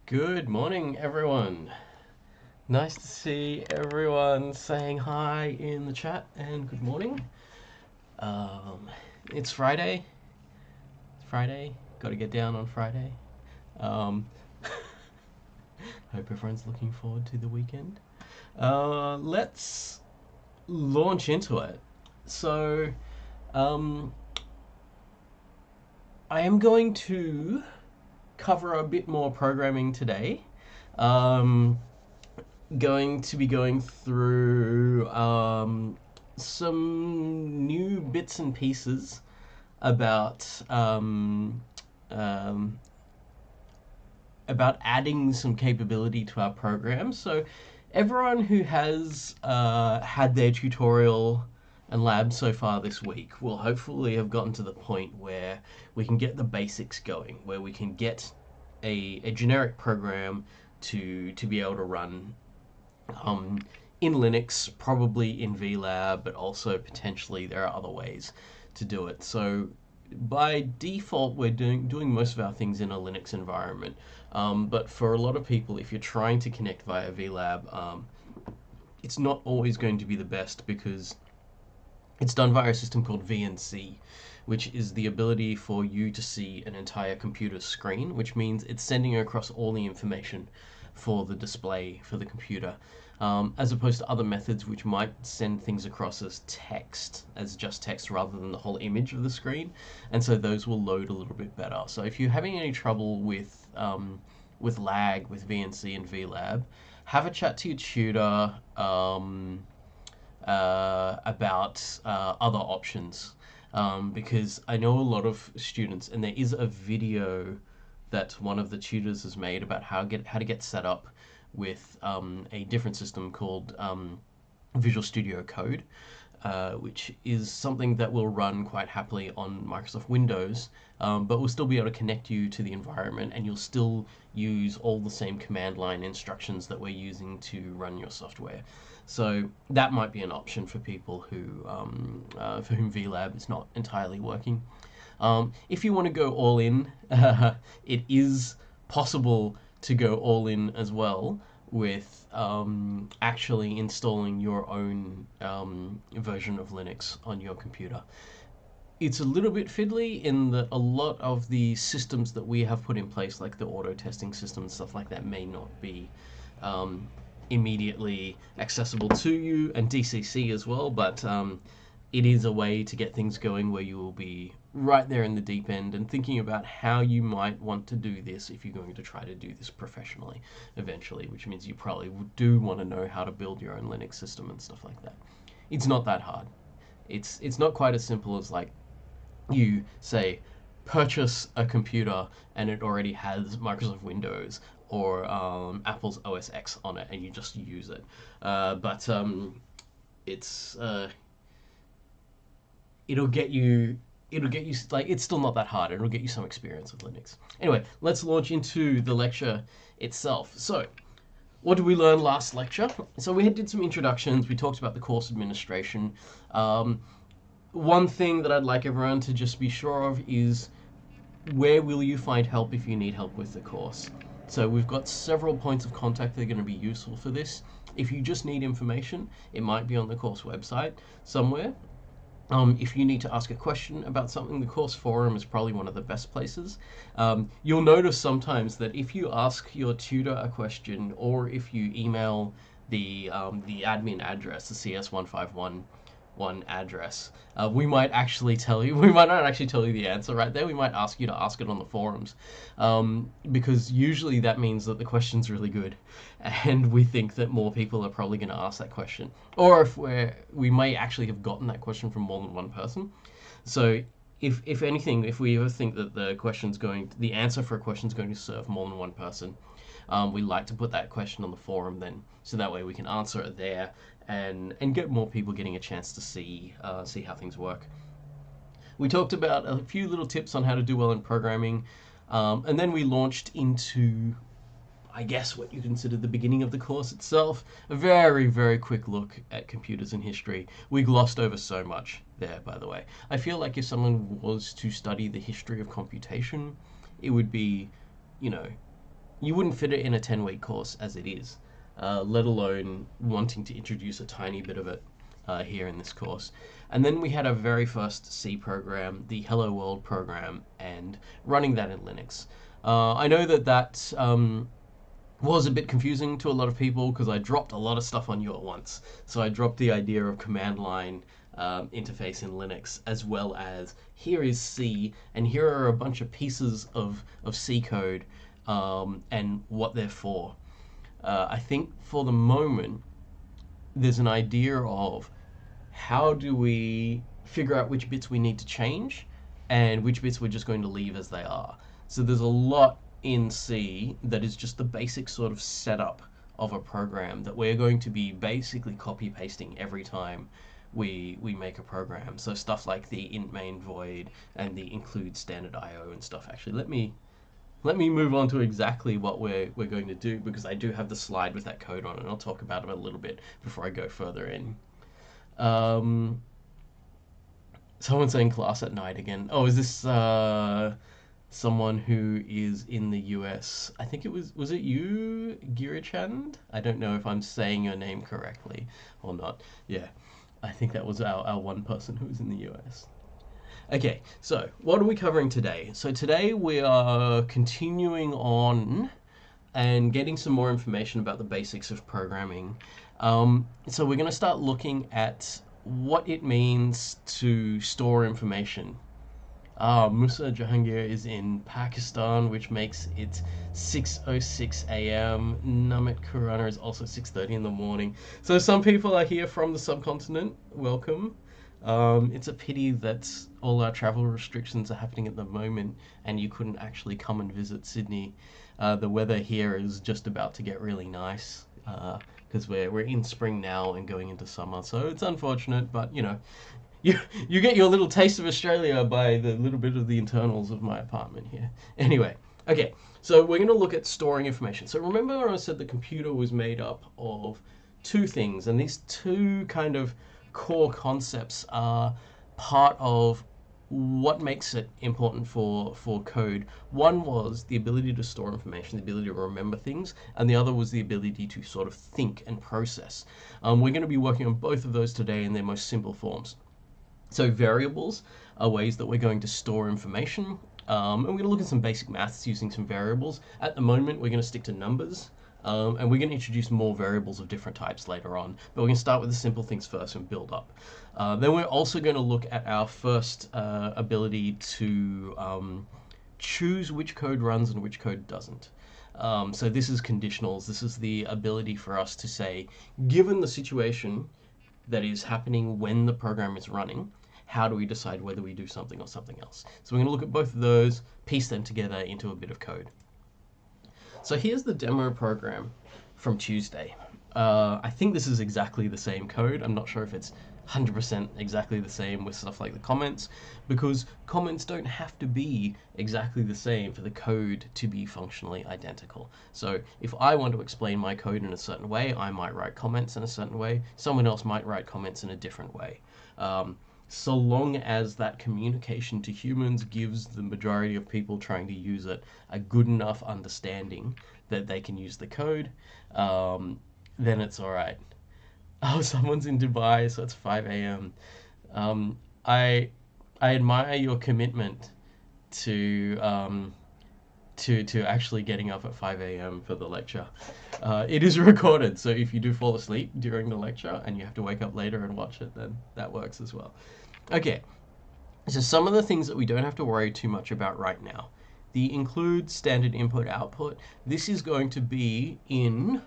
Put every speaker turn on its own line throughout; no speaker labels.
Good morning, everyone. Nice to see everyone saying hi in the chat and good morning. Um, it's Friday. It's Friday. Got to get down on Friday. Um, hope everyone's looking forward to the weekend. Let's launch into it. So, um, I am going to cover a bit more programming today. Um, going to be going through some new bits and pieces about um, about adding some capability to our program. So everyone who has had their tutorial and lab so far this week will hopefully have gotten to the point where we can get the basics going, where we can get a generic program to be able to run in Linux, probably in VLab, but also potentially there are other ways to do it. So by default, we're doing most of our things in a Linux environment. But for a lot of people, if you're trying to connect via VLab, it's not always going to be the best because it's done via a system called VNC, which is the ability for you to see an entire computer screen, which means it's sending across all the information for the display for the computer, as opposed to other methods which might send things across as text, as just text rather than the whole image of the screen, and so those will load a little bit better. So if you're having any trouble with lag with VNC and VLab, have a chat to your tutor. About other options, because I know a lot of students, and there is a video that one of the tutors has made about how to get set up with a different system called Visual Studio Code, which is something that will run quite happily on Microsoft Windows, but will still be able to connect you to the environment, and you'll still use all the same command line instructions that we're using to run your software. So that might be an option for people who for whom VLab is not entirely working. If you want to go all in, it is possible to go all in as well with actually installing your own version of Linux on your computer. It's a little bit fiddly in that a lot of the systems that we have put in place, like the auto testing system and stuff like that, may not be immediately accessible to you, and DCC as well, but it is a way to get things going where you will be right there in the deep end and thinking about how you might want to do this if you're going to try to do this professionally eventually, which means you probably do want to know how to build your own Linux system and stuff like that. It's not that hard. It's not quite as simple as like you say purchase a computer and it already has Microsoft Windows or Apple's OS X on it and you just use it. But it's it'll get you like, it's still not that hard. It'll get you some experience with Linux. Anyway, let's launch into the lecture itself. So what did we learn last lecture? So we did some introductions. We talked about the course administration. One thing that I'd like everyone to just be sure of is, where will you find help if you need help with the course? So we've got several points of contact that are going to be useful for this. If you just need information, it might be on the course website somewhere. If you need to ask a question about something, the course forum is probably one of the best places. You'll notice sometimes that if you ask your tutor a question, or if you email the admin address, the CS1511 address, we might actually tell you, we might not actually tell you the answer right there. We might ask you to ask it on the forums, because usually that means that the question's really good, and we think that more people are probably going to ask that question, or if we may actually have gotten that question from more than one person. So if anything, if we ever think that the answer for a question is going to serve more than one person, we like to put that question on the forum then, so that way we can answer it there and get more people getting a chance to see how things work. We talked about a few little tips on how to do well in programming, and then we launched into, I guess, what you consider the beginning of the course itself. A very, very quick look at computers and history. We glossed over so much there, by the way. I feel like if someone was to study the history of computation, it would be, you wouldn't fit it in a 10-week course as it is, let alone wanting to introduce a tiny bit of it here in this course. And then we had our very first C program, the Hello World program, and running that in Linux. I know that was a bit confusing to a lot of people because I dropped a lot of stuff on you at once. So I dropped the idea of command line interface in Linux, as well as here is C, and here are a bunch of pieces of C code and what they're for. I think for the moment, there's an idea of how do we figure out which bits we need to change and which bits we're just going to leave as they are. So there's a lot in C that is just the basic sort of setup of a program that we're going to be basically copy pasting every time we make a program. So stuff like the int main void and the include standard IO and stuff. Actually, let me move on to exactly what we're going to do, because I do have the slide with that code on it, and I'll talk about it a little bit before I go further in. Someone's saying class at night again. Oh, is this someone who is in the US? I think it was it you, Girachand? I don't know if I'm saying your name correctly or not. Yeah, I think that was our one person who was in the US. Okay, so what are we covering today? So today we are continuing on and getting some more information about the basics of programming. So we're going to start looking at what it means to store information. Musa Jahangir is in Pakistan, which makes it 6:06 a.m. Namit Khurana is also 6:30 in the morning. So some people are here from the subcontinent. Welcome. It's a pity that all our travel restrictions are happening at the moment and you couldn't actually come and visit Sydney. The weather here is just about to get really nice because we're in spring now and going into summer, so it's unfortunate, but you know, you get your little taste of Australia by the little bit of the internals of my apartment here. Anyway, okay, so we're going to look at storing information. So remember when I said the computer was made up of two things, and these two kind of core concepts are part of what makes it important for code. One was the ability to store information, the ability to remember things, and the other was the ability to sort of think and process. We're going to be working on both of those today in their most simple forms. So variables are ways that we're going to store information, and we're going to look at some basic maths using some variables. At the moment, we're going to stick to numbers. And we're going to introduce more variables of different types later on, but we're going to start with the simple things first and build up. Then we're also going to look at our first ability to choose which code runs and which code doesn't. So this is conditionals. This is the ability for us to say, given the situation that is happening when the program is running, how do we decide whether we do something or something else? So we're going to look at both of those, piece them together into a bit of code. So here's the demo program from Tuesday. I think this is exactly the same code. I'm not sure if it's 100% exactly the same with stuff like the comments, because comments don't have to be exactly the same for the code to be functionally identical. So if I want to explain my code in a certain way, I might write comments in a certain way. Someone else might write comments in a different way. So long as that communication to humans gives the majority of people trying to use it a good enough understanding that they can use the code, then it's all right. Oh, someone's in Dubai, so it's 5 a.m. I admire your commitment to actually getting up at 5 a.m. for the lecture. It is recorded, so if you do fall asleep during the lecture and you have to wake up later and watch it, then that works as well. Okay, so some of the things that we don't have to worry too much about right now. The include standard input output. This is going to be in,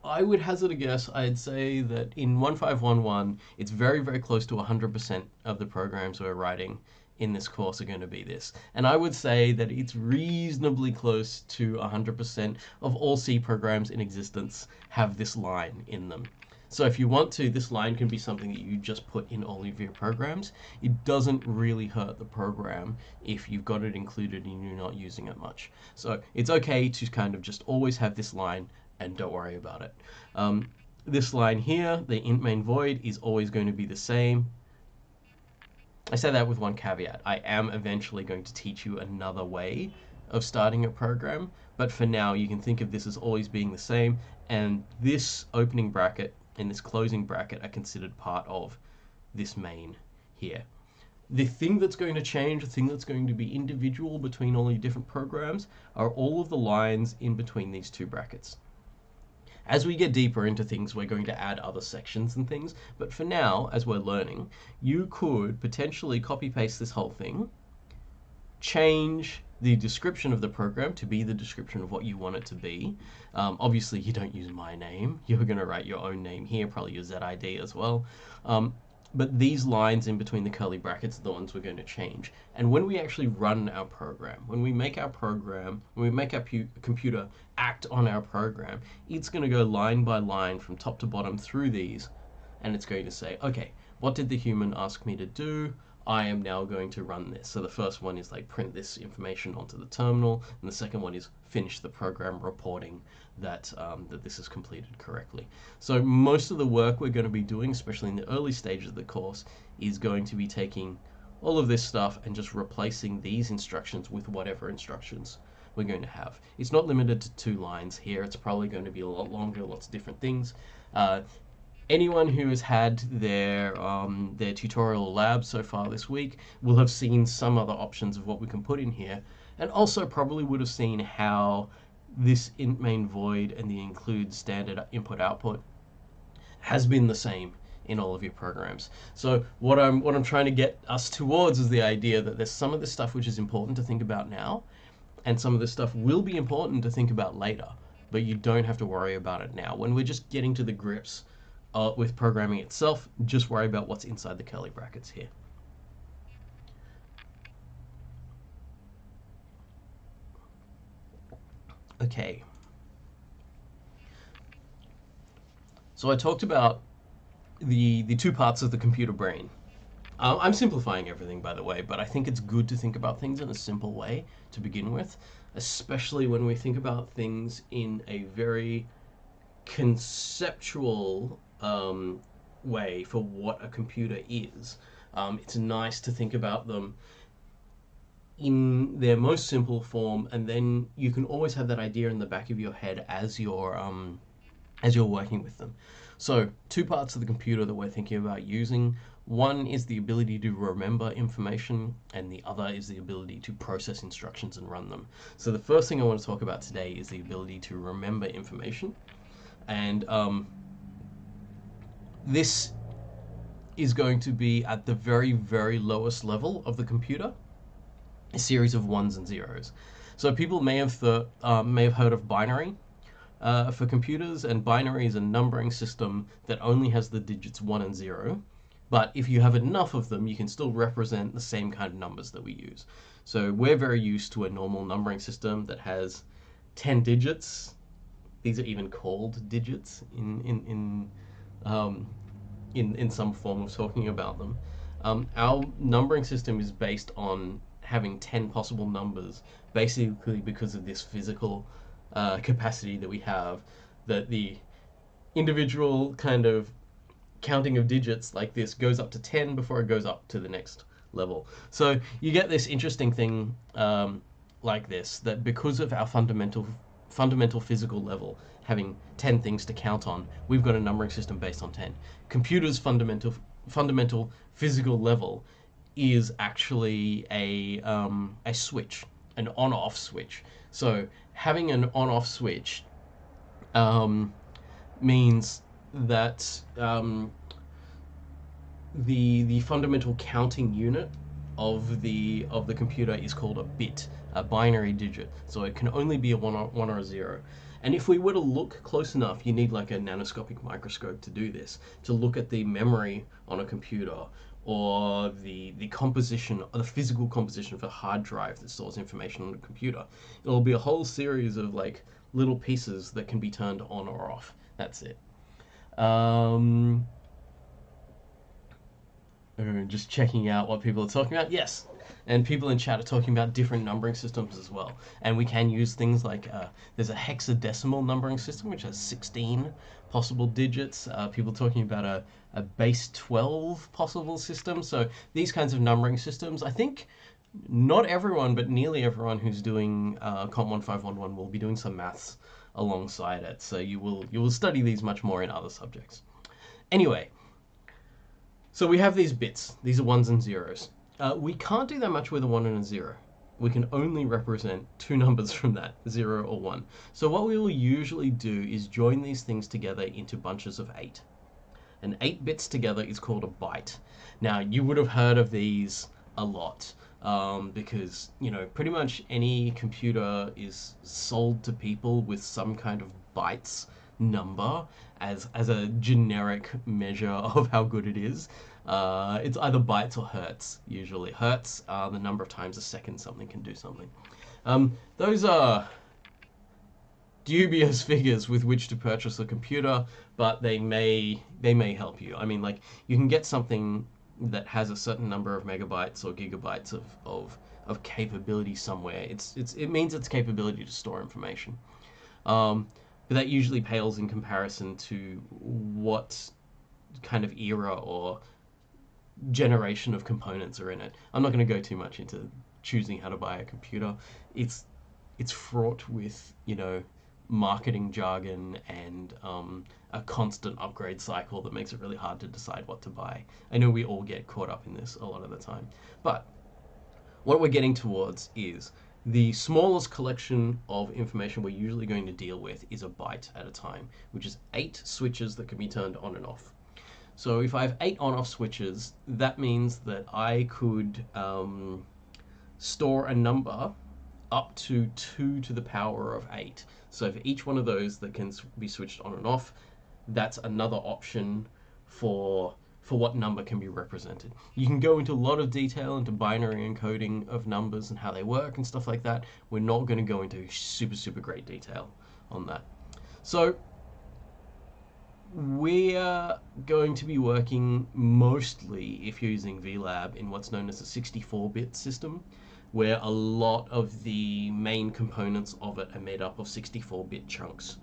I would hazard a guess, I'd say that in 1511, it's very, very close to 100% of the programs we're writing in this course are going to be this. And I would say that it's reasonably close to 100% of all C programs in existence have this line in them. So if you want to, this line can be something that you just put in all of your programs. It doesn't really hurt the program if you've got it included and you're not using it much. So it's okay to kind of just always have this line and don't worry about it. This line here, the int main void, is always going to be the same. I say that with one caveat. I am eventually going to teach you another way of starting a program, but for now you can think of this as always being the same, and this opening bracket and this closing bracket are considered part of this main here. The thing that's going to change, the thing that's going to be individual between all your different programs, are all of the lines in between these two brackets. As we get deeper into things, we're going to add other sections and things, but for now, as we're learning, you could potentially copy paste this whole thing, change the description of the program to be the description of what you want it to be. Obviously, you don't use my name. You're going to write your own name here, probably your ZID as well. But these lines in between the curly brackets are the ones we're going to change. And when we actually run our program, when we make our program, when we make our computer act on our program, it's going to go line by line from top to bottom through these, and it's going to say, okay, what did the human ask me to do? I am now going to run this. So the first one is like print this information onto the terminal, and the second one is finish the program reporting that that this is completed correctly. So most of the work we're going to be doing, especially in the early stages of the course, is going to be taking all of this stuff and just replacing these instructions with whatever instructions we're going to have. It's not limited to 2 lines here. It's probably going to be a lot longer, lots of different things. Anyone who has had their tutorial lab so far this week will have seen some other options of what we can put in here, and also probably would have seen how this int main void and the include standard input output has been the same in all of your programs. So what I'm trying to get us towards is the idea that there's some of this stuff which is important to think about now, and some of this stuff will be important to think about later, but you don't have to worry about it now. When we're just getting to the grips with programming itself, just worry about what's inside the curly brackets here. Okay. So I talked about the 2 parts of the computer brain. I'm simplifying everything, by the way, but I think it's good to think about things in a simple way to begin with, especially when we think about things in a very conceptual way for what a computer is. It's nice to think about them in their most simple form, and then you can always have that idea in the back of your head as you're working with them. So 2 parts of the computer that we're thinking about using. One is the ability to remember information, and the other is the ability to process instructions and run them. So the first thing I want to talk about today is the ability to remember information. And this is going to be at the very, very lowest level of the computer, a series of 1s and 0s. So people may have heard of binary for computers, and binary is a numbering system that only has the digits 1 and 0. But if you have enough of them, you can still represent the same kind of numbers that we use. So we're very used to a normal numbering system that has 10 digits. These are even called digits in some form of talking about them. Our numbering system is based on having 10 possible numbers, basically because of this physical capacity that we have, that the individual kind of counting of digits like this goes up to 10 before it goes up to the next level. So you get this interesting thing like this, that because of our fundamental physical level, having 10 things to count on, we've got a numbering system based on 10. Computers' fundamental physical level is actually a switch, an on-off switch. So having an on-off switch means that the fundamental counting unit of the computer is called a bit, a binary digit. So it can only be a 1 or a 0. And if we were to look close enough, you need like a nanoscopic microscope to do this, to look at the memory on a computer, or the composition, or the physical composition of a hard drive that stores information on a computer. It'll be a whole series of like little pieces that can be turned on or off. That's it. Just checking out what people are talking about. Yes, and people in chat are talking about different numbering systems as well. And we can use things like, there's a hexadecimal numbering system, which has 16 possible digits. People talking about a base 12 possible system. So these kinds of numbering systems, I think Not everyone, but nearly everyone who's doing COMP1511 will be doing some maths alongside it. So you will study these much more in other subjects. Anyway, so we have these bits. These are ones and zeros. We can't do that much with a 1 and a 0. We can only represent two numbers from that, 0 or 1. So what we will usually do is join these things together into bunches of 8. And 8 bits together is called a byte. Now, you would have heard of these a lot because, pretty much any computer is sold to people with some kind of bytes number as a generic measure of how good it is. It's either bytes or hertz, usually. Hertz are the number of times a second something can do something. Those are dubious figures with which to purchase a computer, but they may help you. I mean, like, you can get something that has a certain number of megabytes or gigabytes of capability somewhere. It means its capability to store information. But that usually pales in comparison to what kind of era or generation of components are in it. I'm not going to go too much into choosing how to buy a computer. It's fraught with, marketing jargon and a constant upgrade cycle that makes it really hard to decide what to buy. I know we all get caught up in this a lot of the time. But what we're getting towards is the smallest collection of information we're usually going to deal with is a byte at a time, which is 8 switches that can be turned on and off. So if I have 8 on-off switches, that means that I could store a number up to 2 to the power of 8. So for each one of those that can be switched on and off, that's another option for what number can be represented. You can go into a lot of detail into binary encoding of numbers and how they work and stuff like that. We're not going to go into super great detail on that. So we're going to be working mostly, if you're using VLab, in what's known as a 64-bit system, where a lot of the main components of it are made up of 64-bit chunks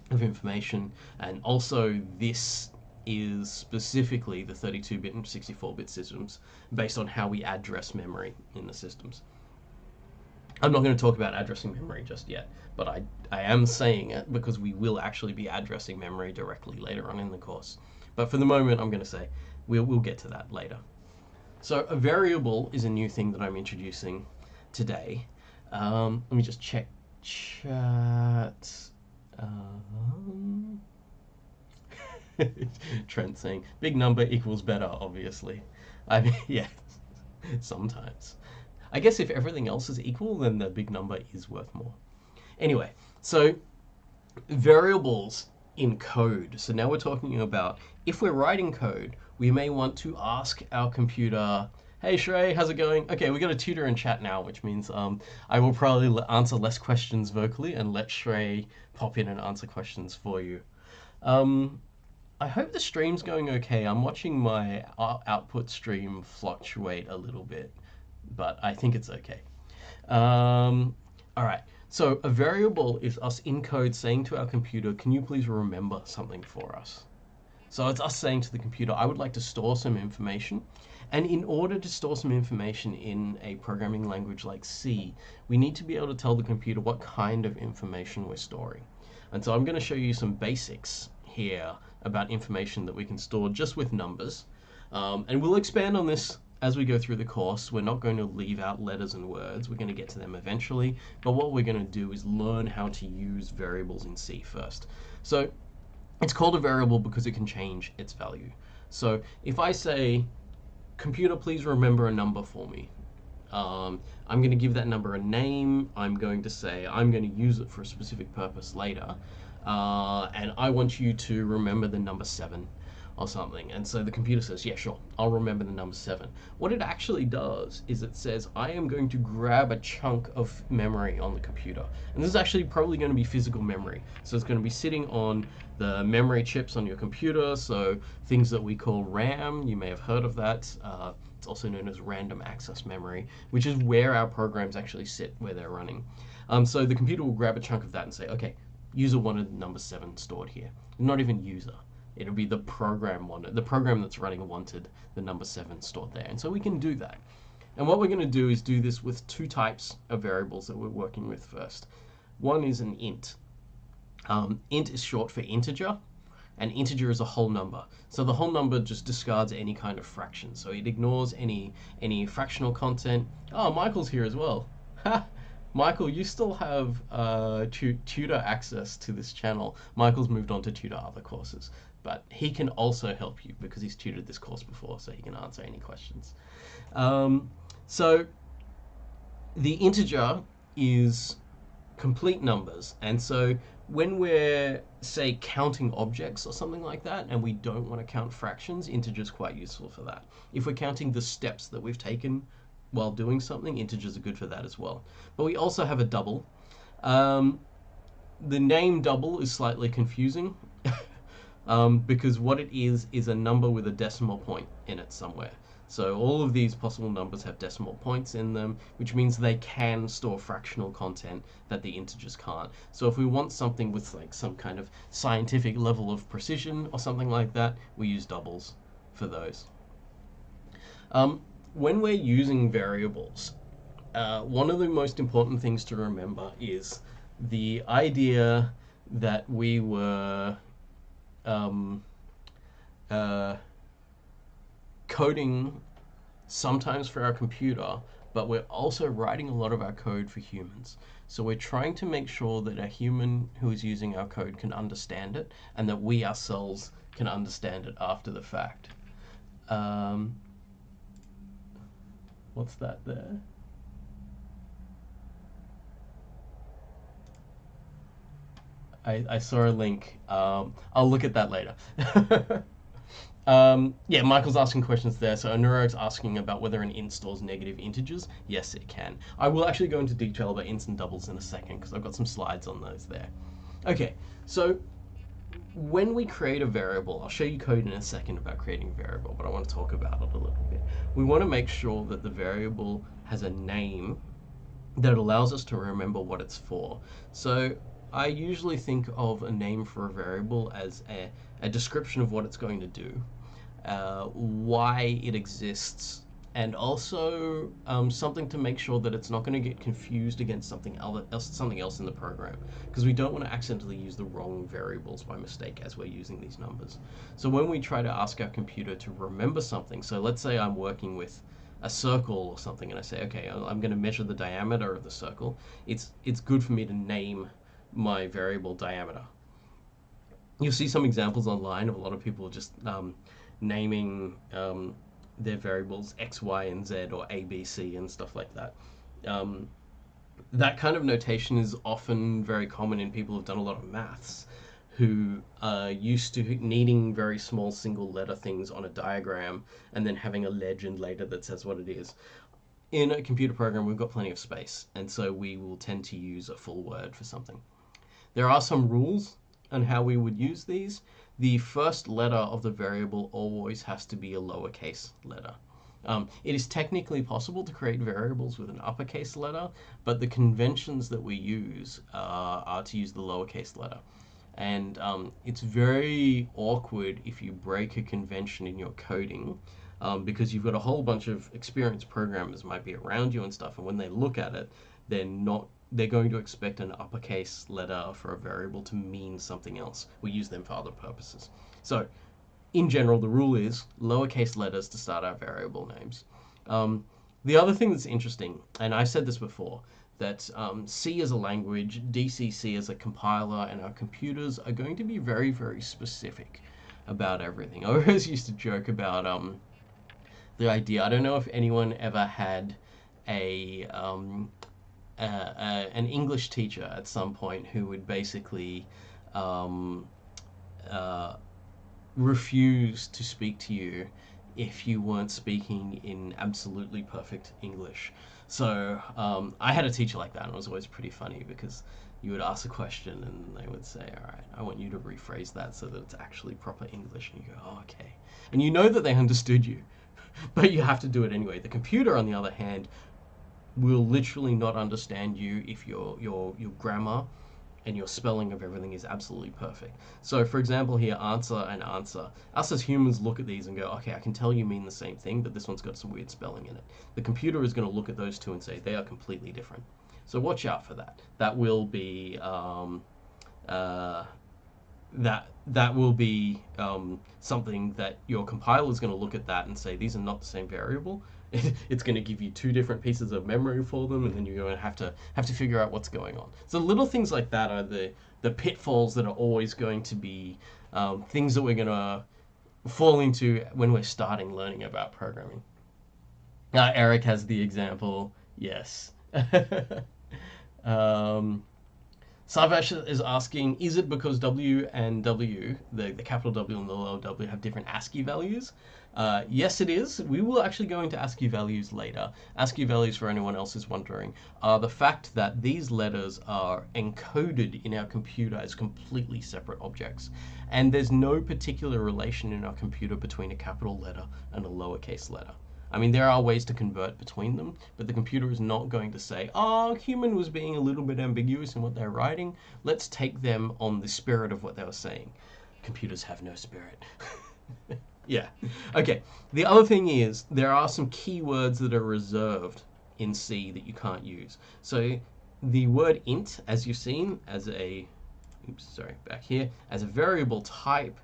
of information. And also this is specifically the 32-bit and 64-bit systems based on how we address memory in the systems. I'm not going to talk about addressing memory just yet, but I am saying it because we will actually be addressing memory directly later on in the course. But for the moment, I'm going to say we'll get to that later. So a variable is a new thing that I'm introducing today. Let me just check chat. Trent saying big number equals better, obviously. I mean, yeah, sometimes. I guess if everything else is equal, then the big number is worth more. Anyway, so variables in code. So now we're talking about if we're writing code, we may want to ask our computer, hey Shrey, how's it going? Okay, we got a tutor in chat now, which means I will probably answer less questions vocally and let Shrey pop in and answer questions for you. I hope the stream's going okay. I'm watching my output stream fluctuate a little bit, but I think it's okay. All right, so a variable is us in code saying to our computer, can you please remember something for us? So it's us saying to the computer, I would like to store some information. And in order to store some information in a programming language like C, we need to be able to tell the computer what kind of information we're storing. And so I'm going to show you some basics here about information that we can store just with numbers. And we'll expand on this as we go through the course. We're not going to leave out letters and words. We're going to get to them eventually. But what we're going to do is learn how to use variables in C first. So it's called a variable because it can change its value. So if I say, computer, please remember a number for me. I'm going to give that number a name. I'm going to say I'm going to use it for a specific purpose later. And I want you to remember the number 7 or something. And so the computer says, yeah, sure, I'll remember the number 7. What it actually does is it says, I am going to grab a chunk of memory on the computer. And this is actually probably going to be physical memory. So it's going to be sitting on the memory chips on your computer. So things that we call RAM, you may have heard of that. It's also known as random access memory, which is where our programs actually sit, where they're running. So the computer will grab a chunk of that and say, okay, user wanted number 7 stored here. Not even user. It'll be the program wanted. The program that's running wanted the number 7 stored there. And so we can do that. And what we're going to do is do this with two types of variables that we're working with first. One is an int. Int is short for integer, and integer is a whole number. So the whole number just discards any kind of fraction. So it ignores any fractional content. Oh, Michael's here as well. Michael, you still have tutor access to this channel. Michael's moved on to tutor other courses, but he can also help you because he's tutored this course before, so he can answer any questions. So the integer is complete numbers, and so when we're, say, counting objects or something like that, and we don't want to count fractions, integer's quite useful for that. If we're counting the steps that we've taken while doing something, integers are good for that as well. But we also have a double. The name double is slightly confusing because what it is a number with a decimal point in it somewhere. So all of these possible numbers have decimal points in them, which means they can store fractional content that the integers can't. So if we want something with like some kind of scientific level of precision or something like that, we use doubles for those. When we're using variables, one of the most important things to remember is the idea that we were coding sometimes for our computer, but we're also writing a lot of our code for humans. So we're trying to make sure that a human who is using our code can understand it, and that we ourselves can understand it after the fact. What's that there? I saw a link. I'll look at that later. Yeah, Michael's asking questions there. So Anurak's asking about whether an int stores negative integers. Yes, it can. I will actually go into detail about ints and doubles in a second because I've got some slides on those there. Okay, so when we create a variable, I'll show you code in a second about creating a variable, but I want to talk about it a little bit. We want to make sure that the variable has a name that allows us to remember what it's for. So I usually think of a name for a variable as a description of what it's going to do, why it exists, and also something to make sure that it's not going to get confused against something else in the program, because we don't want to accidentally use the wrong variables by mistake as we're using these numbers. So when we try to ask our computer to remember something, so let's say I'm working with a circle or something, and I say, okay, I'm going to measure the diameter of the circle. It's good for me to name my variable diameter. You'll see some examples online of a lot of people just naming their variables X, Y, and Z, or A, B, C, and stuff like that. That kind of notation is often very common in people who've done a lot of maths, who are used to needing very small single letter things on a diagram and then having a legend later that says what it is. In a computer program, we've got plenty of space, and so we will tend to use a full word for something. There are some rules on how we would use these. The first letter of the variable always has to be a lowercase letter. It is technically possible to create variables with an uppercase letter, but the conventions that we use are to use the lowercase letter. And it's very awkward if you break a convention in your coding, because you've got a whole bunch of experienced programmers might be around you and stuff, and when they look at it, they're going to expect an uppercase letter for a variable to mean something else. We use them for other purposes. So in general, the rule is lowercase letters to start our variable names. The other thing that's interesting, and I've said this before, that C as a language, DCC as a compiler, and our computers are going to be very, very specific about everything. I always used to joke about the idea, I don't know if anyone ever had an English teacher at some point who would basically refuse to speak to you if you weren't speaking in absolutely perfect English. So I had a teacher like that, and it was always pretty funny because you would ask a question and they would say, all right, I want you to rephrase that so that it's actually proper English. And you go, oh, okay. And you know that they understood you, but you have to do it anyway. The computer, on the other hand, will literally not understand you if your grammar and your spelling of everything is absolutely perfect. So for example here, answer and answer. Us as humans look at these and go, okay, I can tell you mean the same thing, but this one's got some weird spelling in it. The computer is going to look at those two and say they are completely different. So watch out for that. That will be that will be something that your compiler is going to look at that and say these are not the same variable. It's going to give you two different pieces of memory for them, and then you're going to have to figure out what's going on. So little things like that are the pitfalls that are always going to be things that we're going to fall into when we're starting learning about programming. Eric has the example. Yes. Sarvesh is asking, is it because W and W, the capital W and the little w, have different ASCII values? Yes, it is. We will actually go into ASCII values later. ASCII values, for anyone else is wondering, are the fact that these letters are encoded in our computer as completely separate objects. And there's no particular relation in our computer between a capital letter and a lowercase letter. I mean, there are ways to convert between them, but the computer is not going to say, oh, human was being a little bit ambiguous in what they're writing. Let's take them on the spirit of what they were saying. Computers have no spirit. Yeah. Okay. The other thing is there are some keywords that are reserved in C that you can't use. So the word int, as you've seen, as a, back here, as a variable type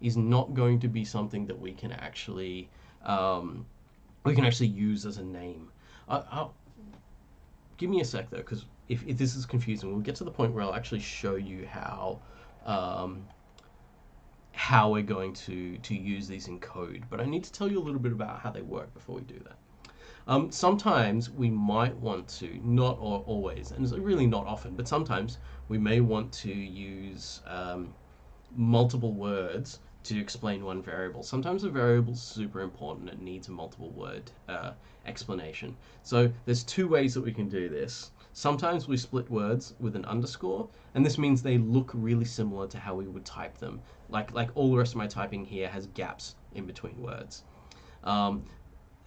is not going to be something that we can actually use as a name. Give me a sec though, because if this is confusing, we'll get to the point where I'll actually show you how we're going to use these in code. But I need to tell you a little bit about how they work before we do that. Sometimes we might want to, not always, and it's really not often, but sometimes we may want to use multiple words to explain one variable. Sometimes a variable is super important and needs a multiple word explanation. So there's two ways that we can do this. Sometimes we split words with an underscore, and this means they look really similar to how we would type them. Like all the rest of my typing here has gaps in between words.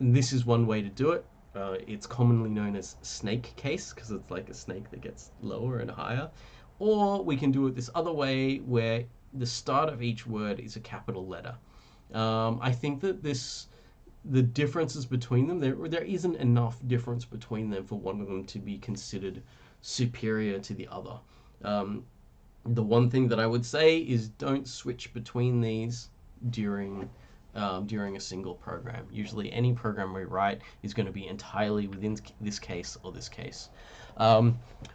This is one way to do it. It's commonly known as snake case because it's like a snake that gets lower and higher. Or we can do it this other way where the start of each word is a capital letter. I think that the differences between them, there isn't enough difference between them for one of them to be considered superior to the other. The one thing that I would say is don't switch between these during a single program. Usually any program we write is going to be entirely within this case or this case.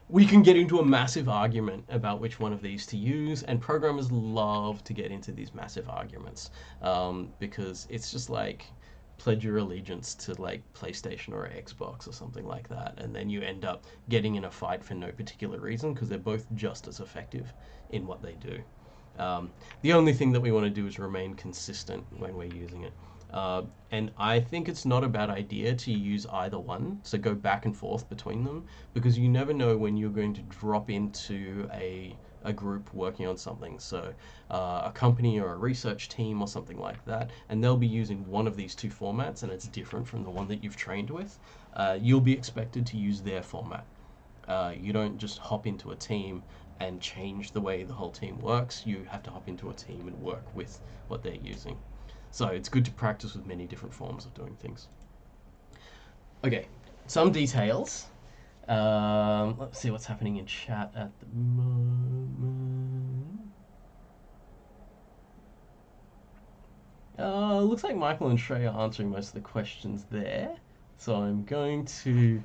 We can get into a massive argument about which one of these to use, and programmers love to get into these massive arguments because it's just like pledge your allegiance to like PlayStation or Xbox or something like that, and then you end up getting in a fight for no particular reason because they're both just as effective in what they do. The only thing that we want to do is remain consistent when we're using it. And I think it's not a bad idea to use either one, so go back and forth between them, because you never know when you're going to drop into a group working on something. So a company or a research team or something like that, and they'll be using one of these two formats and it's different from the one that you've trained with. You'll be expected to use their format. You don't just hop into a team and change the way the whole team works. You have to hop into a team and work with what they're using. So it's good to practice with many different forms of doing things. Okay, some details. Let's see what's happening in chat at the moment. Looks like Michael and Shrey are answering most of the questions there. So I'm going to...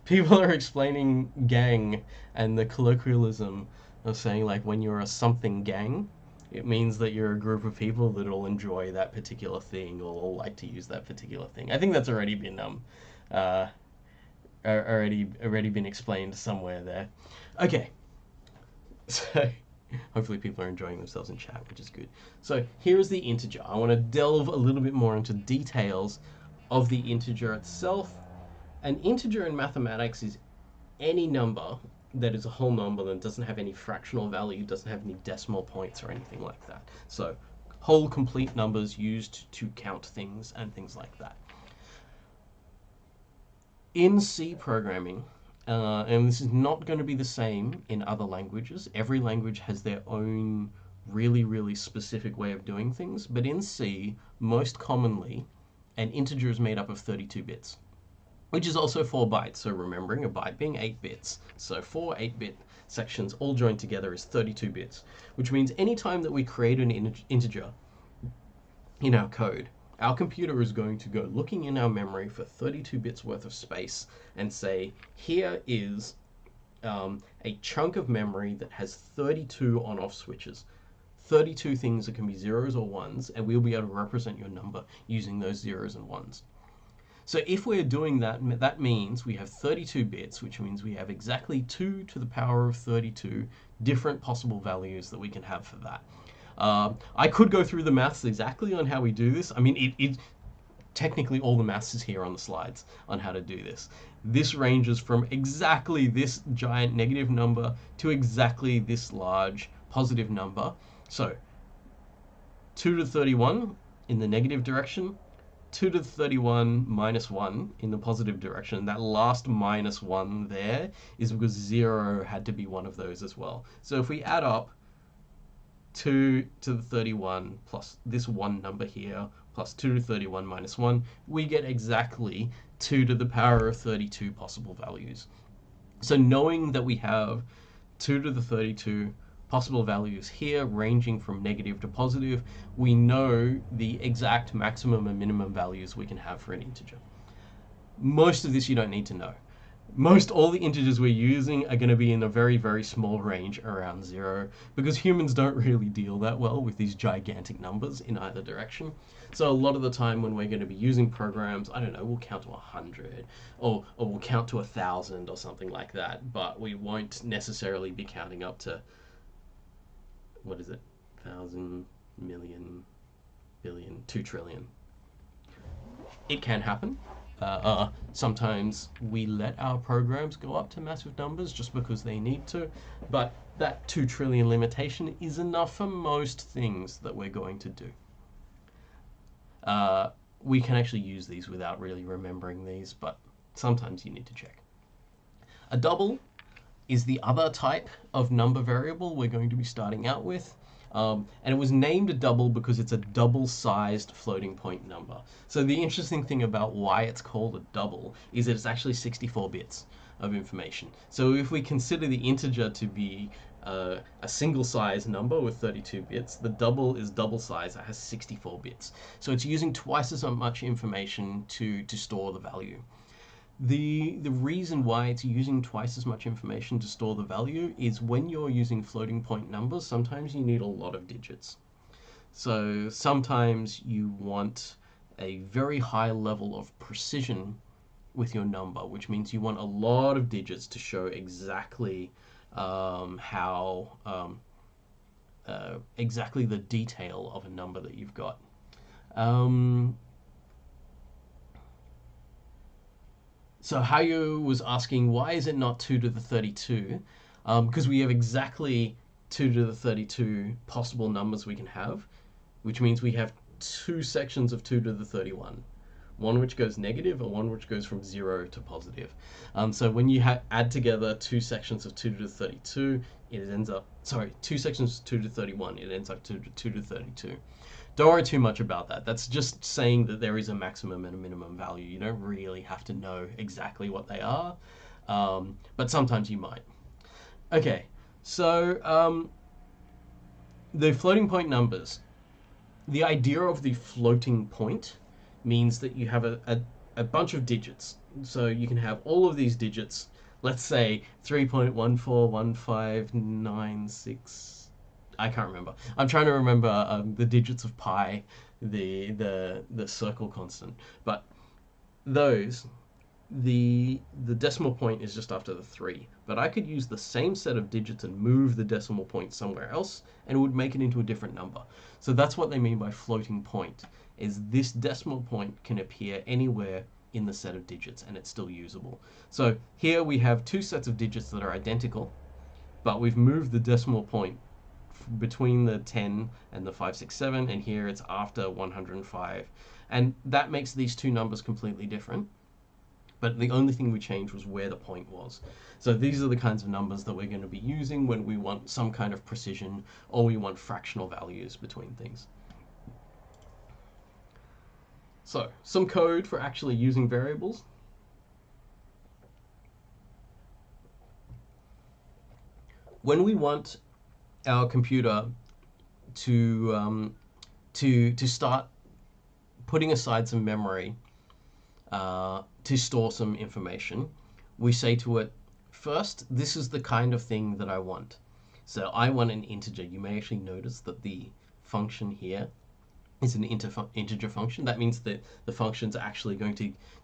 People are explaining gang and the colloquialism of saying like when you're a something gang, it means that you're a group of people that will enjoy that particular thing or will like to use that particular thing. I think that's already been already been explained somewhere there. Okay, so hopefully people are enjoying themselves in chat, which is good. So here is the integer. I want to delve a little bit more into details of the integer itself. An integer in mathematics is any number that is a whole number that doesn't have any fractional value, doesn't have any decimal points or anything like that. So whole complete numbers used to count things and things like that. In C programming, and this is not going to be the same in other languages. Every language has their own really, really specific way of doing things. But in C, most commonly, an integer is made up of 32 bits, which is also 4 bytes. So remembering a byte being 8 bits. So 4 8-bit sections all joined together is 32 bits, which means anytime that we create an integer in our code, our computer is going to go looking in our memory for 32 bits worth of space and say, here is a chunk of memory that has 32 on-off switches. 32 things that can be zeros or ones, and we'll be able to represent your number using those zeros and ones. So if we're doing that, that means we have 32 bits, which means we have exactly 2 to the power of 32 different possible values that we can have for that. I could go through the maths exactly on how we do this. I mean, technically all the maths is here on the slides on how to do this. This ranges from exactly this giant negative number to exactly this large positive number. So 2 to the 31 in the negative direction, 2 to the 31 minus 1 in the positive direction. That last minus 1 there is because 0 had to be one of those as well. So if we add up 2 to the 31 plus this one number here plus 2 to the 31 minus 1, we get exactly 2 to the power of 32 possible values. So knowing that we have 2 to the 32 possible values here ranging from negative to positive, we know the exact maximum and minimum values we can have for an integer. Most of this you don't need to know. All the integers we're using are going to be in a very, very small range around 0, because humans don't really deal that well with these gigantic numbers in either direction. So a lot of the time when we're going to be using programs, I don't know, we'll count to 100 or we'll count to 1,000 or something like that, but we won't necessarily be counting up to, what is it, 1,000, million, billion, 2 trillion. It can happen. Sometimes we let our programs go up to massive numbers just because they need to, but that 2 trillion limitation is enough for most things that we're going to do. We can actually use these without really remembering these, but sometimes you need to check. A double is the other type of number variable we're going to be starting out with. And it was named a double because it's a double-sized floating point number. So the interesting thing about why it's called a double is that it's actually 64 bits of information. So if we consider the integer to be a single-sized number with 32 bits, the double is double size. It has 64 bits. So it's using twice as much information to store the value. The reason why it's using twice as much information to store the value is when you're using floating point numbers, sometimes you need a lot of digits. So sometimes you want a very high level of precision with your number, which means you want a lot of digits to show exactly exactly the detail of a number that you've got. So Hayu was asking, why is it not 2 to the 32? Because we have exactly 2 to the 32 possible numbers we can have, which means we have 2 sections of 2 to the 31. One which goes negative and one which goes from 0 to positive. So when you add together 2 sections of 2 to the 32, it ends up, 2 sections of 2 to 31, it ends up 2 to 32. Don't worry too much about that. That's just saying that there is a maximum and a minimum value. You don't really have to know exactly what they are, but sometimes you might. Okay, so the floating point numbers. The idea of the floating point means that you have a bunch of digits. So you can have all of these digits, let's say 3.141596. I can't remember. I'm trying to remember the digits of pi, the circle constant. But those, the decimal point is just after the 3. But I could use the same set of digits and move the decimal point somewhere else, and it would make it into a different number. So that's what they mean by floating point, is this decimal point can appear anywhere in the set of digits, and it's still usable. So here we have 2 sets of digits that are identical, but we've moved the decimal point between the 10 and the 567, and here it's after 105, and that makes these two numbers completely different. But the only thing we changed was where the point was. So these are the kinds of numbers that we're going to be using when we want some kind of precision or we want fractional values between things. So some code for actually using variables. When we want our computer to start putting aside some memory to store some information, we say to it, first, this is the kind of thing that I want. So I want an integer. You may actually notice that the function here is an integer function. That means that the function's actually going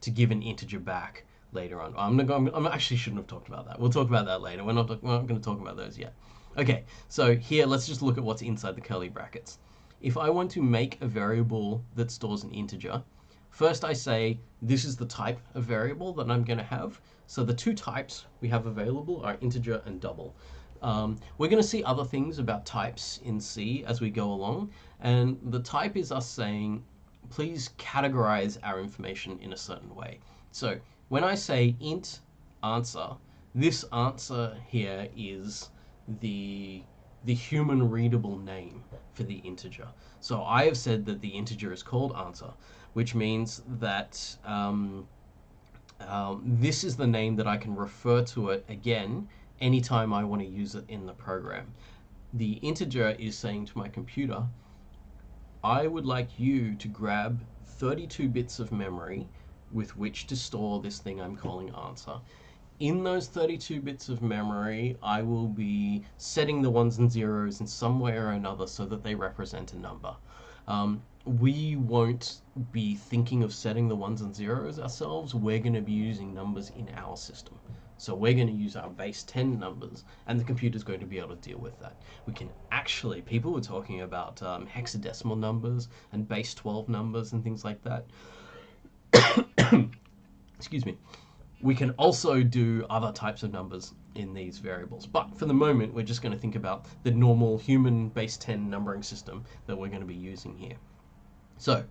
to give an integer back later on. I actually shouldn't have talked about that. We'll talk about that later. We're not going to talk about those yet. Okay, so here let's just look at what's inside the curly brackets. If I want to make a variable that stores an integer, first I say this is the type of variable that I'm going to have. So the two types we have available are integer and double. We're going to see other things about types in C as we go along, and the type is us saying, please categorize our information in a certain way. So when I say int answer, this answer here is the human readable name for the integer. So I have said that the integer is called answer, which means that this is the name that I can refer to it again anytime I want to use it in the program. The integer is saying to my computer, I would like you to grab 32 bits of memory with which to store this thing I'm calling answer. In those 32 bits of memory, I will be setting the ones and zeros in some way or another so that they represent a number. We won't be thinking of setting the ones and zeros ourselves. We're going to be using numbers in our system. So we're going to use our base 10 numbers, and the computer's going to be able to deal with that. We can actually, people were talking about hexadecimal numbers and base 12 numbers and things like that. Excuse me. We can also do other types of numbers in these variables. But for the moment, we're just going to think about the normal human base 10 numbering system that we're going to be using here. So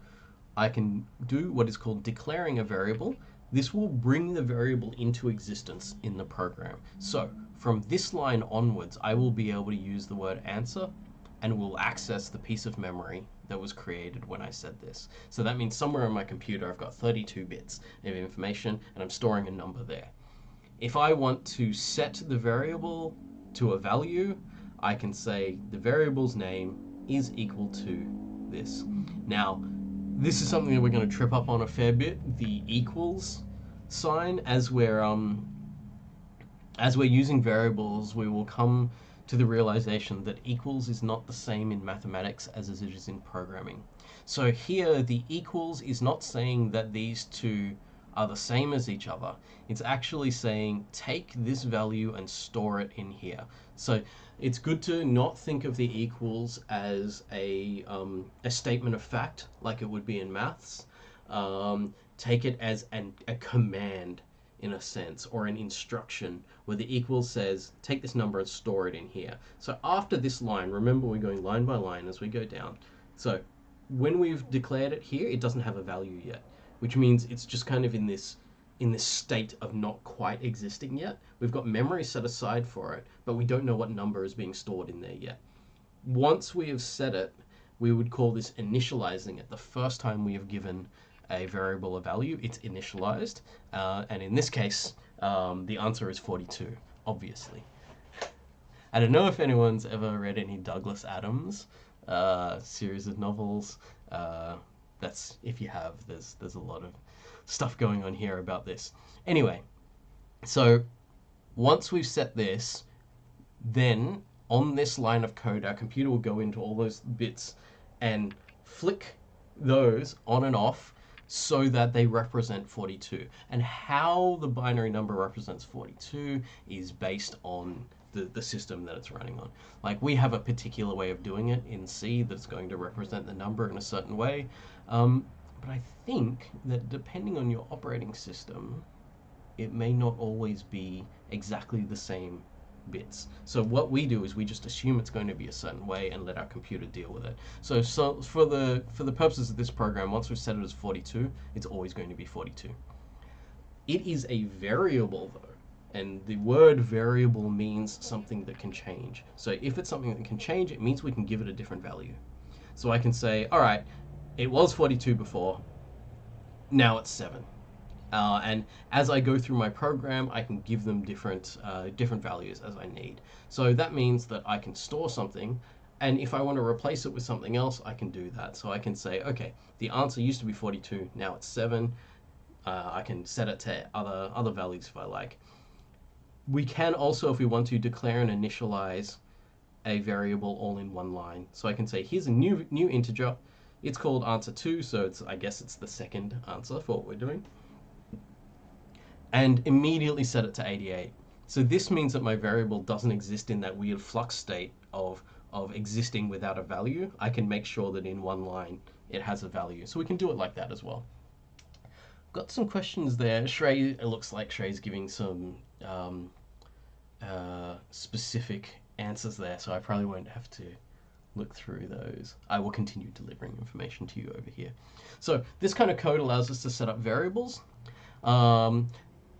I can do what is called declaring a variable. This will bring the variable into existence in the program. So from this line onwards, I will be able to use the word answer and will access the piece of memory that was created when I said this. So that means somewhere on my computer I've got 32 bits of information and I'm storing a number there. If I want to set the variable to a value, I can say the variable's name is equal to this. Now, this is something that we're going to trip up on a fair bit, the equals sign. As we're using variables, we will come to the realization that equals is not the same in mathematics as it is in programming. So here the equals is not saying that these two are the same as each other. It's actually saying take this value and store it in here. So it's good to not think of the equals as a statement of fact like it would be in maths. Take it as a command in a sense, or an instruction where the equals says take this number and store it in here. So after this line, remember we're going line by line as we go down. So when we've declared it here, it doesn't have a value yet, which means it's just kind of in this state of not quite existing yet. We've got memory set aside for it, but we don't know what number is being stored in there yet. Once we have set it, we would call this initializing it. The first time we have given a variable a value, it's initialized, and in this case the answer is 42, obviously. I don't know if anyone's ever read any Douglas Adams series of novels. That's, if you have, there's a lot of stuff going on here about this. Anyway, so once we've set this, then on this line of code our computer will go into all those bits and flick those on and off so that they represent 42. And how the binary number represents 42 is based on the system that it's running on. Like, we have a particular way of doing it in C that's going to represent the number in a certain way. But I think that depending on your operating system, it may not always be exactly the same bits. So what we do is we just assume it's going to be a certain way and let our computer deal with it. So for the purposes of this program, once we've set it as 42, it's always going to be 42. It is a variable though, and the word variable means something that can change. So if it's something that can change, it means we can give it a different value. So I can say, all right, it was 42 before, now it's 7. And as I go through my program, I can give them different values as I need. So that means that I can store something, and if I want to replace it with something else, I can do that. So I can say, okay, the answer used to be 42, now it's 7. I can set it to other values if I like. We can also, if we want to, declare and initialize a variable all in one line. So I can say, here's a new integer. It's called answer2, so I guess it's the second answer for what we're doing. And immediately set it to 88. So this means that my variable doesn't exist in that weird flux state of existing without a value. I can make sure that in one line it has a value. So we can do it like that as well. Got some questions there. Shrey, it looks like Shrey's giving some specific answers there, so I probably won't have to look through those. I will continue delivering information to you over here. So this kind of code allows us to set up variables.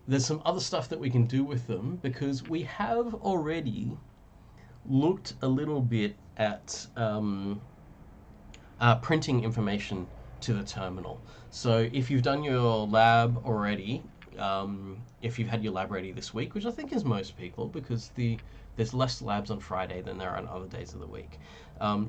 There's some other stuff that we can do with them because we have already looked a little bit at printing information to the terminal. So if you've done your lab already, if you've had your lab ready this week, which I think is most people because there's less labs on Friday than there are on other days of the week,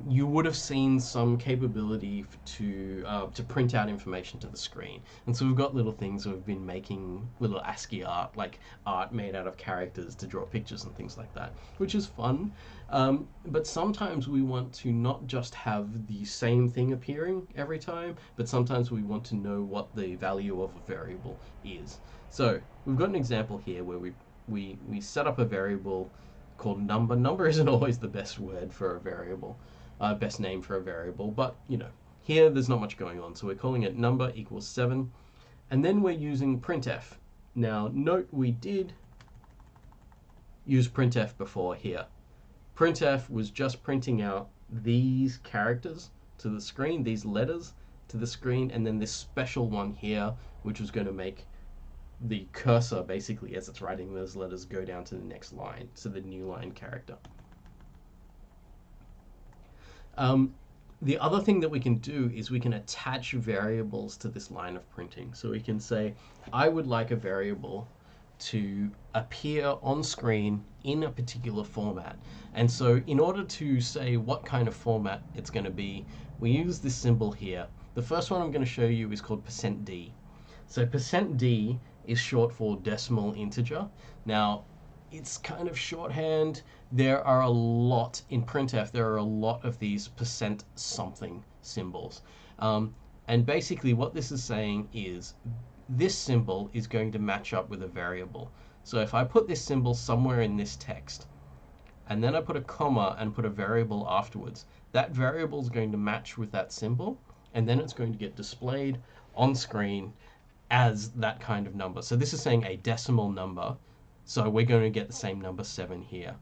you would have seen some capability to print out information to the screen. And so we've got little things we've been making, little ASCII art, like art made out of characters to draw pictures and things like that, which is fun. But sometimes we want to not just have the same thing appearing every time, but sometimes we want to know what the value of a variable is. So we've got an example here where we set up a variable called number. Number isn't always the best word for a variable, best name for a variable, but you know, here there's not much going on. So we're calling it number equals 7, and then we're using printf. Now note we did use printf before here. Printf was just printing out these characters to the screen, these letters to the screen, and then this special one here, which was going to make the cursor, basically, as it's writing those letters, go down to the next line, so the new line character. The other thing that we can do is we can attach variables to this line of printing. So we can say, I would like a variable to appear on screen in a particular format. And so in order to say what kind of format it's going to be, we use this symbol here. The first one I'm going to show you is called %d. So %d is short for decimal integer. Now, it's kind of shorthand. There are a lot in printf. There are a lot of these % something symbols. And basically what this is saying is this symbol is going to match up with a variable. So if I put this symbol somewhere in this text, and then I put a comma and put a variable afterwards, that variable is going to match with that symbol, and then it's going to get displayed on screen as that kind of number. So this is saying a decimal number, so we're going to get the same number 7 here.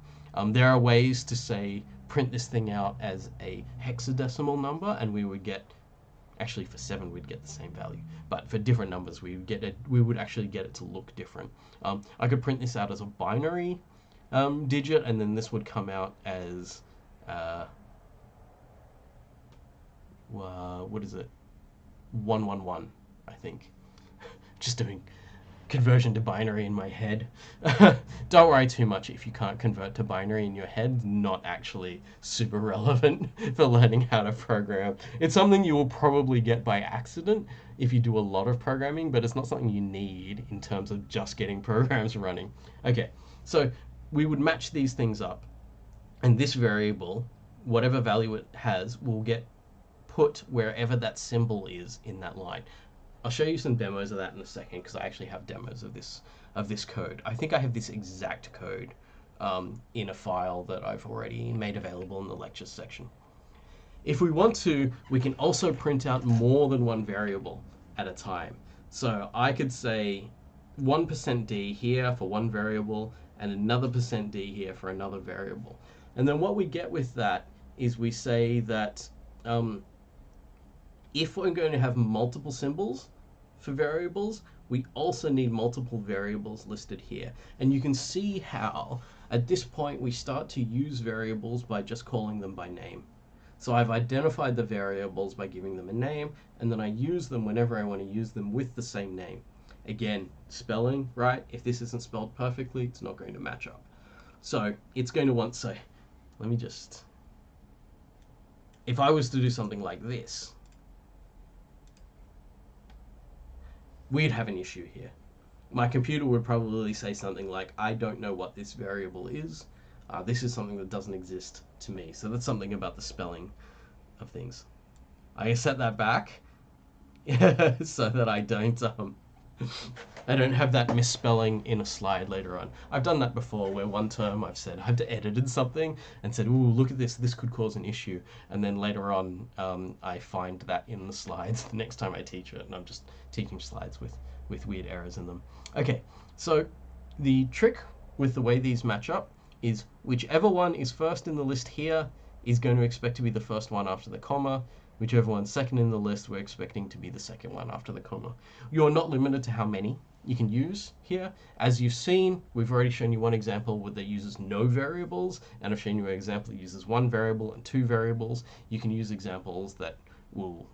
There are ways to say print this thing out as a hexadecimal number, and we would get, actually for 7 we'd get the same value, but for different numbers we would actually get it to look different. I could print this out as a binary digit, and then this would come out as what is it, 111, I think. Just doing conversion to binary in my head. Don't worry too much if you can't convert to binary in your head. Not actually super relevant for learning how to program. It's something you will probably get by accident if you do a lot of programming, but it's not something you need in terms of just getting programs running. Okay, so we would match these things up, and this variable, whatever value it has, will get put wherever that symbol is in that line. I'll show you some demos of that in a second because I actually have demos of this code. I think I have this exact code in a file that I've already made available in the lectures section. If we want to, we can also print out more than one variable at a time. So I could say 1%d here for one variable and another %d here for another variable. And then what we get with that is we say that if we're going to have multiple symbols for variables, we also need multiple variables listed here. And you can see how at this point we start to use variables by just calling them by name. So I've identified the variables by giving them a name, and then I use them whenever I want to use them with the same name. Again, spelling, right? If this isn't spelled perfectly, it's not going to match up. So it's going to want, so let me just, if I was to do something like this, we'd have an issue here. My computer would probably say something like, I don't know what this variable is. This is something that doesn't exist to me. So that's something about the spelling of things. I set that back so that I don't have that misspelling in a slide later on. I've done that before where one term I've said I've edited something and said, ooh, look at this, this could cause an issue. And then later on, I find that in the slides the next time I teach it, and I'm just teaching slides with weird errors in them. Okay, so the trick with the way these match up is whichever one is first in the list here is going to expect to be the first one after the comma. Whichever one's second in the list, we're expecting to be the second one after the comma. You're not limited to how many you can use here. As you've seen, we've already shown you one example where that uses no variables, and I've shown you an example that uses one variable and two variables. You can use examples that will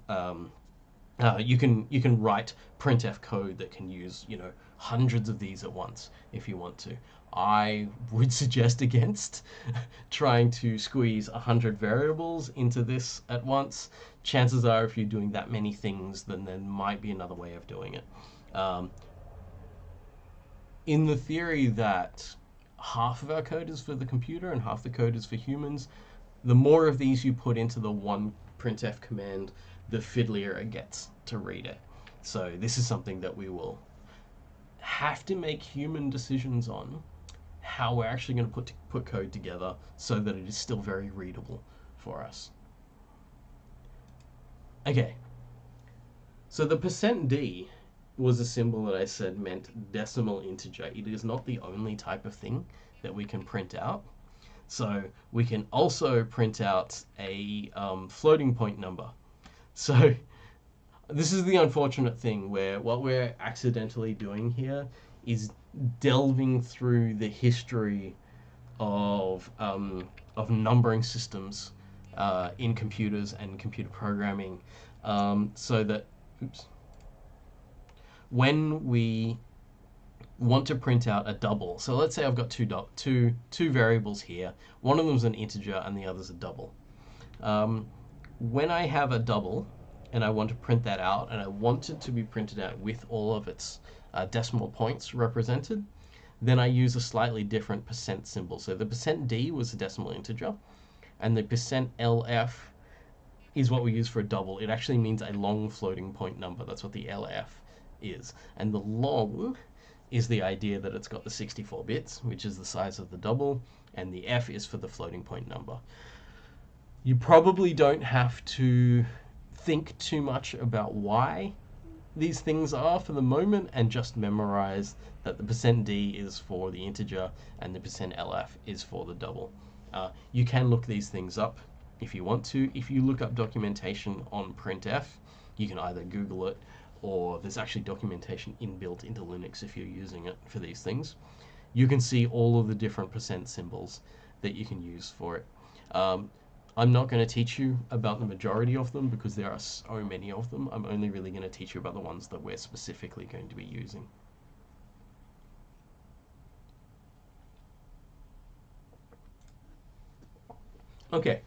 you can write printf code that can use, you know, hundreds of these at once if you want to. I would suggest against trying to squeeze 100 variables into this at once. Chances are, if you're doing that many things, then there might be another way of doing it. In the theory that half of our code is for the computer and half the code is for humans, the more of these you put into the one printf command, the fiddlier it gets to read it. So this is something that we will have to make human decisions on, how we're actually going to put code together so that it is still very readable for us. Okay, so the %d was a symbol that I said meant decimal integer. It is not the only type of thing that we can print out. So we can also print out a floating point number. So this is the unfortunate thing where what we're accidentally doing here is delving through the history of numbering systems in computers and computer programming, so that, when we want to print out a double, so let's say I've got two variables here. One of them is an integer and the other is a double. When I have a double and I want to print that out, and I want it to be printed out with all of its decimal points represented, then I use a slightly different % symbol. So the %d was a decimal integer, and the %lf is what we use for a double. It actually means a long floating point number. That's what the LF is. And the long is the idea that it's got the 64 bits, which is the size of the double, and the F is for the floating point number. You probably don't have to think too much about why these things are for the moment, and just memorize that the %d is for the integer and the %lf is for the double. You can look these things up if you want to. If you look up documentation on printf, you can either Google it, or there's actually documentation inbuilt into Linux if you're using it for these things. You can see all of the different % symbols that you can use for it. I'm not going to teach you about the majority of them because there are so many of them. I'm only really going to teach you about the ones that we're specifically going to be using. Okay,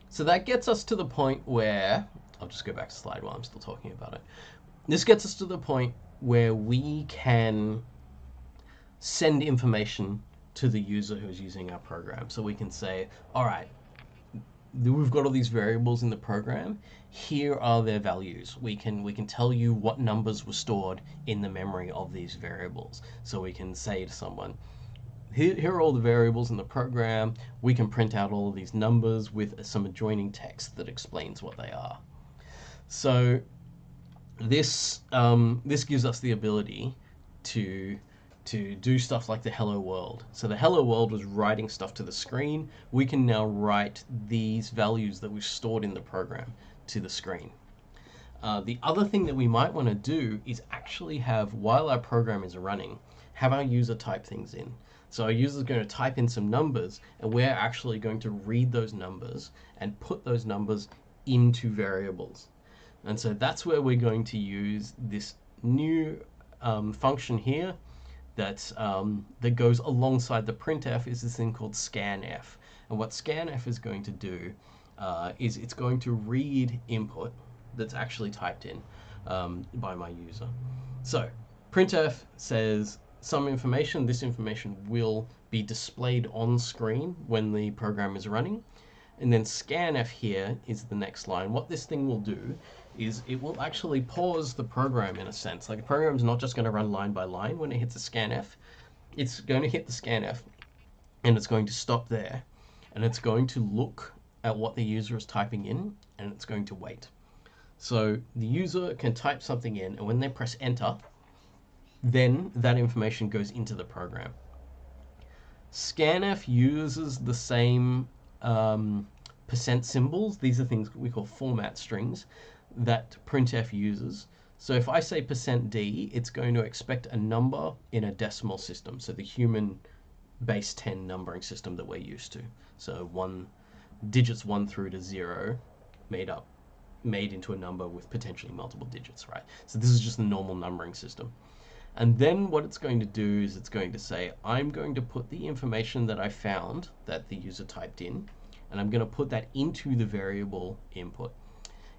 so that gets us to the point where, I'll just go back to the slide while I'm still talking about it. This gets us to the point where we can send information to the user who's using our program. So we can say, all right, we've got all these variables in the program. Here are their values. We can tell you what numbers were stored in the memory of these variables. So we can say to someone, here are all the variables in the program. We can print out all of these numbers with some adjoining text that explains what they are. So this gives us the ability to do stuff like the hello world. So the hello world was writing stuff to the screen. We can now write these values that we've stored in the program to the screen. The other thing that we might want to do is actually have, while our program is running, have our user type things in. So our user is going to type in some numbers, and we're actually going to read those numbers and put those numbers into variables. And so that's where we're going to use this new function here that goes alongside the printf, is this thing called scanf. And what scanf is going to do is it's going to read input that's actually typed in by my user. So printf says some information. This information will be displayed on screen when the program is running. And then scanf here is the next line. What this thing will do is it will actually pause the program in a sense. Like the program is not just going to run line by line when it hits a scanf. It's going to hit the scanf and it's going to stop there. And it's going to look at what the user is typing in and it's going to wait. So the user can type something in, and when they press enter, then that information goes into the program. Scanf uses the same percent symbols. These are things we call format strings that printf uses. So if I say %d, it's going to expect a number in a decimal system. So the human base 10 numbering system that we're used to. So digits 1 through to 0 made into a number with potentially multiple digits, right? So this is just the normal numbering system. And then what it's going to do is it's going to say, I'm going to put the information that I found that the user typed in, and I'm going to put that into the variable input.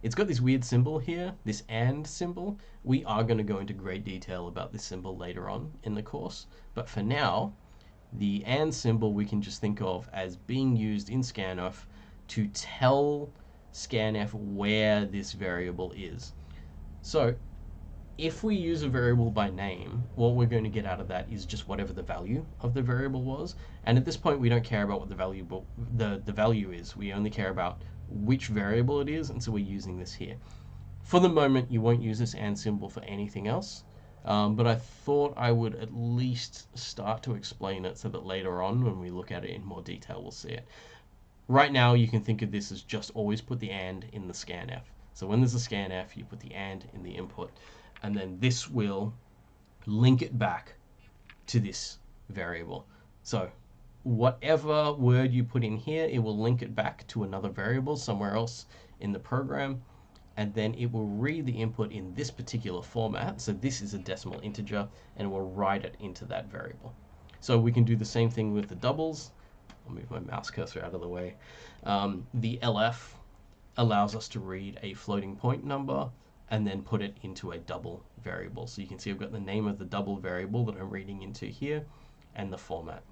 It's got this weird symbol here, this AND symbol. We are going to go into great detail about this symbol later on in the course, but for now, the AND symbol we can just think of as being used in scanf to tell scanf where this variable is. So if we use a variable by name, what we're going to get out of that is just whatever the value of the variable was. And at this point, we don't care about what the value is. We only care about which variable it is, and so we're using this here. For the moment, you won't use this AND symbol for anything else, but I thought I would at least start to explain it so that later on, when we look at it in more detail, we'll see it. Right now, you can think of this as just always put the AND in the scanf. So when there's a scanf, you put the AND in the input, and then this will link it back to this variable. So whatever word you put in here, it will link it back to another variable somewhere else in the program, and then it will read the input in this particular format. So this is a decimal integer, and it will write it into that variable. So we can do the same thing with the doubles. I'll move my mouse cursor out of the way. The LF allows us to read a floating point number and then put it into a double variable. So you can see I've got the name of the double variable that I'm reading into here and the format.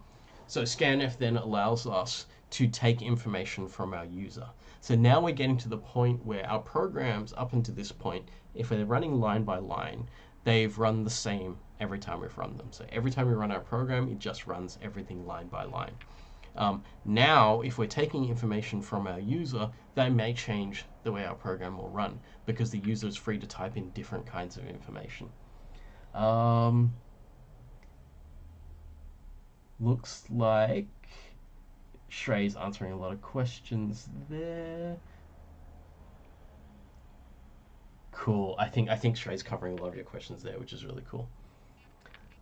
So scanf then allows us to take information from our user. So now we're getting to the point where our programs up until this point, if they're running line by line, they've run the same every time we've run them. So every time we run our program, it just runs everything line by line. Now, if we're taking information from our user, that may change the way our program will run because the user is free to type in different kinds of information. Looks like Shrey's answering a lot of questions there. Cool. I think Shrey's covering a lot of your questions there, which is really cool.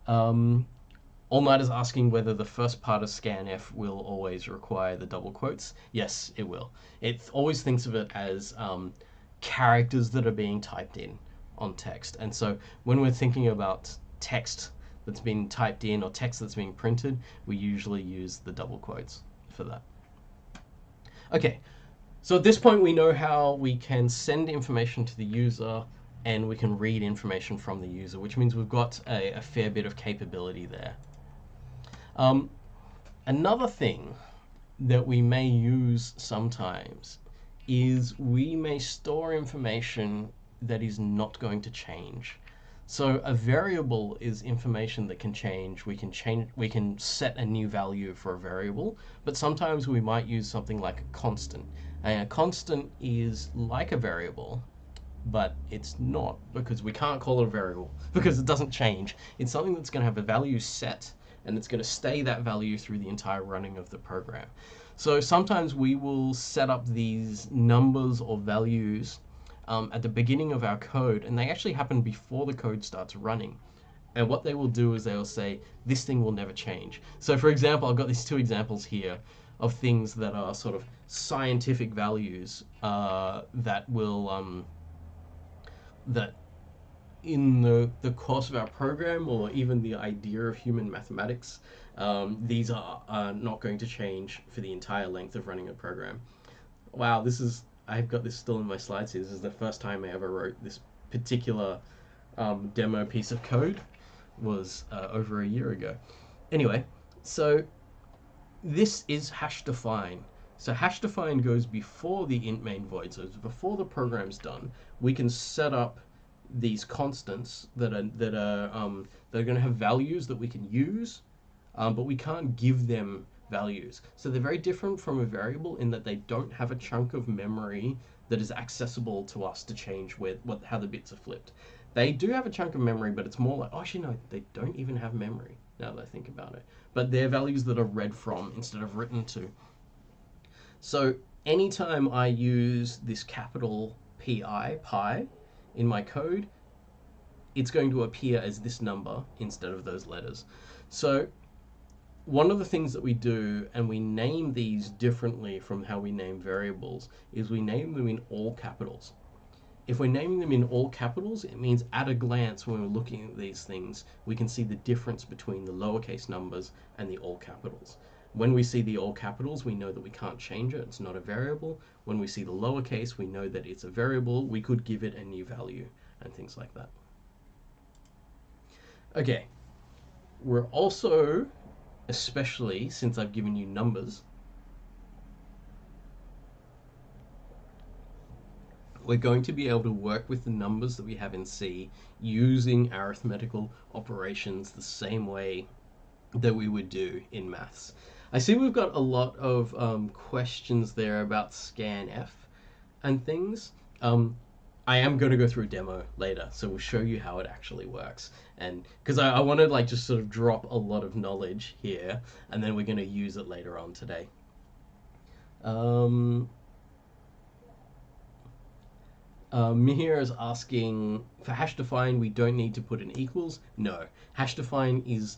All Night is asking whether the first part of scanf will always require the double quotes. Yes, it will. It always thinks of it as characters that are being typed in on text. And so when we're thinking about text that's been typed in or text that's being printed, we usually use the double quotes for that. Okay, so at this point we know how we can send information to the user and we can read information from the user, which means we've got a fair bit of capability there. Another thing that we may use sometimes is we may store information that is not going to change. So a variable is information that can change. We can set a new value for a variable, but sometimes we might use something like a constant. And a constant is like a variable, but it's not, because we can't call it a variable because it doesn't change. It's something that's going to have a value set, and it's going to stay that value through the entire running of the program. So sometimes we will set up these numbers or values at the beginning of our code, and they actually happen before the code starts running. And what they will do is they will say, this thing will never change. So for example, I've got these two examples here of things that are sort of scientific values that will, that in the course of our program, or even the idea of human mathematics, these are not going to change for the entire length of running a program. Wow, I've got this still in my slides here. This is the first time I ever wrote this particular demo piece of code. Was over a year ago. Anyway, so this is hash define. So hash define goes before the int main void. So it's before the program's done. We can set up these constants that are going to have values that we can use, but we can't give them values. So they're very different from a variable in that they don't have a chunk of memory that is accessible to us to change how the bits are flipped. They do have a chunk of memory, but it's more like, oh, actually, no, they don't even have memory, now that I think about it. But they're values that are read from instead of written to. So anytime I use this capital pi, in my code, it's going to appear as this number instead of those letters. So one of the things that we do, and we name these differently from how we name variables, is we name them in all capitals. If we're naming them in all capitals, it means at a glance when we're looking at these things, we can see the difference between the lowercase numbers and the all capitals. When we see the all capitals, we know that we can't change it. It's not a variable. When we see the lowercase, we know that it's a variable. We could give it a new value and things like that. Okay. We're also, especially since I've given you numbers, we're going to be able to work with the numbers that we have in C using arithmetical operations the same way that we would do in maths. I see we've got a lot of questions there about scanf and things. I am going to go through a demo later, so we'll show you how it actually works. And because I want to like just sort of drop a lot of knowledge here, and then we're going to use it later on today. Mihir is asking, for hash define, we don't need to put in equals. No, hash define is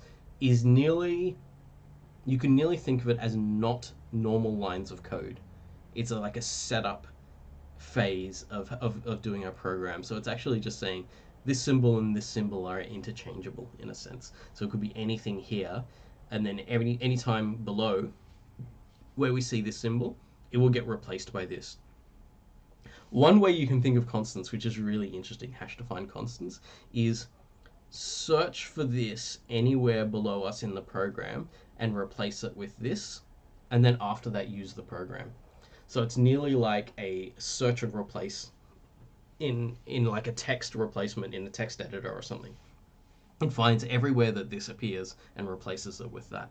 nearly, you can nearly think of it as not normal lines of code. It's like a setup phase of doing our program. So it's actually just saying this symbol and this symbol are interchangeable in a sense. So it could be anything here, and then any time below where we see this symbol, it will get replaced by this. One way you can think of constants, which is really interesting, hash defined constants, is search for this anywhere below us in the program and replace it with this, and then after that use the program. So it's nearly like a search and replace in like a text replacement in a text editor or something. It finds everywhere that this appears and replaces it with that.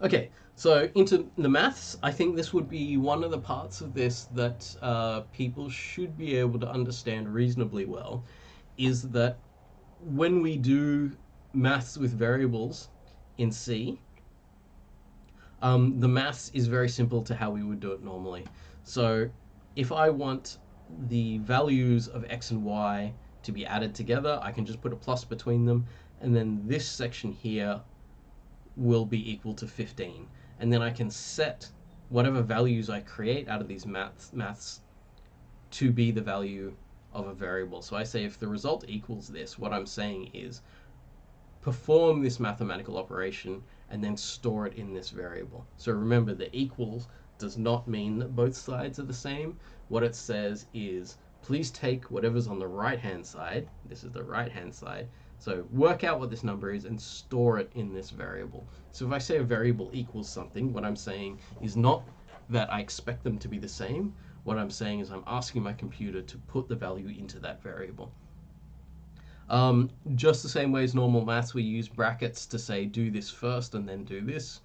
Okay, so into the maths, I think this would be one of the parts of this that people should be able to understand reasonably well, is that when we do maths with variables in C, the maths is very simple to how we would do it normally. So if I want the values of x and y to be added together, I can just put a plus between them, and then this section here will be equal to 15. And then I can set whatever values I create out of these maths to be the value of a variable. So I say if the result equals this, what I'm saying is perform this mathematical operation and then store it in this variable. So remember, the equals does not mean that both sides are the same. What it says is, please take whatever's on the right-hand side, this is the right-hand side, so work out what this number is and store it in this variable. So if I say a variable equals something, what I'm saying is not that I expect them to be the same. What I'm saying is I'm asking my computer to put the value into that variable. Just the same way as normal maths, we use brackets to say do this first and then do this.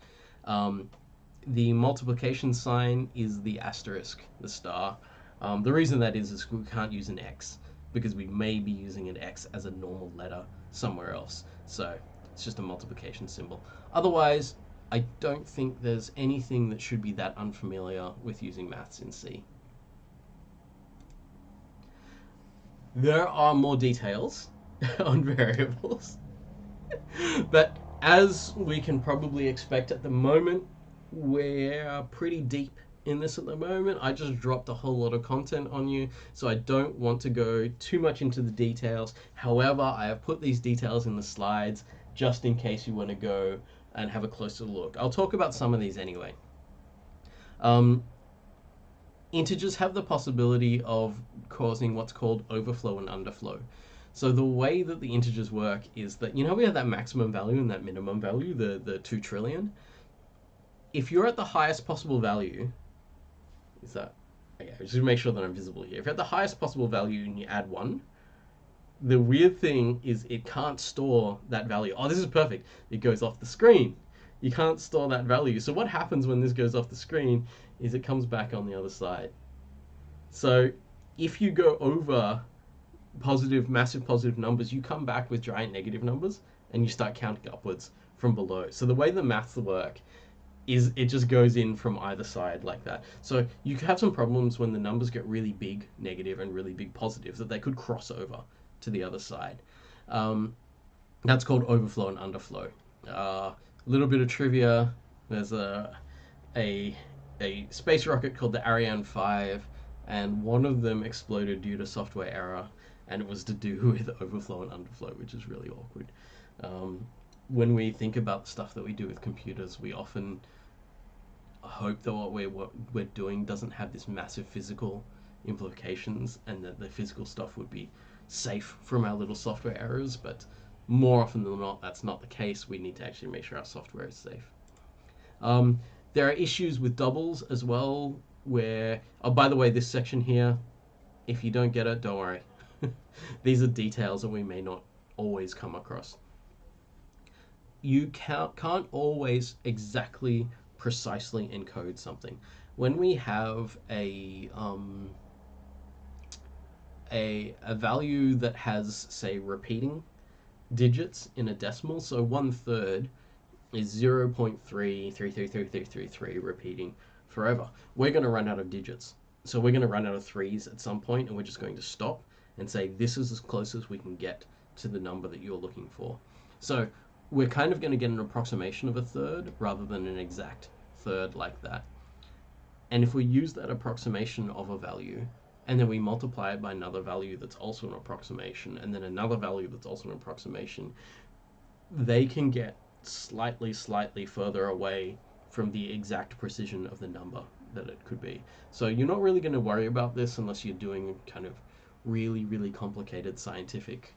The multiplication sign is the asterisk, the star. The reason that is we can't use an X, because we may be using an X as a normal letter somewhere else. So it's just a multiplication symbol. Otherwise, I don't think there's anything that should be that unfamiliar with using maths in C. There are more details on variables, but as we can probably expect at the moment, we're pretty deep in this at the moment. I just dropped a whole lot of content on you, so I don't want to go too much into the details. However, I have put these details in the slides just in case you want to go and have a closer look. I'll talk about some of these anyway. Um, Integers have the possibility of causing what's called overflow and underflow. So the way that the integers work is that, you know, we have that maximum value and that minimum value, the 2 trillion. If you're at the highest possible value, is that, okay, just to make sure that I'm visible here. If you're at the highest possible value and you add 1, the weird thing is it can't store that value. Oh, this is perfect. It goes off the screen. You can't store that value. So what happens when this goes off the screen is it comes back on the other side. So if you go over positive, massive positive numbers, you come back with giant negative numbers and you start counting upwards from below. So the way the maths work is it just goes in from either side like that. So you can have some problems when the numbers get really big negative and really big positive that they could cross over to the other side. That's called overflow and underflow. A little bit of trivia. There's a space rocket called the Ariane 5, and one of them exploded due to software error, and it was to do with overflow and underflow, which is really awkward. When we think about the stuff that we do with computers, we often hope that what we're doing doesn't have this massive physical implications, and that the physical stuff would be safe from our little software errors, but more often than not, that's not the case. We need to actually make sure our software is safe. There are issues with doubles as well, where, oh, by the way, this section here, if you don't get it, don't worry. These are details that we may not always come across. You can't always exactly precisely encode something. When we have a value that has, say, repeating digits in a decimal, so 1/3 is 0.3333333 repeating forever. We're going to run out of digits. So we're going to run out of 3s at some point, and we're just going to stop and say this is as close as we can get to the number that you're looking for. So we're kind of going to get an approximation of a third rather than an exact third like that. And if we use that approximation of a value, and then we multiply it by another value that's also an approximation, and then another value that's also an approximation, they can get slightly further away from the exact precision of the number that it could be. So you're not really going to worry about this unless you're doing kind of really complicated scientific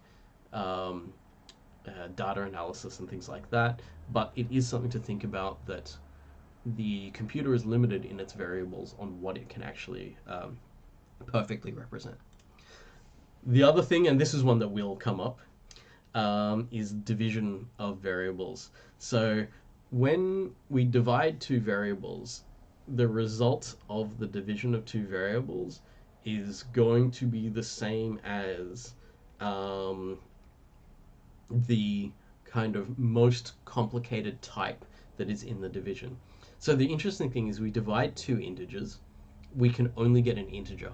data analysis and things like that. But it is something to think about, that the computer is limited in its variables on what it can actually perfectly represent. The other thing, and this is one that will come up, is division of variables. So when we divide two variables, the result of the division of two variables is going to be the same as the kind of most complicated type that is in the division. So the interesting thing is we divide two integers, we can only get an integer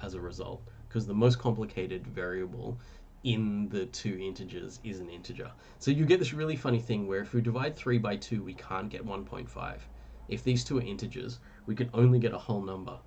as a result, because the most complicated variable in the two integers is an integer. So you get this really funny thing where if we divide 3 by 2, we can't get 1.5. If these two are integers, we can only get a whole number.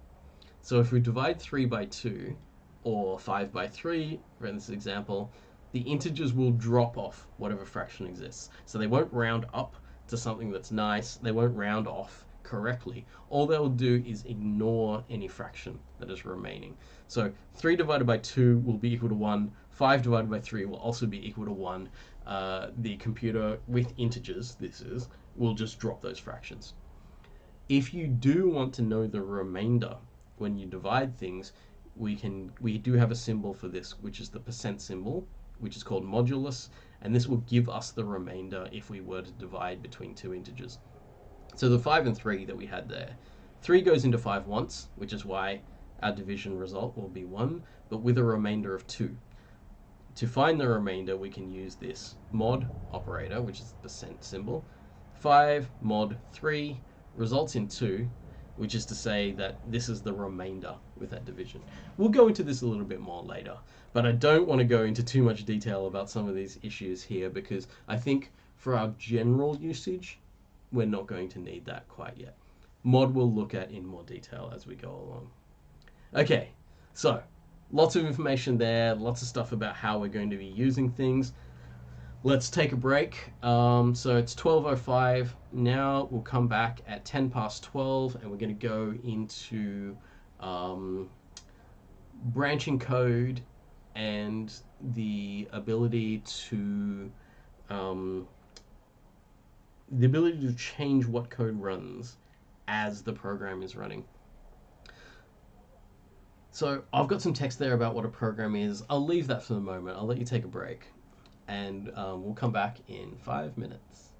So if we divide 3 by 2 or 5 by 3, for this example, the integers will drop off whatever fraction exists. So they won't round up to something that's nice. They won't round off correctly. All they'll do is ignore any fraction that is remaining. So 3 divided by 2 will be equal to 1. 5 divided by 3 will also be equal to 1. The computer with integers, will just drop those fractions. If you do want to know the remainder when you divide things, we do have a symbol for this, which is the percent symbol, which is called modulus, and this will give us the remainder if we were to divide between two integers. So the 5 and 3 that we had there, 3 goes into 5 once, which is why our division result will be 1, but with a remainder of 2. To find the remainder, we can use this mod operator, which is the percent symbol. 5 mod 3 results in 2, which is to say that this is the remainder with that division. We'll go into this a little bit more later, but I don't want to go into too much detail about some of these issues here because I think for our general usage, we're not going to need that quite yet. Mod we'll look at in more detail as we go along. Okay, so lots of information there, lots of stuff about how we're going to be using things. Let's take a break. So it's 12:05 now. We'll come back at 10 past 12 and we're going to go into branching code and the ability to change what code runs as the program is running. So I've got some text there about what a program is. I'll leave that for the moment. I'll let you take a break. And we'll come back in 5 minutes.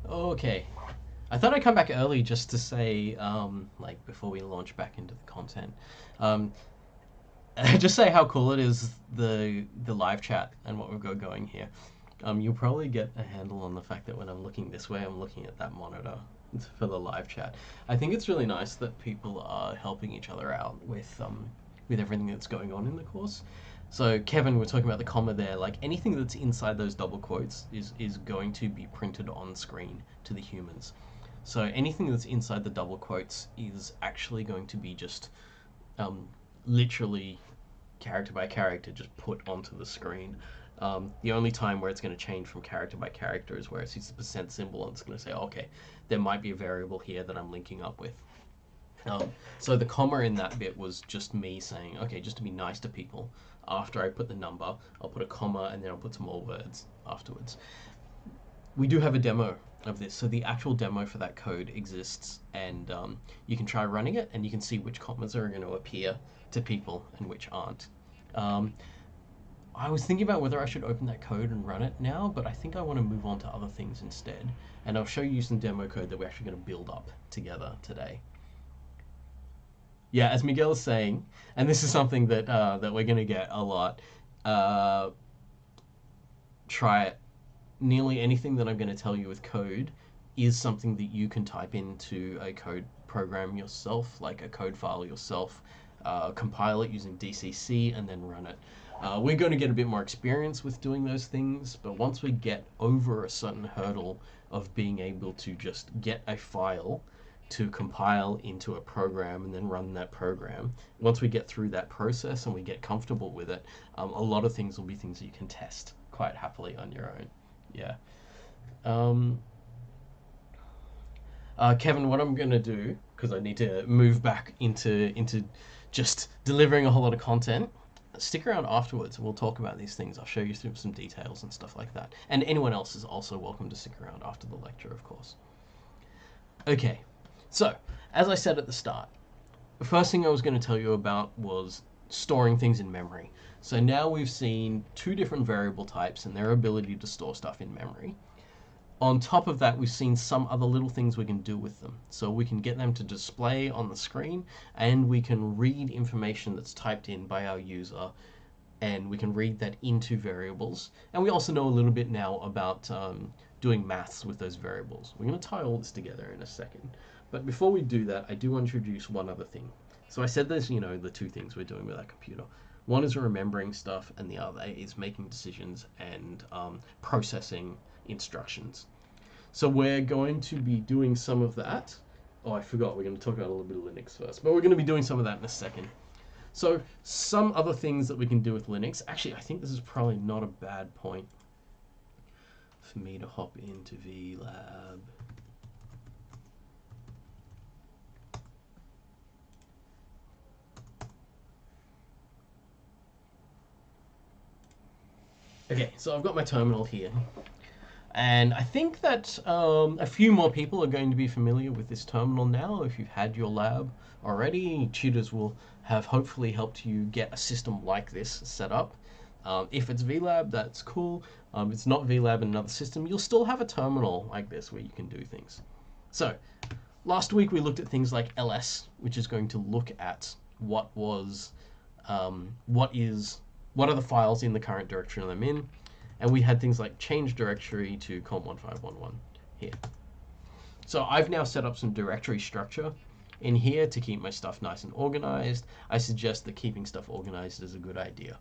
Okay, I thought I'd come back early just to say, like before we launch back into the content, um, just say how cool it is, the live chat and what we've got going here. You'll probably get a handle on the fact that when I'm looking this way, I'm looking at that monitor for the live chat. I think it's really nice that people are helping each other out with everything that's going on in the course. So Kevin, we're talking about the comma there. Like anything that's inside those double quotes is going to be printed on screen to the humans. So anything that's inside the double quotes is actually going to be just literally character by character just put onto the screen. The only time where it's going to change from character by character is where it sees the percent symbol and it's going to say, okay, there might be a variable here that I'm linking up with. So the comma in that bit was just me saying, okay, just to be nice to people, after I put the number, I'll put a comma and then I'll put some more words afterwards. We do have a demo of this, so the actual demo for that code exists, and you can try running it and you can see which commas are going to appear to people and which aren't. I was thinking about whether I should open that code and run it now, but I think I want to move on to other things instead. And I'll show you some demo code that we're actually going to build up together today. Yeah, as Miguel is saying, and this is something that that we're going to get a lot, try it. Nearly anything that I'm going to tell you with code is something that you can type into a code program yourself, like a code file yourself, compile it using DCC, and then run it. We're going to get a bit more experience with doing those things, but once we get over a certain hurdle of being able to just get a file to compile into a program and then run that program, once we get through that process and we get comfortable with it, a lot of things will be things that you can test quite happily on your own. Yeah. Kevin, what I'm going to do, because I need to move back into just delivering a whole lot of content, stick around afterwards and we'll talk about these things. I'll show you through some details and stuff like that. And anyone else is also welcome to stick around after the lecture, of course. Okay, so as I said at the start, the first thing I was going to tell you about was storing things in memory. So now we've seen two different variable types and their ability to store stuff in memory. On top of that, we've seen some other little things we can do with them. So we can get them to display on the screen, and we can read information that's typed in by our user, and we can read that into variables. And we also know a little bit now about doing maths with those variables. We're going to tie all this together in a second. But before we do that, I do want to introduce one other thing. So I said there's, the two things we're doing with our computer. One is remembering stuff, and the other is making decisions and processing instructions. So we're going to be doing some of that. Oh, I forgot, we're going to talk about a little bit of Linux first, but we're going to be doing some of that in a second. So some other things that we can do with Linux. Actually, I think this is probably not a bad point for me to hop into VLab. Okay, so I've got my terminal here. And I think that a few more people are going to be familiar with this terminal now. If you've had your lab already, tutors will have hopefully helped you get a system like this set up. If it's VLab, that's cool. If it's not VLab and another system, you'll still have a terminal like this where you can do things. So last week we looked at things like ls, which is going to look at what are the files in the current directory I'm in. And we had things like change directory to COMP1511 here. So I've now set up some directory structure in here to keep my stuff nice and organized. I suggest that keeping stuff organized is a good idea.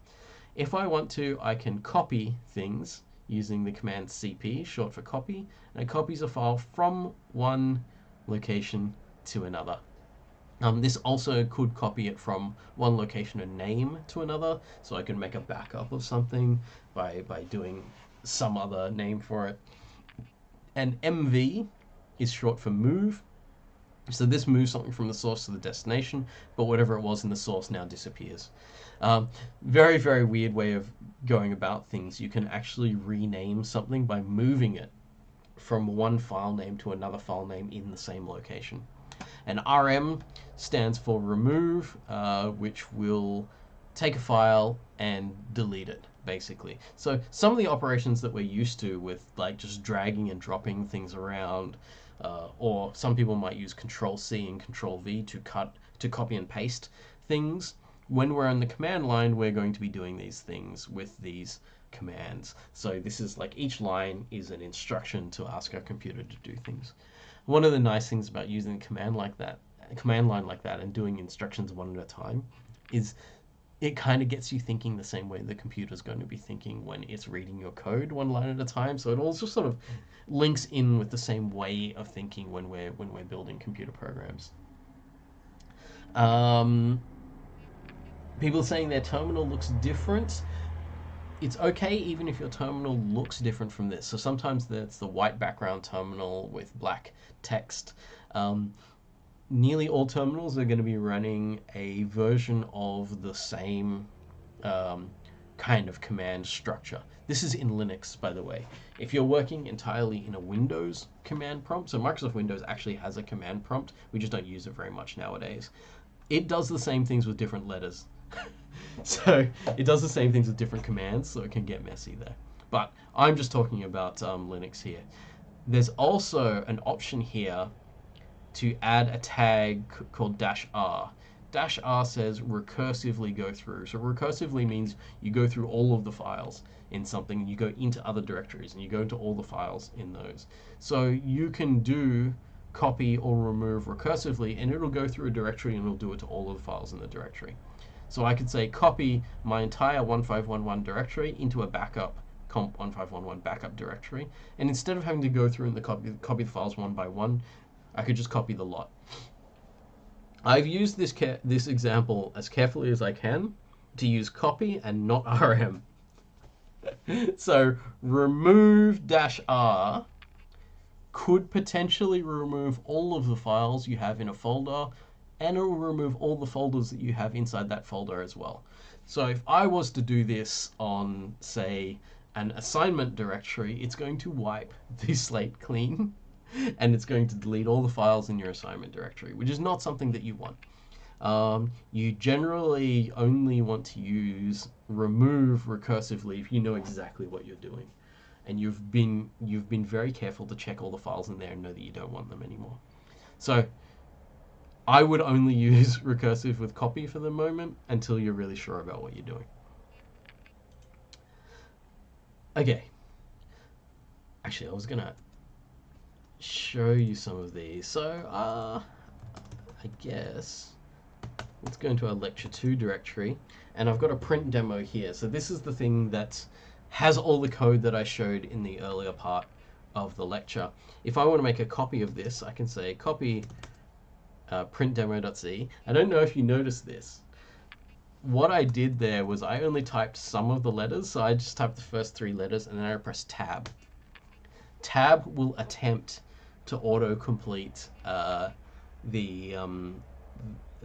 If I want to, I can copy things using the command cp, short for copy, and it copies a file from one location to another. This also could copy it from one location and name to another, so I can make a backup of something by doing some other name for it. And mv is short for move, so this moves something from the source to the destination, but whatever it was in the source now disappears. Very, very weird way of going about things. You can actually rename something by moving it from one file name to another file name in the same location. And rm stands for remove, which will take a file and delete it, basically. So some of the operations that we're used to with like just dragging and dropping things around or some people might use Control C and Control V to copy and paste things. When we're on the command line, we're going to be doing these things with these commands. So this is like each line is an instruction to ask our computer to do things. One of the nice things about using a command line like that and doing instructions one at a time is it kind of gets you thinking the same way the computer's going to be thinking when it's reading your code one line at a time. So it also sort of links in with the same way of thinking when we're building computer programs. People saying their terminal looks different. It's okay even if your terminal looks different from this. So sometimes that's the white background terminal with black text. Nearly all terminals are going to be running a version of the same kind of command structure. This is in Linux, by the way. If you're working entirely in a Windows command prompt, so Microsoft Windows actually has a command prompt, we just don't use it very much nowadays. It does the same things with different letters. So it does the same things with different commands, so it can get messy there. But I'm just talking about Linux here. There's also an option here to add a tag called -r. -r says recursively go through. So recursively means you go through all of the files in something, and you go into other directories, and you go into all the files in those. So you can do copy or remove recursively, and it'll go through a directory and it'll do it to all of the files in the directory. So I could say copy my entire 1511 directory into a backup COMP1511 backup directory, and instead of having to go through and copy the files one by one, I could just copy the lot. I've used this example as carefully as I can to use copy and not RM. So remove -r could potentially remove all of the files you have in a folder, and it will remove all the folders that you have inside that folder as well. So if I was to do this on, say, an assignment directory, it's going to wipe the slate clean, and it's going to delete all the files in your assignment directory, which is not something that you want. You generally only want to use remove recursively if you know exactly what you're doing, and you've been very careful to check all the files in there and know that you don't want them anymore. So I would only use recursive with copy for the moment until you're really sure about what you're doing. Okay. Actually, I was gonna show you some of these. So I guess let's go into our lecture 2 directory, and I've got a print demo here. So this is the thing that has all the code that I showed in the earlier part of the lecture. If I want to make a copy of this, I can say copy printdemo.c. I don't know if you noticed this. What I did there was I only typed some of the letters, so I just typed the first 3 letters, and then I pressed tab. Tab will attempt to autocomplete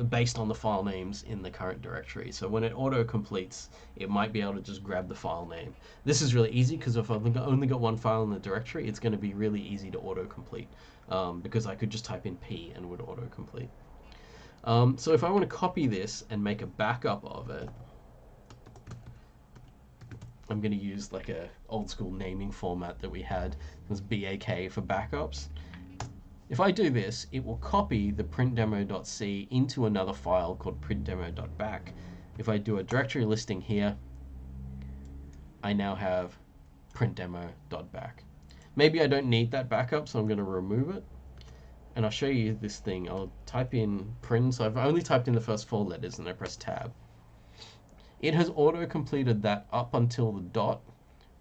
based on the file names in the current directory. So when it autocompletes, it might be able to just grab the file name. This is really easy because if I've only got one file in the directory, it's going to be really easy to autocomplete because I could just type in P and it would autocomplete. So if I want to copy this and make a backup of it, I'm going to use like a old school naming format that we had. It was BAK for backups. If I do this, it will copy the printdemo.c into another file called printdemo.back. If I do a directory listing here, I now have printdemo.back. Maybe I don't need that backup, so I'm going to remove it. And I'll show you this thing. I'll type in print. So I've only typed in the first 4 letters and I press tab. It has auto-completed that up until the dot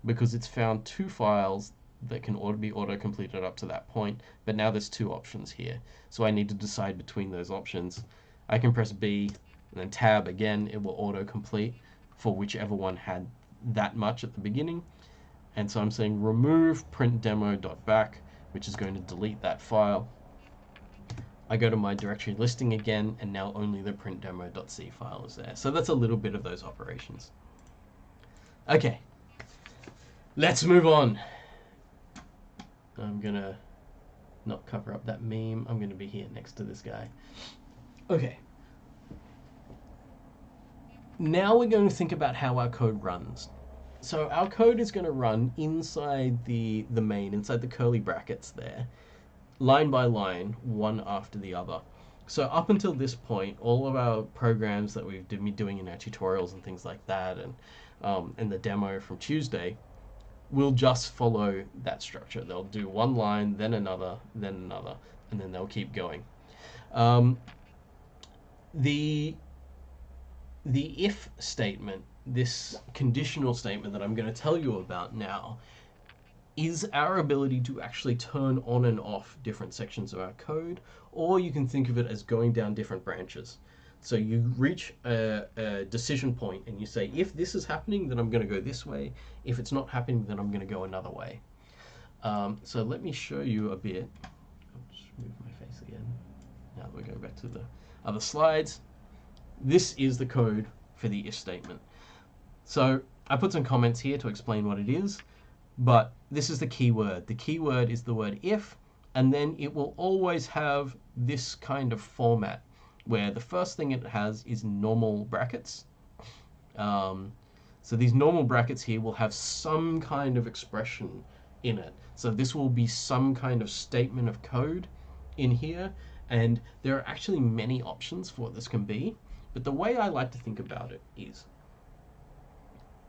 because it's found 2 files that can be auto-completed up to that point, but now there's 2 options here. So I need to decide between those options. I can press B and then tab again, it will auto-complete for whichever one had that much at the beginning. And so I'm saying remove printdemo.back, which is going to delete that file. I go to my directory listing again, and now only the printdemo.c file is there. So that's a little bit of those operations. Okay, let's move on. I'm gonna not cover up that meme. I'm gonna be here next to this guy. Okay. Now we're going to think about how our code runs. So our code is going to run inside the main, inside the curly brackets there. line by line, one after the other. So up until this point, all of our programs that we've been doing in our tutorials and things like that, and the demo from Tuesday, will just follow that structure. They'll do one line, then another, and then they'll keep going. The if statement, this conditional statement that I'm going to tell you about now, is our ability to actually turn on and off different sections of our code, or you can think of it as going down different branches. So you reach a decision point and you say, if this is happening, then I'm going to go this way. If it's not happening, then I'm going to go another way. So let me show you a bit. I'll just move my face again. Now we go back to the other slides. This is the code for the if statement. So I put some comments here to explain what it is, but this is the key word. The key word is the word if, and then it will always have this kind of format where the first thing it has is normal brackets. So these normal brackets here will have some kind of expression in it. So this will be some kind of statement of code in here, and there are actually many options for what this can be, but the way I like to think about it is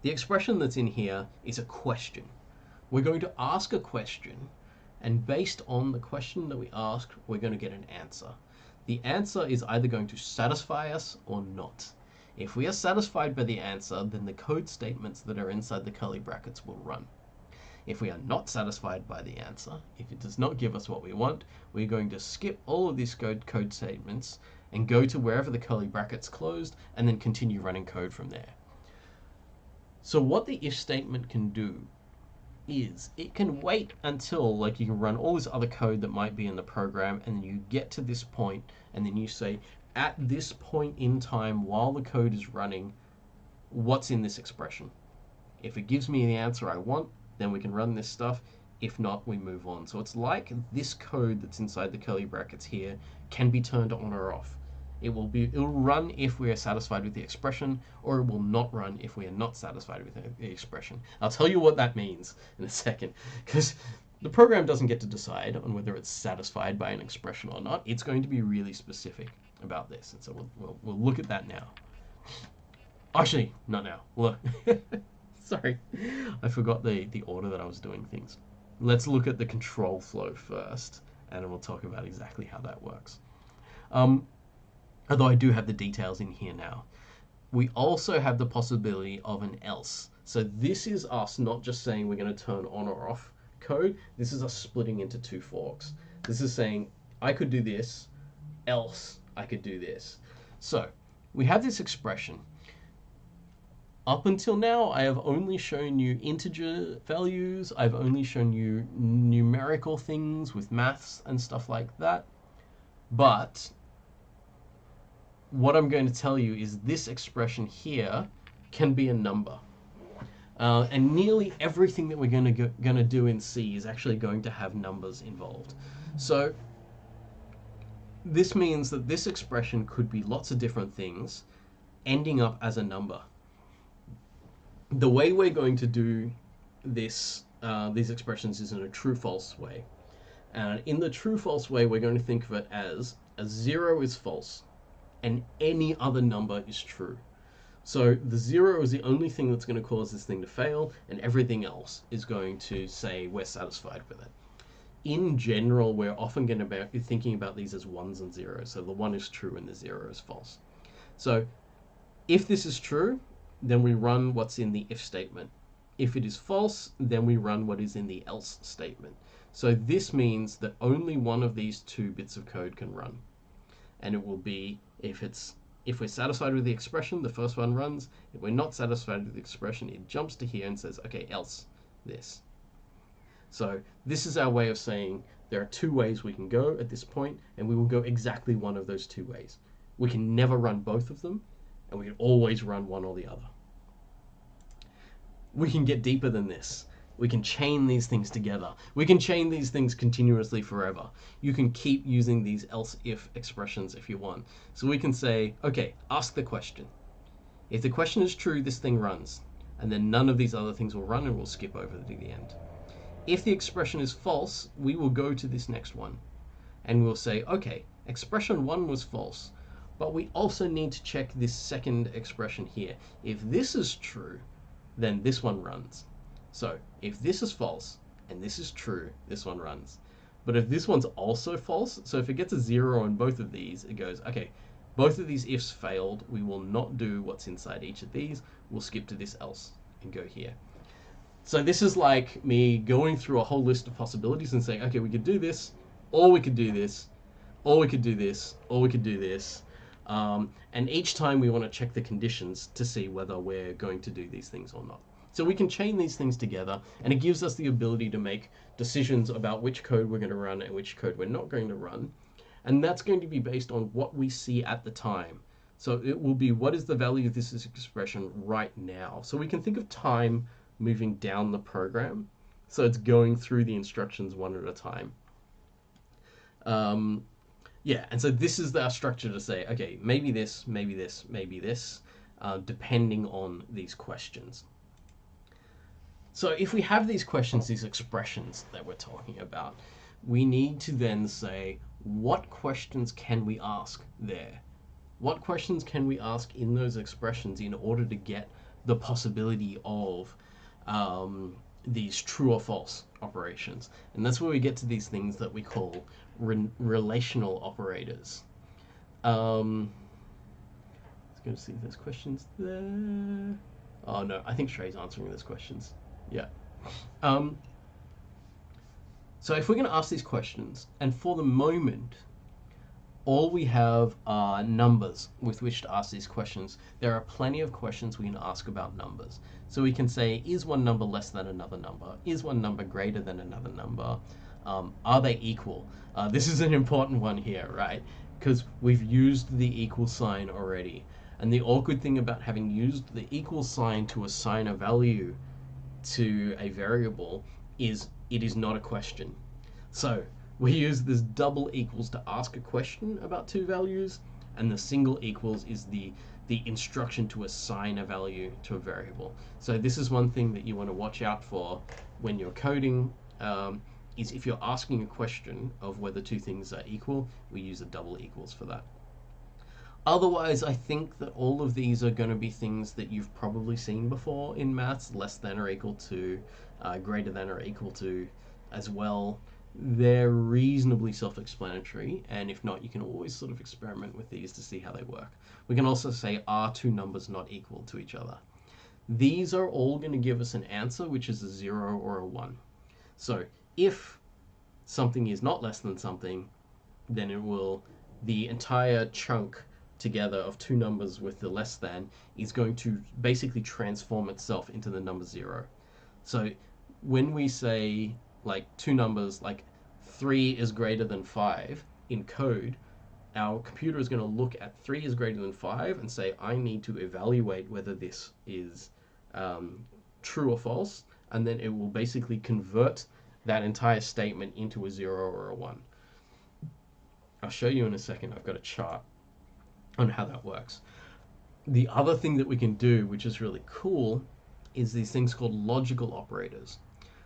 the expression that's in here is a question. We're going to ask a question, and based on the question that we ask, we're going to get an answer. The answer is either going to satisfy us or not. If we are satisfied by the answer, then the code statements that are inside the curly brackets will run. If we are not satisfied by the answer, if it does not give us what we want, we're going to skip all of these code statements and go to wherever the curly brackets closed and then continue running code from there. So what the if statement can do is it can wait until, like, you can run all this other code that might be in the program, and then you get to this point, and then you say, at this point in time while the code is running, what's in this expression? If it gives me the answer I want, then we can run this stuff. If not, we move on. So it's like this code that's inside the curly brackets here can be turned on or off. It'll run if we are satisfied with the expression, or it will not run if we are not satisfied with the expression. I'll tell you what that means in a second, because the program doesn't get to decide on whether it's satisfied by an expression or not. It's going to be really specific about this, and so we'll look at that now. Actually, not now. Look, sorry, I forgot the order that I was doing things. Let's look at the control flow first, and then we'll talk about exactly how that works. Although I do have the details in here now. We also have the possibility of an else. So this is us not just saying we're going to turn on or off code. This is us splitting into two forks. This is saying I could do this, else I could do this. So we have this expression. Up until now, I have only shown you integer values. I've only shown you numerical things with maths and stuff like that. But what I'm going to tell you is this expression here can be a number. And nearly everything that we're going to do in C is actually going to have numbers involved. So this means that this expression could be lots of different things ending up as a number. The way we're going to do this, these expressions, is in a true-false way. And in the true-false way, we're going to think of it as a 0 is false and any other number is true. So the 0 is the only thing that's going to cause this thing to fail, and everything else is going to say we're satisfied with it. In general, we're often going to be thinking about these as 1s and 0s. So the 1 is true and the 0 is false. So if this is true, then we run what's in the if statement. If it is false, then we run what is in the else statement. So this means that only one of these two bits of code can run. And it will be, if we're satisfied with the expression, the first one runs. If we're not satisfied with the expression, it jumps to here and says, okay, else this. So this is our way of saying there are two ways we can go at this point, and we will go exactly one of those two ways. We can never run both of them, and we can always run one or the other. We can get deeper than this. We can chain these things together. We can chain these things continuously forever. You can keep using these else-if expressions if you want. So we can say, okay, ask the question. If the question is true, this thing runs, and then none of these other things will run, and we'll skip over to the end. If the expression is false, we will go to this next one. and we'll say, okay, expression 1 was false, but we also need to check this second expression here. If this is true, then this one runs. So if this is false and this is true, this one runs. But if this one's also false, so if it gets a 0 on both of these, it goes, okay, both of these ifs failed. We will not do what's inside each of these. We'll skip to this else and go here. So this is like me going through a whole list of possibilities and saying, okay, we could do this, or we could do this, or we could do this, or we could do this. And each time we want to check the conditions to see whether we're going to do these things or not. So we can chain these things together, and it gives us the ability to make decisions about which code we're going to run and which code we're not going to run. And that's going to be based on what we see at the time. So it will be, what is the value of this expression right now? So we can think of time moving down the program. So it's going through the instructions one at a time. Yeah, and so this is our structure to say, okay, maybe this, maybe this, maybe this, depending on these questions. So if we have these questions, these expressions that we're talking about, we need to then say, what questions can we ask there? What questions can we ask in those expressions in order to get the possibility of these true or false operations? And that's where we get to these things that we call relational operators. Let's go to see if there's questions there. Oh no, I think Shrey's answering those questions. Yeah. So if we're going to ask these questions, and for the moment, all we have are numbers with which to ask these questions. There are plenty of questions we can ask about numbers. So we can say, is one number less than another number? Is one number greater than another number? Are they equal? This is an important one here, right? Because we've used the equal sign already. And the awkward thing about having used the equal sign to assign a value to a variable is it is not a question. So we use this double equals to ask a question about two values, and the single equals is the instruction to assign a value to a variable. So this is one thing that you want to watch out for when you're coding, is if you're asking a question of whether two things are equal, we use a double equals for that. Otherwise, I think that all of these are going to be things that you've probably seen before in maths, less than or equal to, greater than or equal to as well. They're reasonably self-explanatory, and if not, you can always sort of experiment with these to see how they work. We can also say, are two numbers not equal to each other? These are all going to give us an answer, which is a 0 or a 1. So if something is not less than something, then it will, the entire chunk together of two numbers with the less than is going to basically transform itself into the number 0. So when we say like two numbers like 3 is greater than 5 in code, our computer is going to look at 3 is greater than 5 and say, I need to evaluate whether this is true or false, and then it will basically convert that entire statement into a 0 or a 1. I'll show you in a second. I've got a chart on how that works. The other thing that we can do, which is really cool, is these things called logical operators.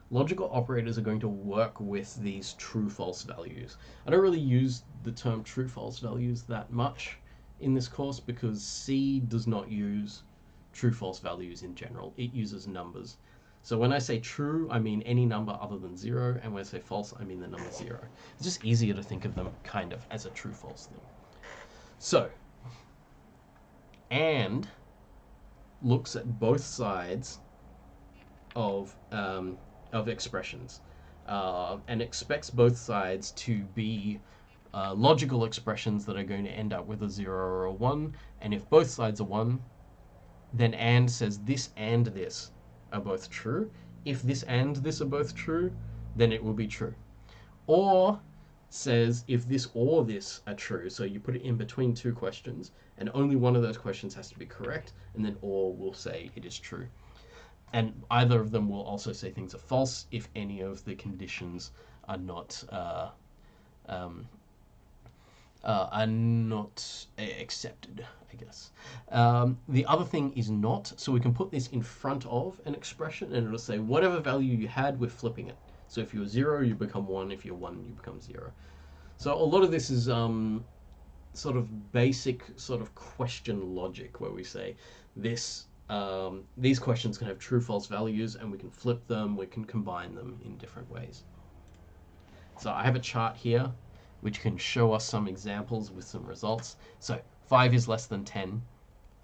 Logical operators are going to work with these true-false values. I don't really use the term true-false values that much in this course because C does not use true-false values in general. It uses numbers. So when I say true, I mean any number other than 0, and when I say false, I mean the number 0. It's just easier to think of them kind of as a true-false thing. So, and looks at both sides of expressions and expects both sides to be logical expressions that are going to end up with a 0 or a 1. And if both sides are 1, then and says this and this are both true. If this and this are both true, then it will be true. Or says if this or this are true, so you put it in between two questions, and only one of those questions has to be correct, and then or will say it is true. And either of them will also say things are false if any of the conditions are not accepted, I guess. The other thing is not, so we can put this in front of an expression and it'll say whatever value you had, we're flipping it. So if you're 0, you become 1. If you're 1, you become 0. So a lot of this is sort of basic sort of question logic where we say this these questions can have true false values and we can flip them, we can combine them in different ways. So I have a chart here which can show us some examples with some results. So 5 is less than 10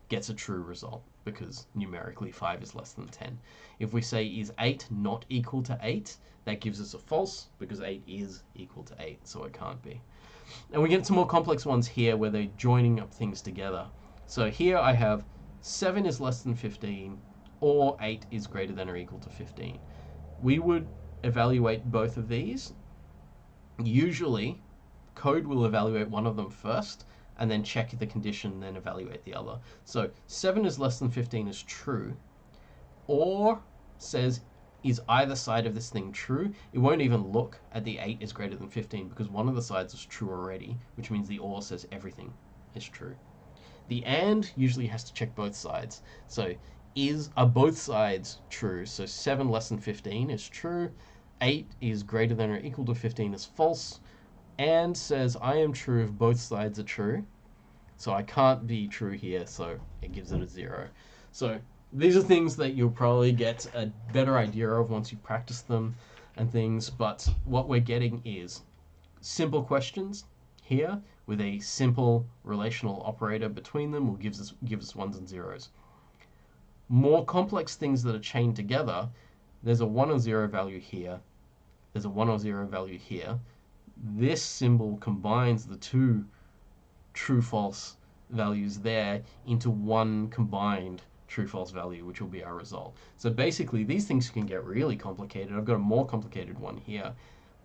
gets a true result because numerically 5 is less than 10. If we say is 8 not equal to 8, that gives us a false because 8 is equal to 8, so it can't be. And we get some more complex ones here where they're joining up things together. So here I have 7 is less than 15 or 8 is greater than or equal to 15. We would evaluate both of these. Usually, code will evaluate one of them first and then check the condition, then evaluate the other. So 7 is less than 15 is true, or says is either side of this thing true. It won't even look at the 8 is greater than 15 because one of the sides is true already, which means the or says everything is true. The and usually has to check both sides. So are both sides true? So 7 less than 15 is true, 8 is greater than or equal to 15 is false, and says I am true if both sides are true. So I can't be true here, so it gives it a 0. So these are things that you'll probably get a better idea of once you practice them and things, but what we're getting is simple questions here with a simple relational operator between them will give us ones and zeros. More complex things that are chained together, there's a 1 or 0 value here, there's a 1 or 0 value here. This symbol combines the two true-false values there into one combined true-false value, which will be our result. So basically, these things can get really complicated. I've got a more complicated one here.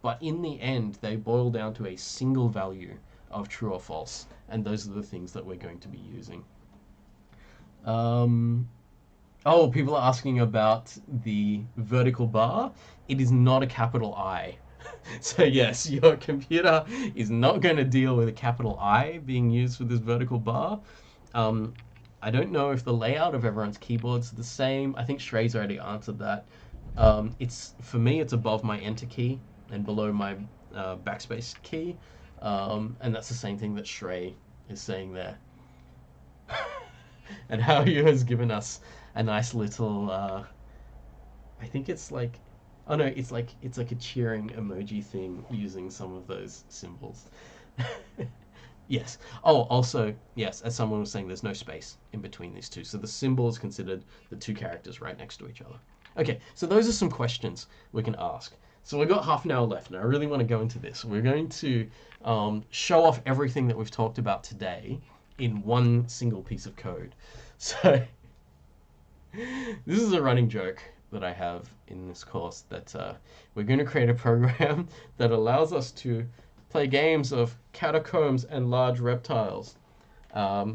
But in the end, they boil down to a single value of true or false. And those are the things that we're going to be using. Oh, people are asking about the vertical bar. It is not a capital I. So yes, your computer is not going to deal with a capital I being used for this vertical bar. I don't know if the layout of everyone's keyboard's the same. I think Shrey's already answered that. For me, it's above my Enter key and below my backspace key. And that's the same thing that Shrey is saying there. And Hao-Yu has given us a nice little, I think it's like, oh no, it's like a cheering emoji thing using some of those symbols. Yes. Oh, also, yes, as someone was saying, there's no space in between these two. So the symbol is considered the two characters right next to each other. Okay, so those are some questions we can ask. So we've got half an hour left, and I really want to go into this. We're going to show off everything that we've talked about today in one single piece of code. So this is a running joke that I have in this course that we're going to create a program that allows us to play games of catacombs and large reptiles. I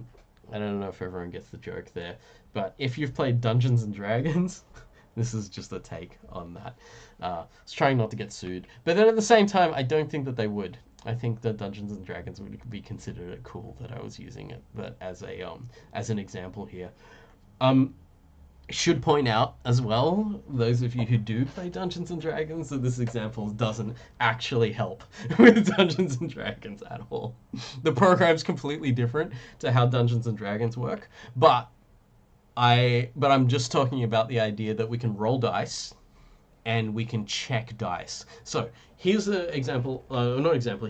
don't know if everyone gets the joke there, but if you've played Dungeons and Dragons, this is just a take on that. I was trying not to get sued, but then at the same time, I don't think that they would. I think that Dungeons and Dragons would be considered it cool that I was using it, but as an example here. Should point out as well, those of you who do play Dungeons and Dragons, that this example doesn't actually help with Dungeons and Dragons at all. The program's completely different to how Dungeons and Dragons work, but I'm just talking about the idea that we can roll dice and we can check dice. So here's the example,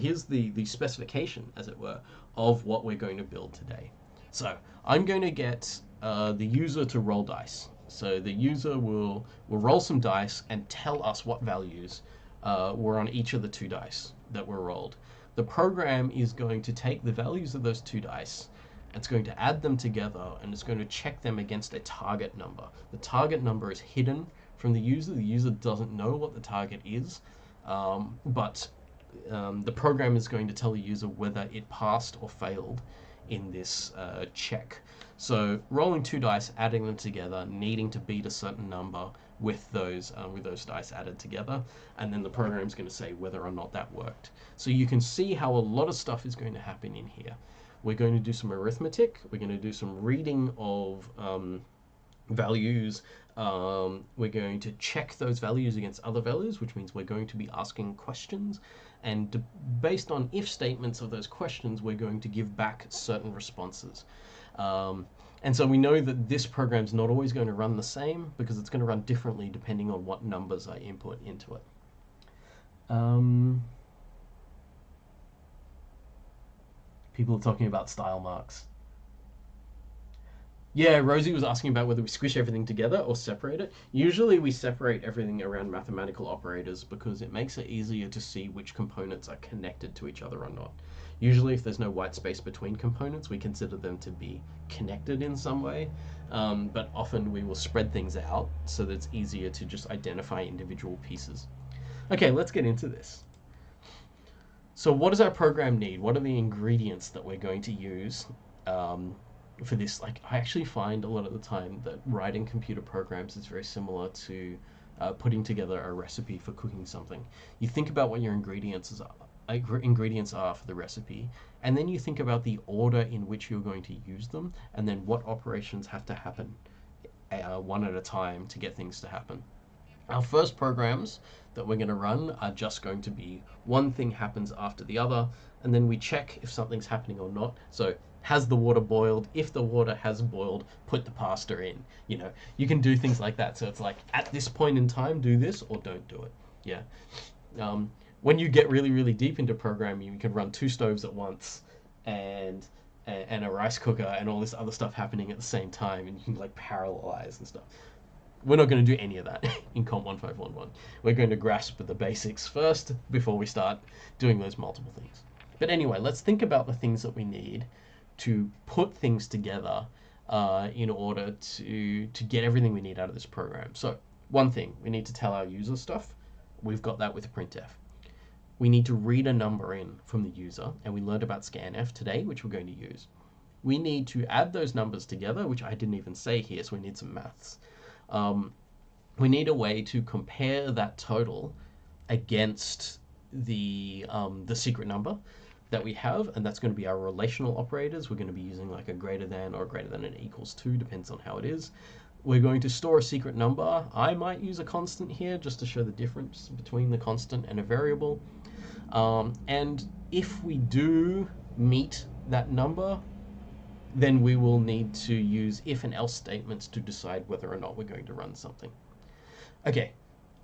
here's the specification, as it were, of what we're going to build today. So I'm going to get the user to roll dice. So the user will roll some dice and tell us what values were on each of the two dice that were rolled. The program is going to take the values of those two dice, it's going to add them together, and it's going to check them against a target number. The target number is hidden from the user. The user doesn't know what the target is, but the program is going to tell the user whether it passed or failed in this check. So rolling two dice, adding them together, needing to beat a certain number with those dice added together, and then the program is going to say whether or not that worked. So you can see how a lot of stuff is going to happen in here. We're going to do some arithmetic. We're going to do some reading of values. We're going to check those values against other values, which means we're going to be asking questions. and based on if statements of those questions, we're going to give back certain responses. And so we know that this program's not always going to run the same because it's going to run differently depending on what numbers I input into it. People are talking about style marks. Yeah, Rosie was asking about whether we squish everything together or separate it. Usually we separate everything around mathematical operators because it makes it easier to see which components are connected to each other or not. Usually if there's no white space between components, we consider them to be connected in some way, but often we will spread things out so that it's easier to just identify individual pieces. Okay, let's get into this. So what does our program need? What are the ingredients that we're going to use for this? Like, I actually find a lot of the time that writing computer programs is very similar to putting together a recipe for cooking something. You think about what your ingredients are for the recipe, and then you think about the order in which you're going to use them, and then what operations have to happen one at a time to get things to happen. Our first programs that we're going to run are just going to be one thing happens after the other, and then we check if something's happening or not. So, has the water boiled? If the water has boiled, put the pasta in. You know, you can do things like that. So it's like, at this point in time, do this or don't do it. Yeah. When you get really, really deep into programming, you can run 2 stoves at once and a rice cooker and all this other stuff happening at the same time, and you can like parallelize and stuff. We're not going to do any of that in COMP1511. We're going to grasp the basics first before we start doing those multiple things. But anyway, let's think about the things that we need to put things together in order to get everything we need out of this program. So one thing, we need to tell our user stuff. We've got that with printf. We need to read a number in from the user, and we learned about scanf today, which we're going to use. We need to add those numbers together, which I didn't even say here, so we need some maths. We need a way to compare that total against the secret number that we have, and that's going to be our relational operators. We're going to be using like a greater than or greater than and equals to, depends on how it is. We're going to store a secret number. I might use a constant here just to show the difference between the constant and a variable. And if we do meet that number, then we will need to use if and else statements to decide whether or not we're going to run something. Okay,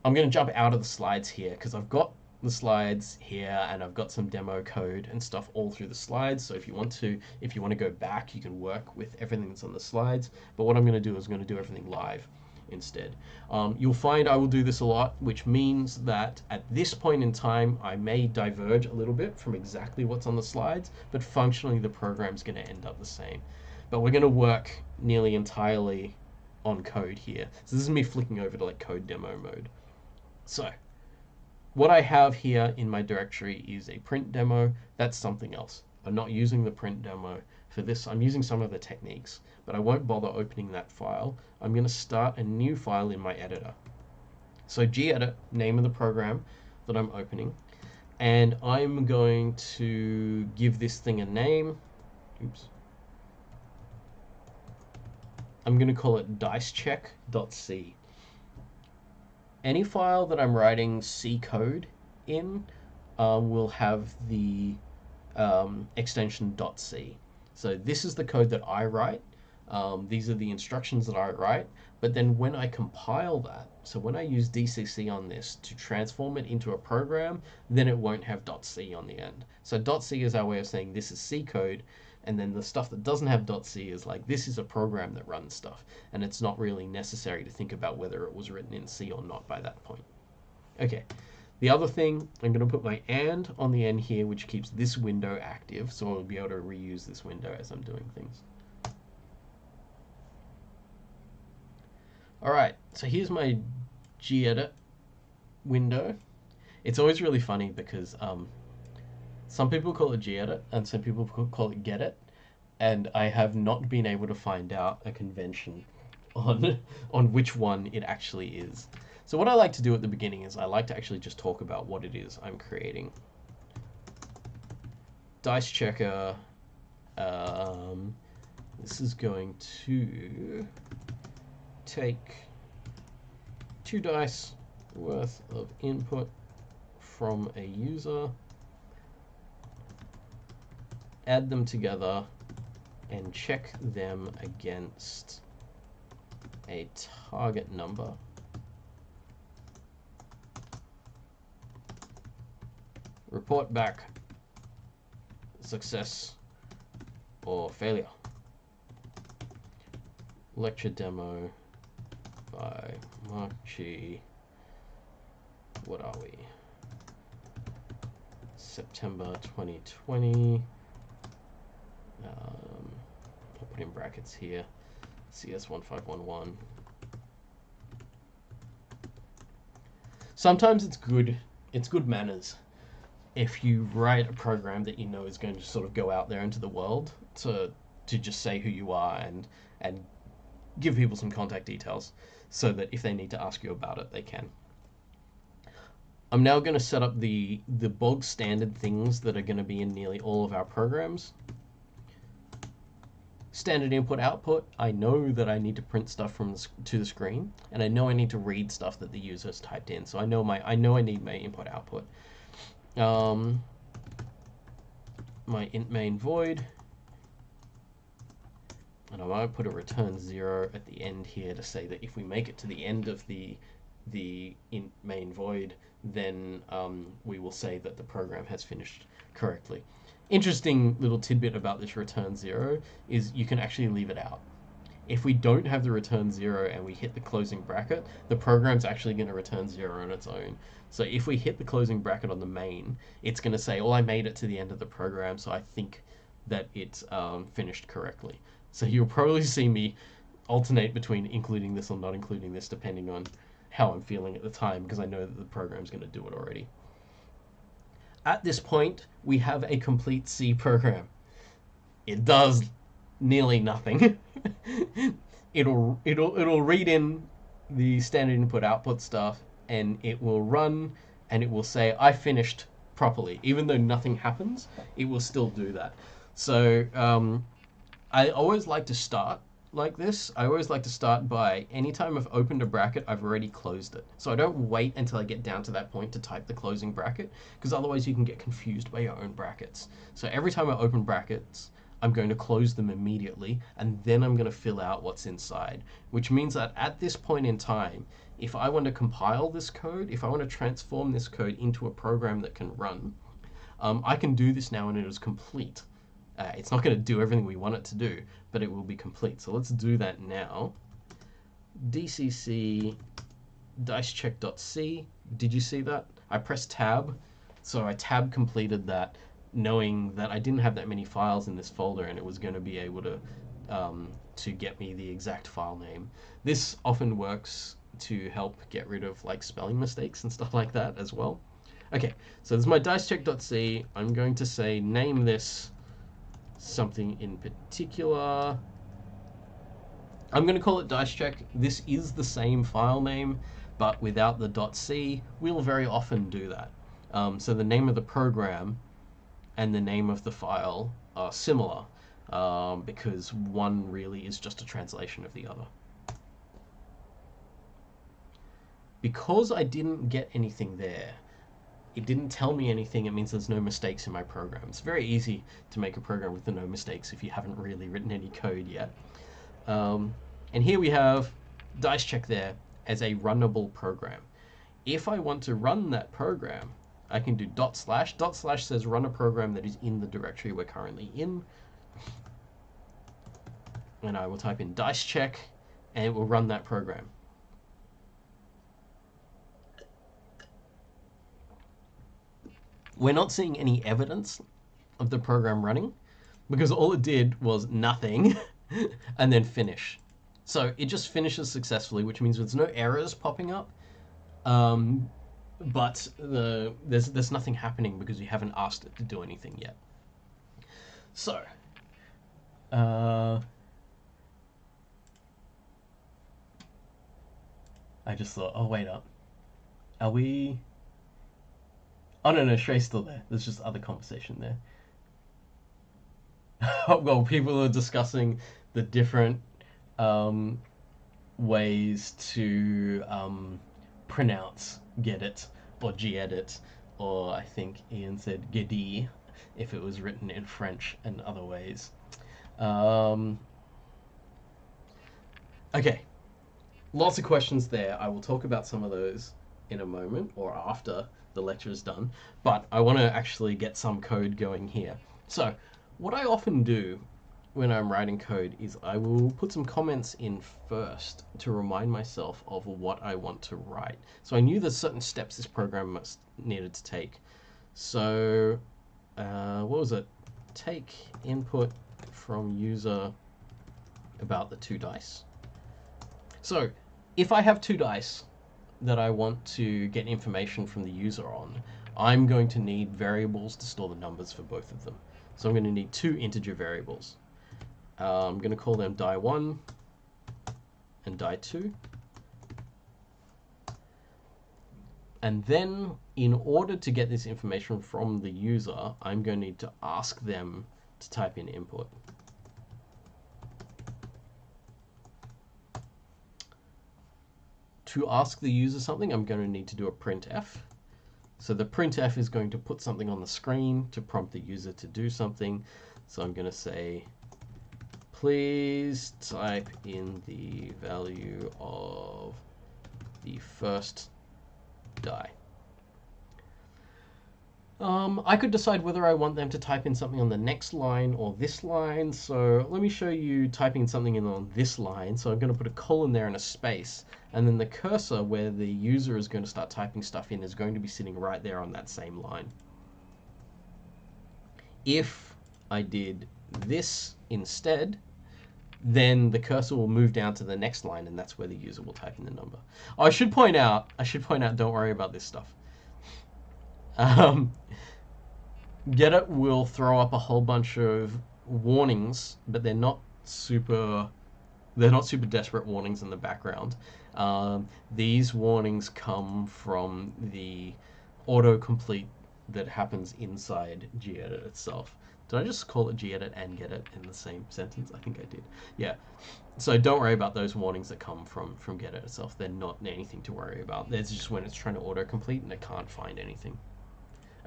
I'm going to jump out of the slides here because I've got the slides here and I've got some demo code and stuff all through the slides. So if you want to go back, you can work with everything that's on the slides. But what I'm going to do is I'm going to do everything live instead. You'll find I will do this a lot, which means that at this point in time, I may diverge a little bit from exactly what's on the slides, but functionally the program's going to end up the same. But we're going to work nearly entirely on code here. So this is me flicking over to like code demo mode. So what I have here in my directory is a print demo. That's something else. I'm not using the print demo for this. I'm using some of the techniques, but I won't bother opening that file. I'm going to start a new file in my editor. So gedit, name of the program that I'm opening, and I'm going to give this thing a name. Oops. I'm going to call it dicecheck.c. Any file that I'm writing C code in will have the extension .c. So this is the code that I write. These are the instructions that I write. But then when I compile that, so when I use DCC on this to transform it into a program, then it won't have .c on the end. So .c is our way of saying this is C code, and then the stuff that doesn't have .c is like, this is a program that runs stuff, and it's not really necessary to think about whether it was written in C or not by that point. Okay, the other thing, I'm going to put my and on the end here, which keeps this window active, so I'll be able to reuse this window as I'm doing things. All right, so here's my gedit window. It's always really funny because some people call it gedit and some people call it gedit, and I have not been able to find out a convention on which one it actually is. So what I like to do at the beginning is I like to actually just talk about what it is I'm creating. Dice checker. This is going to take 2 dice worth of input from a user add them together, and check them against a target number. Report back success or failure. Lecture demo by Mark G. What are we? September 2020. I'll put in brackets here. CS1511. Sometimes it's good manners if you write a program that you know is going to sort of go out there into the world to just say who you are and give people some contact details so that if they need to ask you about it, they can. I'm now going to set up the bog standard things that are going to be in nearly all of our programs. Standard input output, I know that I need to print stuff to the screen, and I know I need to read stuff that the user has typed in. So I know I need my input output. My int main void, and I might put a return 0 at the end here to say that if we make it to the end of the int main void, then we will say that the program has finished correctly. Interesting little tidbit about this return 0 is you can actually leave it out. If we don't have the return 0 and we hit the closing bracket, the program's actually going to return 0 on its own. So if we hit the closing bracket on the main, it's going to say, oh, I made it to the end of the program, so I think that it's finished correctly. So you'll probably see me alternate between including this or not including this depending on how I'm feeling at the time, because I know that the program's going to do it already. At this point, we have a complete C program. It does nearly nothing. it'll read in the standard input output stuff, and it will run, and it will say I finished properly. Even though nothing happens, it will still do that. So I always like to start like this. I always like to start by, anytime I've opened a bracket, I've already closed it. So I don't wait until I get down to that point to type the closing bracket, because otherwise you can get confused by your own brackets. So every time I open brackets, I'm going to close them immediately, and then I'm going to fill out what's inside, which means that at this point in time, if I want to compile this code, if I want to transform this code into a program that can run, I can do this now, and it is complete. It's not going to do everything we want it to do, but it will be complete. So let's do that now. DCC dicecheck.c. Did you see that? I pressed tab, so I tab completed that, knowing that I didn't have that many files in this folder, and it was going to be able to get me the exact file name. This often works to help get rid of like spelling mistakes and stuff like that as well. Okay, so this is my dicecheck.c. I'm going to say name this something in particular. I'm going to call it dicecheck. This is the same file name, but without the .c. We'll very often do that. So the name of the program and the name of the file are similar, because one really is just a translation of the other. Because I didn't get anything there, it didn't tell me anything, it means there's no mistakes in my program. It's very easy to make a program with the no mistakes if you haven't really written any code yet. And here we have dicecheck there as a runnable program. If I want to run that program, I can do // / says run a program that is in the directory we're currently in. And I will type in dicecheck, and it will run that program. We're not seeing any evidence of the program running, because all it did was nothing and then finish. So it just finishes successfully, which means there's no errors popping up, but there's nothing happening because you haven't asked it to do anything yet. So I just thought, oh wait up, are we? Oh no, Shrey's still there. There's just other conversation there. Well, people are discussing the different ways to pronounce gedit or gedit, or I think Ian said gedi. if it was written in French and other ways. Okay, lots of questions there. I will talk about some of those in a moment or after the lecture is done, but I want to actually get some code going here. So what I often do when I'm writing code is I will put some comments in first to remind myself of what I want to write. So I knew there's certain steps this program needed to take. So what was it? Take input from user about the 2 dice. So if I have 2 dice that I want to get information from the user on, I'm going to need variables to store the numbers for both of them. So I'm going to need 2 integer variables. I'm going to call them die1 and die2. And then in order to get this information from the user, I'm going to need to ask them to type in input. To ask the user something, I'm going to need to do a printf. So the printf is going to put something on the screen to prompt the user to do something. So I'm going to say, please type in the value of the first die. I could decide whether I want them to type in something on the next line or this line. So let me show you typing something in on this line. So I'm going to put a colon there and a space. And then the cursor where the user is going to start typing stuff in is going to be sitting right there on that same line. If I did this instead, then the cursor will move down to the next line, and that's where the user will type in the number. Oh, I should point out, don't worry about this stuff. Getit will throw up a whole bunch of warnings, but they're not super desperate warnings in the background. These warnings come from the autocomplete that happens inside gedit itself. Did I just call it gedit and getit in the same sentence? I think I did. Yeah. So don't worry about those warnings that come from gedit itself. They're not anything to worry about. That's just when it's trying to autocomplete and it can't find anything.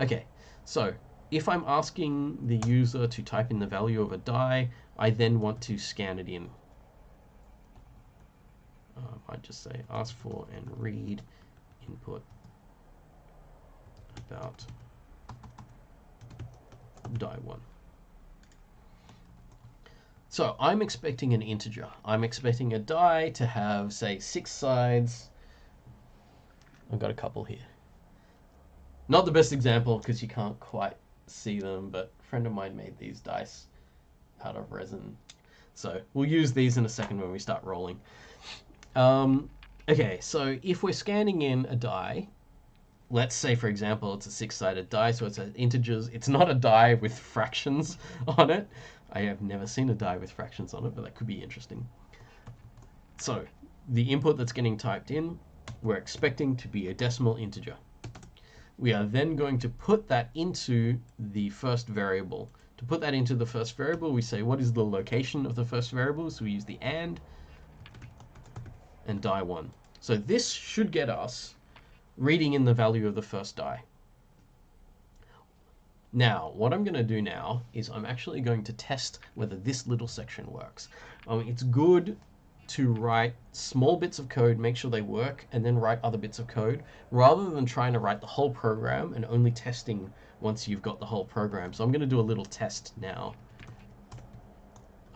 Okay, so if I'm asking the user to type in the value of a die, I then want to scan it in. I just say ask for and read input about die1. So I'm expecting an integer. I'm expecting a die to have, say, 6 sides. I've got a couple here. Not the best example because you can't quite see them, but a friend of mine made these dice out of resin. So we'll use these in a second when we start rolling. Okay, so if we're scanning in a die, let's say, for example, it's a 6-sided die, so it's integers. It's not a die with fractions on it. I have never seen a die with fractions on it, but that could be interesting. So the input that's getting typed in, we're expecting to be a decimal integer. We are then going to put that into the first variable. To put that into the first variable, we say, what is the location of the first variable? So we use the and die1. So this should get us reading in the value of the first die. Now, what I'm going to do now is I'm actually going to test whether this little section works. It's good to write small bits of code, make sure they work, and then write other bits of code, rather than trying to write the whole program and only testing once you've got the whole program. So I'm going to do a little test now.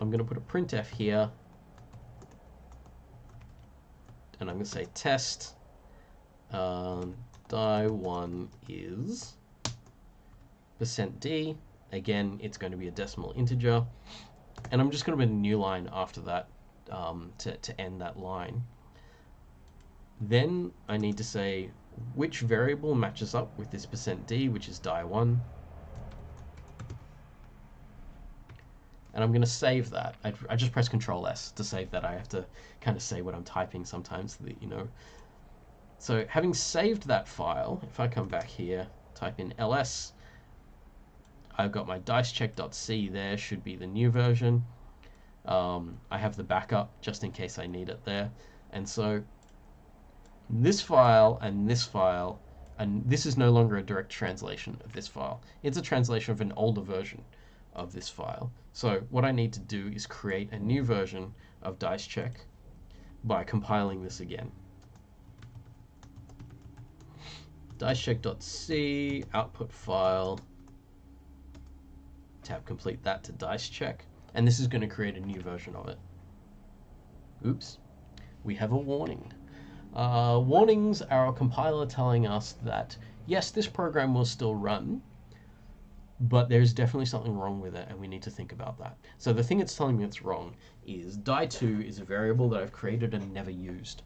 I'm going to put a printf here, and I'm going to say test die1 is %d. Again, it's going to be a decimal integer, and I'm just going to put a new line after that to end that line. Then I need to say which variable matches up with this %d, which is die1. And I'm going to save that. I just press Control S to save that. I have to kind of say what I'm typing sometimes, so that you know. So having saved that file, if I come back here, type in ls, I've got my dicecheck.c there, should be the new version. I have the backup just in case I need it there. And so this file and this file and this is no longer a direct translation of this file. It's a translation of an older version of this file. So what I need to do is create a new version of dice check by compiling this again. Dicecheck.c, output file, tab complete that to dice check, and this is going to create a new version of it. Oops, we have a warning. Warnings are a compiler telling us that yes, this program will still run, but there's definitely something wrong with it and we need to think about that. So the thing it's telling me it's wrong is die2 is a variable that I've created and never used.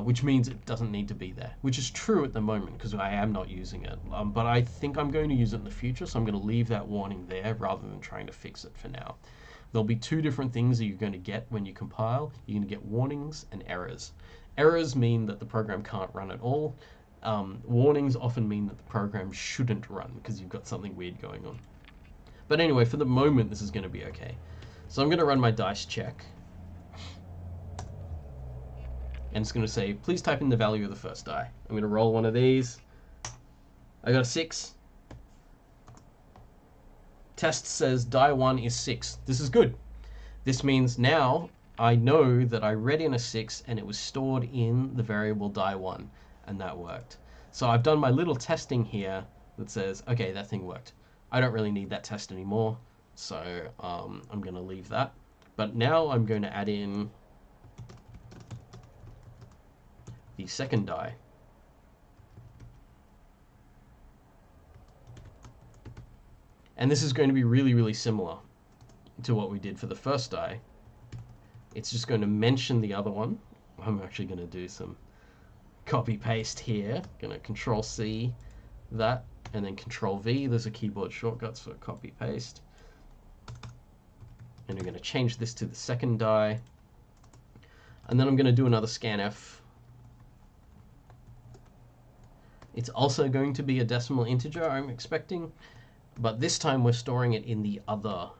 Which means it doesn't need to be there, which is true at the moment because I am not using it. But I think I'm going to use it in the future, so I'm going to leave that warning there rather than trying to fix it for now. There'll be two different things that you're going to get when you compile. You're going to get warnings and errors. Errors mean that the program can't run at all. Warnings often mean that the program shouldn't run because you've got something weird going on. But anyway, for the moment, this is going to be okay. So I'm going to run my dice check. And it's going to say, please type in the value of the first die. I'm going to roll one of these. I got a 6. Test says die 1 is 6. This is good. This means now I know that I read in a 6 and it was stored in the variable die 1, and that worked. So I've done my little testing here that says, okay, that thing worked. I don't really need that test anymore, so I'm going to leave that. But now I'm going to add in the second die. And this is going to be really, really similar to what we did for the first die. It's just going to mention the other one. I'm actually going to do some copy paste here. Going to Control C that, and then Control V. There's a keyboard shortcuts for copy paste. And I'm going to change this to the second die. And then I'm going to do another scanf. It's also going to be a decimal integer, I'm expecting, but this time we're storing it in the other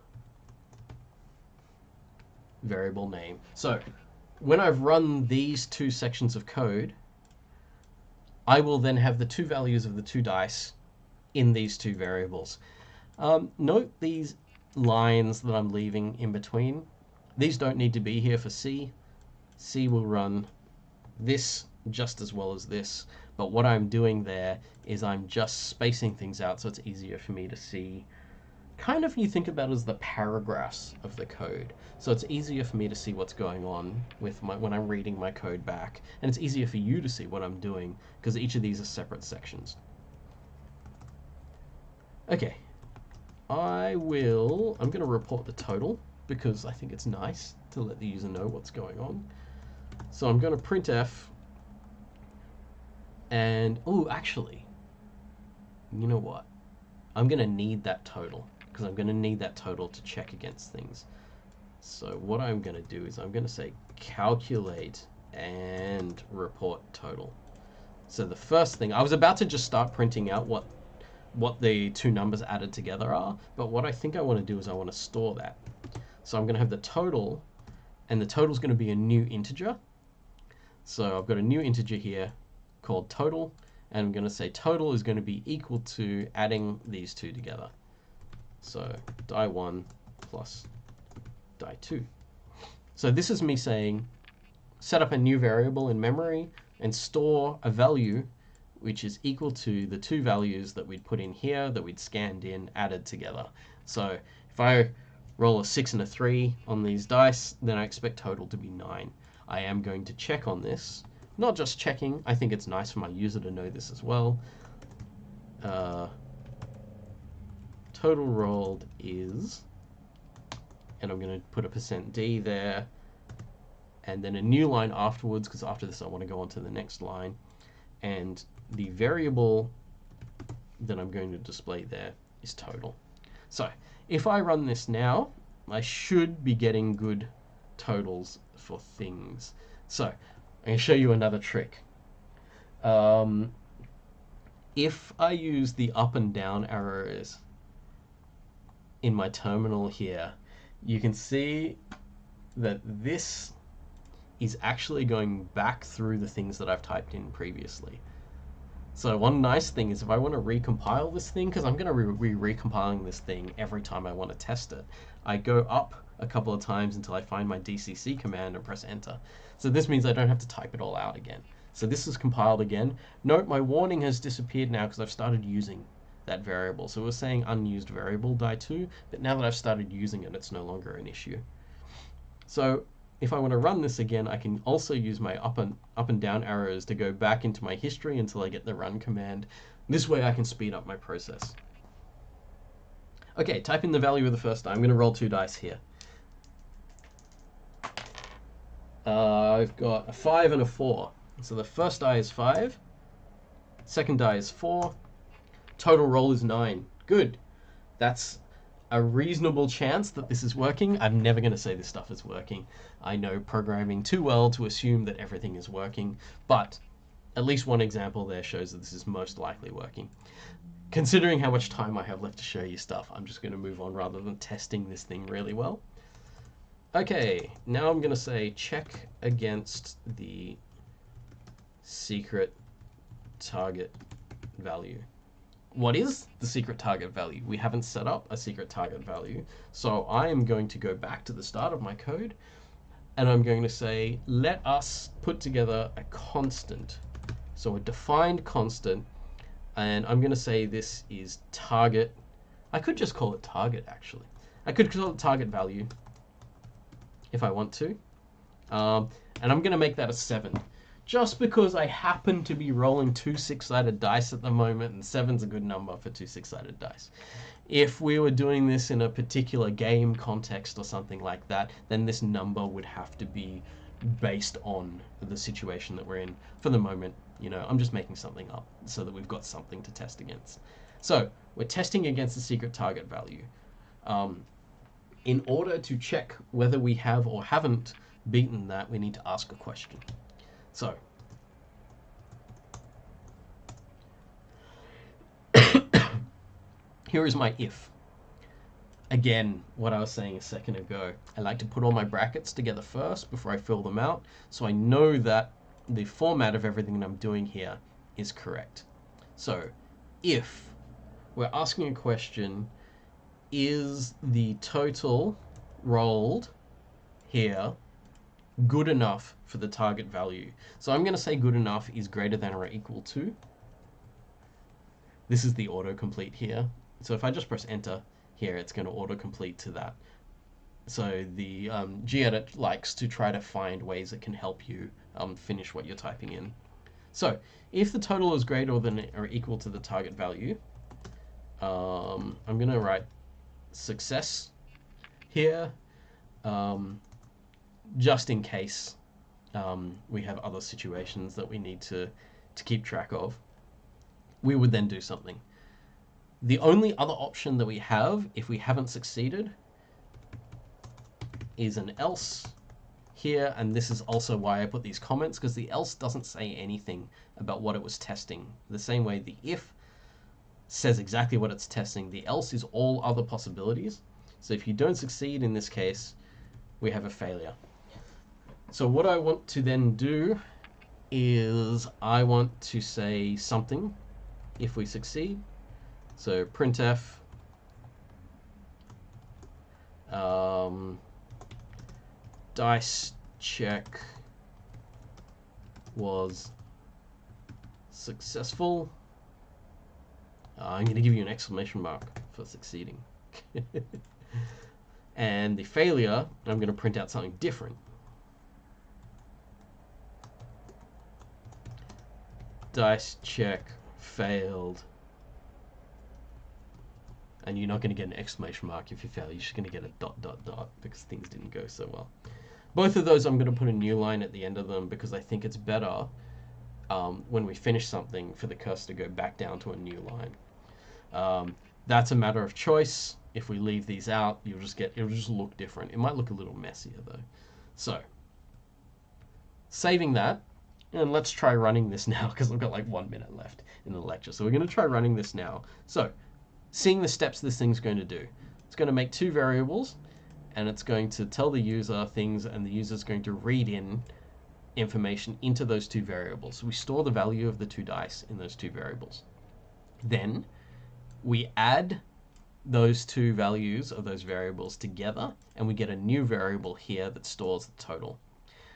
variable name. So when I've run these two sections of code, I will then have the two values of the two dice in these two variables. Note these lines that I'm leaving in between. These don't need to be here for C. C will run this just as well as this. But what I'm doing there is I'm just spacing things out so it's easier for me to see. Kind of, you think about it as the paragraphs of the code. So it's easier for me to see what's going on with when I'm reading my code back. And it's easier for you to see what I'm doing because each of these are separate sections. Okay. I'm going to report the total because I think it's nice to let the user know what's going on. So I'm going to printf. And, oh, actually, you know what? I'm going to need that total because I'm going to need that total to check against things. So what I'm going to do is I'm going to say calculate and report total. So the first thing, I was about to just start printing out what the two numbers added together are, but what I think I want to do is I want to store that. So I'm going to have the total, and the total is going to be a new integer. So I've got a new integer here called total, and I'm going to say total is going to be equal to adding these two together. So die 1 plus die 2. So this is me saying set up a new variable in memory and store a value which is equal to the two values that we'd put in here, that we'd scanned in, added together. So if I roll a 6 and a 3 on these dice, then I expect total to be 9. I am going to check on this. Not just checking, I think it's nice for my user to know this as well. Total rolled is, and I'm going to put a %d there, and then a new line afterwards, because after this I want to go on to the next line. And the variable that I'm going to display there is total. So if I run this now, I should be getting good totals for things. So I'm going to show you another trick. If I use the up and down arrows in my terminal here, you can see that this is actually going back through the things that I've typed in previously. So one nice thing is if I want to recompile this thing, because I'm going to be recompiling this thing every time I want to test it, I go up a couple of times until I find my DCC command and press enter. So this means I don't have to type it all out again. So this is compiled again. Note my warning has disappeared now because I've started using that variable. So we're saying unused variable die2, but now that I've started using it, it's no longer an issue. So if I want to run this again, I can also use my up and down arrows to go back into my history until I get the run command. This way I can speed up my process. Okay, type in the value of the first die. I'm going to roll 2 dice here. I've got a 5 and a 4. So the first die is 5. Second die is 4. Total roll is 9. Good. That's a reasonable chance that this is working. I'm never going to say this stuff is working. I know programming too well to assume that everything is working, but at least one example there shows that this is most likely working. Considering how much time I have left to show you stuff, I'm just going to move on rather than testing this thing really well. Okay, now I'm going to say check against the secret target value. What is the secret target value? We haven't set up a secret target value. So I am going to go back to the start of my code and I'm going to say, let us put together a constant. So a defined constant, and I'm going to say this is target. I could just call it target actually. I could call it target value if I want to. And I'm going to make that a 7. Just because I happen to be rolling 2 6-sided dice at the moment, and 7's a good number for 2 6-sided dice. If we were doing this in a particular game context or something like that, then this number would have to be based on the situation that we're in. For the moment, you know, I'm just making something up so that we've got something to test against. So we're testing against the secret target value. In order to check whether we have or haven't beaten that, we need to ask a question. So, here is my if. Again, what I was saying a second ago, I like to put all my brackets together first before I fill them out, so I know that the format of everything that I'm doing here is correct. So, if we're asking a question, is the total rolled here good enough for the target value? So I'm going to say good enough is greater than or equal to. This is the autocomplete here. So if I just press enter here, it's going to autocomplete to that. So the gedit likes to try to find ways it can help you finish what you're typing in. So if the total is greater than or equal to the target value, I'm going to write success here. Just in case we have other situations that we need to keep track of, we would then do something. The only other option that we have, if we haven't succeeded, is an else here, and this is also why I put these comments, because the else doesn't say anything about what it was testing. The same way the if says exactly what it's testing, the else is all other possibilities. So if you don't succeed in this case, we have a failure. So what I want to then do is I want to say something if we succeed. So printf dice check was successful. I'm going to give you an exclamation mark for succeeding. And the failure, I'm going to print out something different. Dice check failed. And you're not going to get an exclamation mark if you fail. You're just going to get a ... because things didn't go so well. Both of those I'm going to put a new line at the end of them because I think it's better when we finish something for the cursor to go back down to a new line. That's a matter of choice. If we leave these out, it'll just look different. It might look a little messier though. So, saving that, and let's try running this now because I've got like 1 minute left in the lecture. So we're going to try running this now. So, seeing the steps this thing's going to do. It's going to make 2 variables, and it's going to tell the user things, and the user's going to read in information into those two variables. So we store the value of the two dice in those two variables. Then we add those two values of those variables together, and we get a new variable here that stores the total.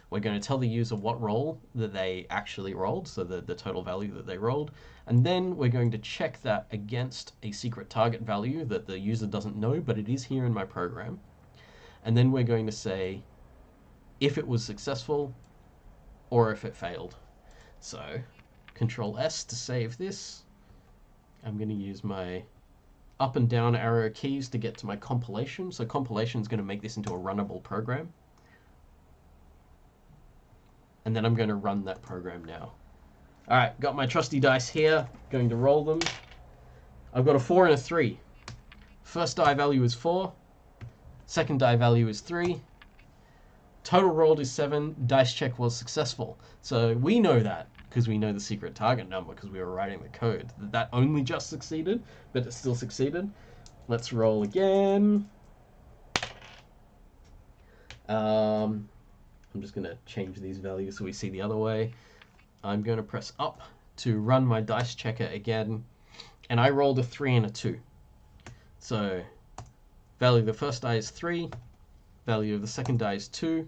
We're going to tell the user what roll that they actually rolled, so the total value that they rolled, and then we're going to check that against a secret target value that the user doesn't know, but it is here in my program. And then we're going to say if it was successful or if it failed. So Control S to save this. I'm going to use my up and down arrow keys to get to my compilation. So compilation is going to make this into a runnable program. And then I'm going to run that program now. All right, got my trusty dice here. Going to roll them. I've got a 4 and a 3. First die value is 4. Second die value is 3. Total rolled is 7. Dice check was successful. So we know that because we know the secret target number because we were writing the code. That only just succeeded, but it still succeeded. Let's roll again. I'm just going to change these values so we see the other way. I'm going to press up to run my dice checker again, and I rolled a 3 and a 2. So value of the first die is 3, value of the second die is 2,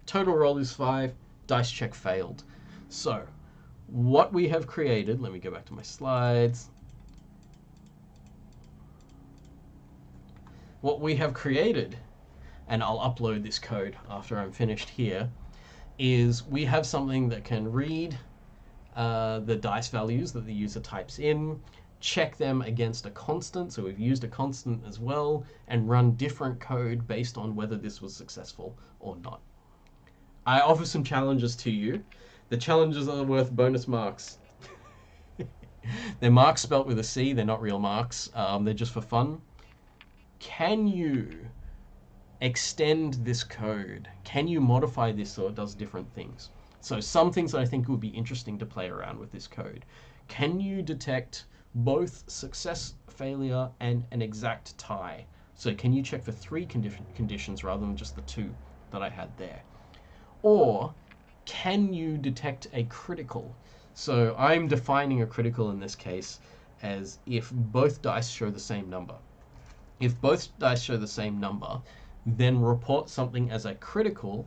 total roll is 5, dice check failed. So what we have created, let me go back to my slides. What we have created, and I'll upload this code after I'm finished here, is we have something that can read the dice values that the user types in, check them against a constant, so we've used a constant as well, and run different code based on whether this was successful or not. I offer some challenges to you. The challenges are worth bonus marks. They're marks spelt with a C, they're not real marks, they're just for fun. Can you extend this code? Can you modify this so it does different things? So some things that I think would be interesting to play around with this code. Can you detect both success, failure, and an exact tie? So can you check for 3 conditions rather than just the 2 that I had there? Or can you detect a critical? So I'm defining a critical in this case as if both dice show the same number. If both dice show the same number, then report something as a critical,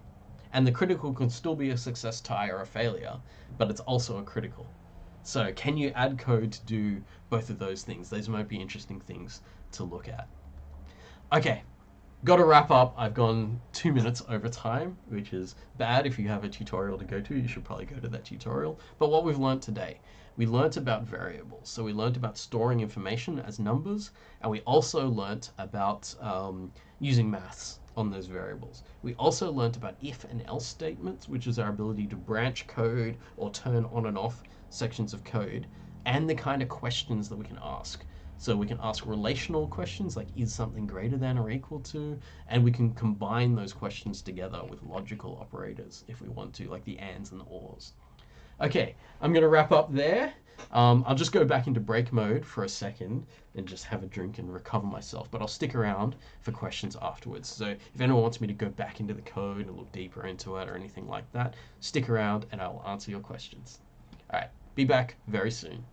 and the critical can still be a success, tie, or a failure, but it's also a critical. So can you add code to do both of those things? Those might be interesting things to look at. Okay, got to wrap up. I've gone 2 minutes over time, which is bad. If you have a tutorial to go to, you should probably go to that tutorial. But what we've learned today, we learnt about variables. So we learnt about storing information as numbers, and we also learnt about using maths on those variables. We also learnt about if and else statements, which is our ability to branch code or turn on and off sections of code, and the kind of questions that we can ask. So we can ask relational questions like is something greater than or equal to, and we can combine those questions together with logical operators if we want to, like the ands and the ors. Okay, I'm going to wrap up there. I'll just go back into break mode for a second and just have a drink and recover myself, but I'll stick around for questions afterwards. So if anyone wants me to go back into the code and look deeper into it or anything like that, stick around and I'll answer your questions. All right, be back very soon.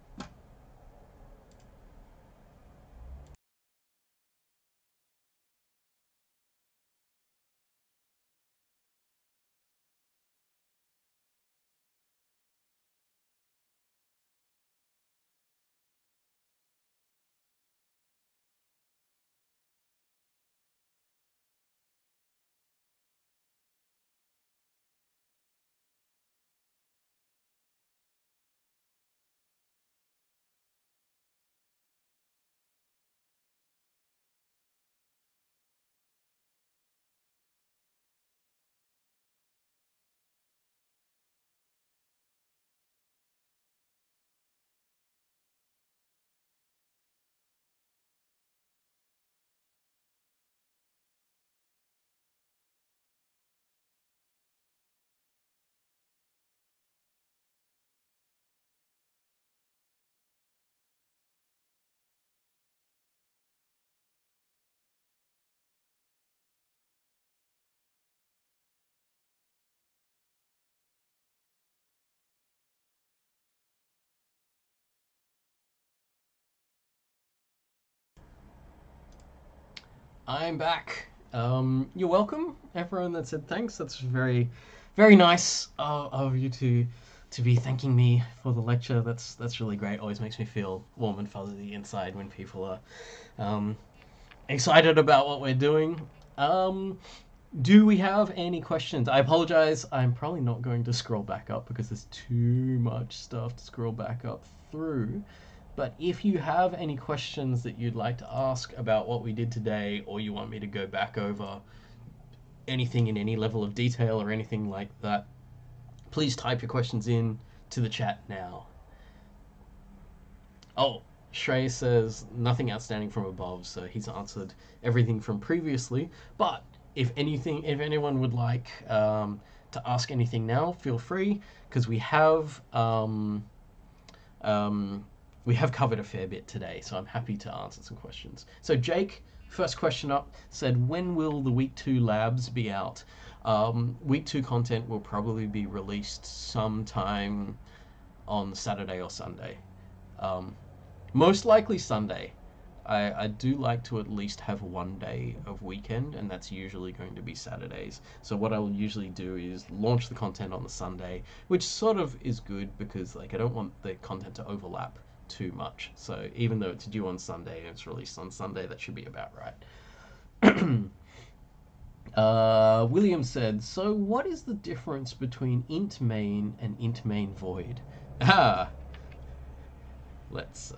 I'm back. You're welcome, everyone that said thanks. That's very, very nice of you to be thanking me for the lecture. That's really great. Always makes me feel warm and fuzzy inside when people are excited about what we're doing. Um, do we have any questions? I apologize. I'm probably not going to scroll back up because there's too much stuff to scroll back up through. But if you have any questions that you'd like to ask about what we did today, or you want me to go back over anything in any level of detail or anything like that, please type your questions in to the chat now. Oh, Shrey says nothing outstanding from above, so he's answered everything from previously. But if anyone would like to ask anything now, feel free, because we have covered a fair bit today, so I'm happy to answer some questions. So Jake, first question up, said, when will the week 2 labs be out? Week 2 content will probably be released sometime on Saturday or Sunday. Most likely Sunday. I do like to at least have one day of weekend, and that's usually going to be Saturdays. So what I'll usually do is launch the content on the Sunday, which sort of is good because like I don't want the content to overlap too much. So even though it's due on Sunday and it's released on Sunday, that should be about right. William said, so what is the difference between int main and int main void? Ah, let's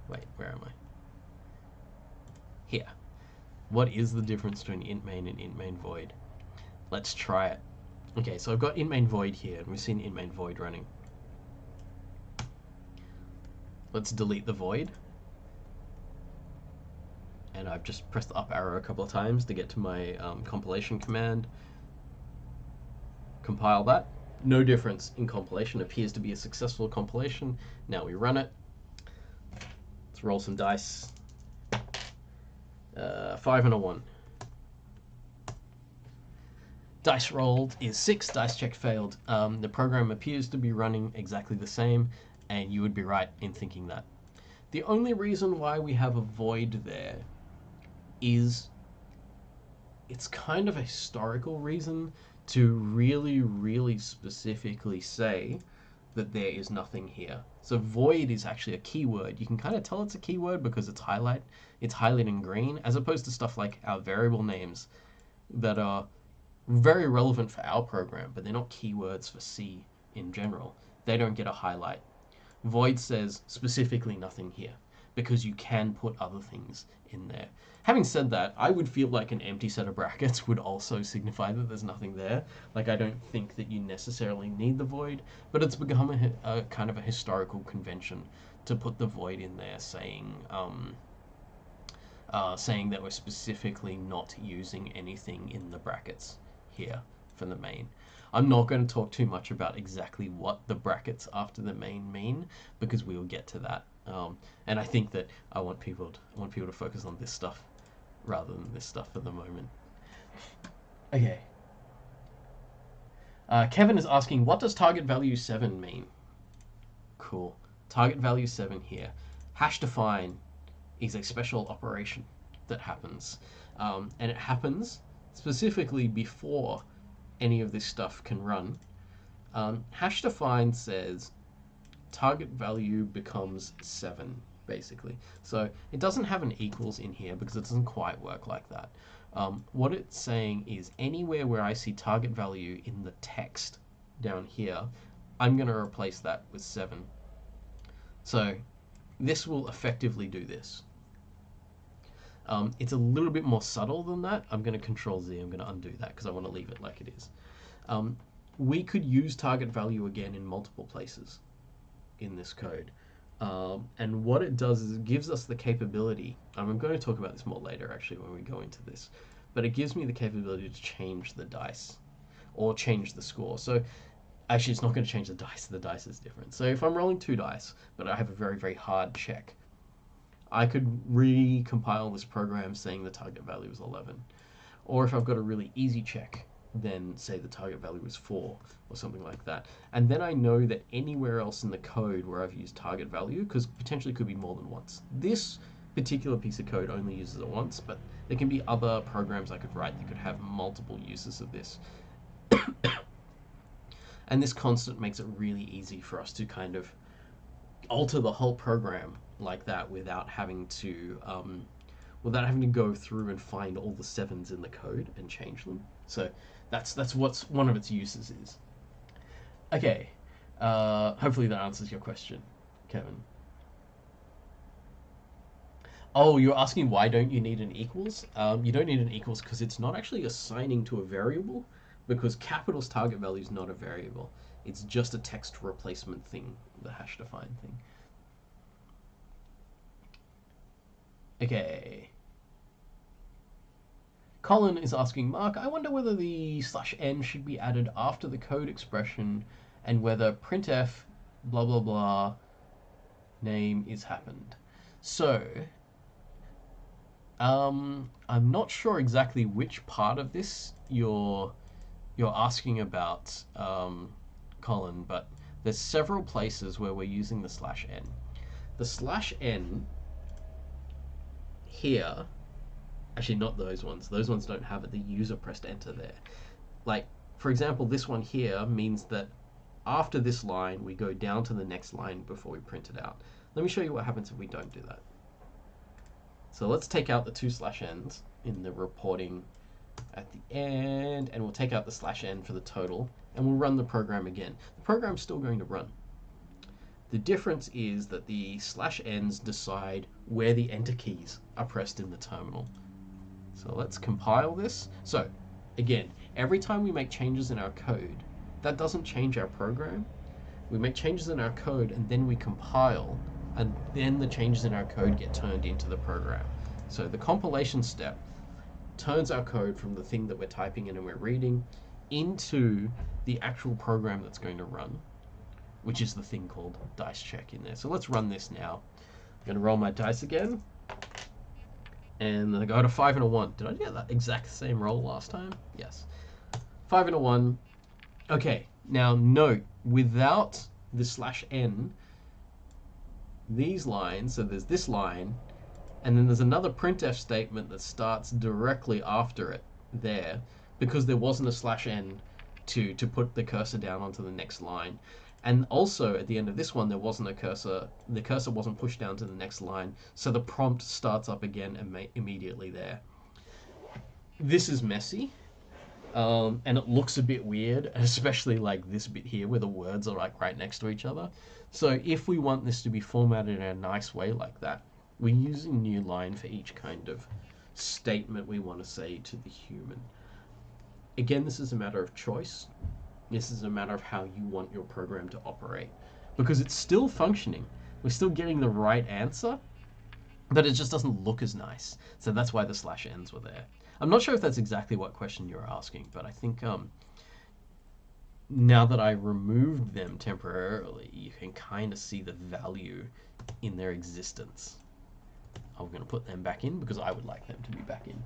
wait, where am I? Here. What is the difference between int main and int main void? Let's try it. Okay, so I've got int main void here, and we've seen int main void running. Let's delete the void. And I've just pressed the up arrow a couple of times to get to my compilation command. Compile that. No difference in compilation. Appears to be a successful compilation. Now we run it. Let's roll some dice. 5 and a 1. Dice rolled is 6. Dice check failed. The program appears to be running exactly the same, and you would be right in thinking that. The only reason why we have a void there is it's kind of a historical reason to really, really specifically say that there is nothing here. So void is actually a keyword. You can kind of tell it's a keyword because it's highlighted in green, as opposed to stuff like our variable names that are very relevant for our program, but they're not keywords for C in general. They don't get a highlight. Void says specifically nothing here because you can put other things in there. Having said that, I would feel like an empty set of brackets would also signify that there's nothing there. Like, I don't think that you necessarily need the void, but it's become a kind of a historical convention to put the void in there, saying that we're specifically not using anything in the brackets here for the main. I'm not going to talk too much about exactly what the brackets after the main mean because we will get to that. And I think that I want people to focus on this stuff rather than this stuff for the moment. Okay. Kevin is asking, what does target value 7 mean? Cool. Target value 7 here. Hash define is a special operation that happens. And it happens specifically before any of this stuff can run. Hash define says target value becomes 7, basically. So it doesn't have an equals in here because it doesn't quite work like that. What it's saying is anywhere where I see target value in the text down here, I'm going to replace that with 7. So this will effectively do this. It's a little bit more subtle than that. I'm going to Control Z. I'm going to undo that because I want to leave it like it is. We could use target value again in multiple places in this code. And what it does is it gives us the capability, and I'm going to talk about this more later actually when we go into this, but it gives me the capability to change the dice or change the score. So actually it's not going to change the dice is different. So if I'm rolling 2 dice, but I have a very, very hard check, I could recompile this program saying the target value is 11. Or if I've got a really easy check, then say the target value is 4 or something like that. And then I know that anywhere else in the code where I've used target value, because potentially could be more than once. This particular piece of code only uses it once, but there can be other programs I could write that could have multiple uses of this. And this constant makes it really easy for us to kind of alter the whole program like that without having to go through and find all the 7s in the code and change them. So that's what's one of its uses is. Okay, hopefully that answers your question, Kevin. Oh, you're asking why don't you need an equals? You don't need an equals because it's not actually assigning to a variable, because capital's target value is not a variable. It's just a text replacement thing, the hash define thing. Okay. Colin is asking, Mark, I wonder whether the /n should be added after the code expression and whether printf blah blah blah name is happened. So, I'm not sure exactly which part of this you're asking about, Colin, but there's several places where we're using the /n. The /n here, actually not those ones. Those ones don't have it. The user pressed enter there. Like, for example, this one here means that after this line, we go down to the next line before we print it out. Let me show you what happens if we don't do that. So let's take out the 2 /n's in the reporting at the end, and we'll take out the /n for the total, and we'll run the program again. The program's still going to run. The difference is that the /n's decide where the enter keys are pressed in the terminal. So let's compile this. So again, every time we make changes in our code, that doesn't change our program. We make changes in our code and then we compile, and then the changes in our code get turned into the program. So the compilation step turns our code from the thing that we're typing in and we're reading into the actual program that's going to run, which is the thing called dice check in there. So let's run this now. I'm going to roll my dice again. And I got a 5 and a 1. Did I get that exact same roll last time? Yes. 5 and a 1. Okay, now note, without the /n, these lines, so there's this line, and then there's another printf statement that starts directly after it there, because there wasn't a /n to put the cursor down onto the next line. And also at the end of this one, there wasn't a cursor. The cursor wasn't pushed down to the next line, so the prompt starts up again immediately there. This is messy, and it looks a bit weird, especially like this bit here where the words are like right next to each other. So if we want this to be formatted in a nice way like that, we're using new line for each kind of statement we want to say to the human. Again, this is a matter of choice. This is a matter of how you want your program to operate, because it's still functioning. We're still getting the right answer, but it just doesn't look as nice. So that's why the /n's were there. I'm not sure if that's exactly what question you're asking, but I think now that I removed them temporarily, you can kind of see the value in their existence. I'm going to put them back in because I would like them to be back in.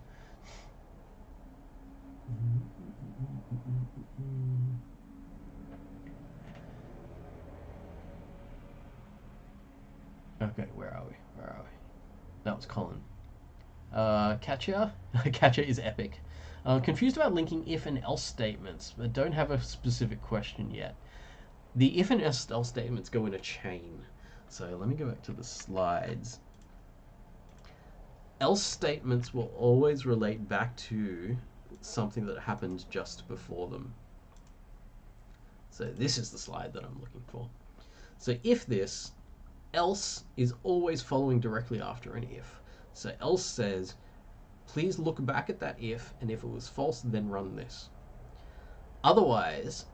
Okay, where are we? That was Colin. Catcher? Catcher is epic. Confused about linking if and else statements, but don't have a specific question yet. The if and else statements go in a chain. So let me go back to the slides. Else statements will always relate back to something that happened just before them. So this is the slide that I'm looking for. So if this, else is always following directly after an if. So else says, please look back at that if, and if it was false, then run this. Otherwise,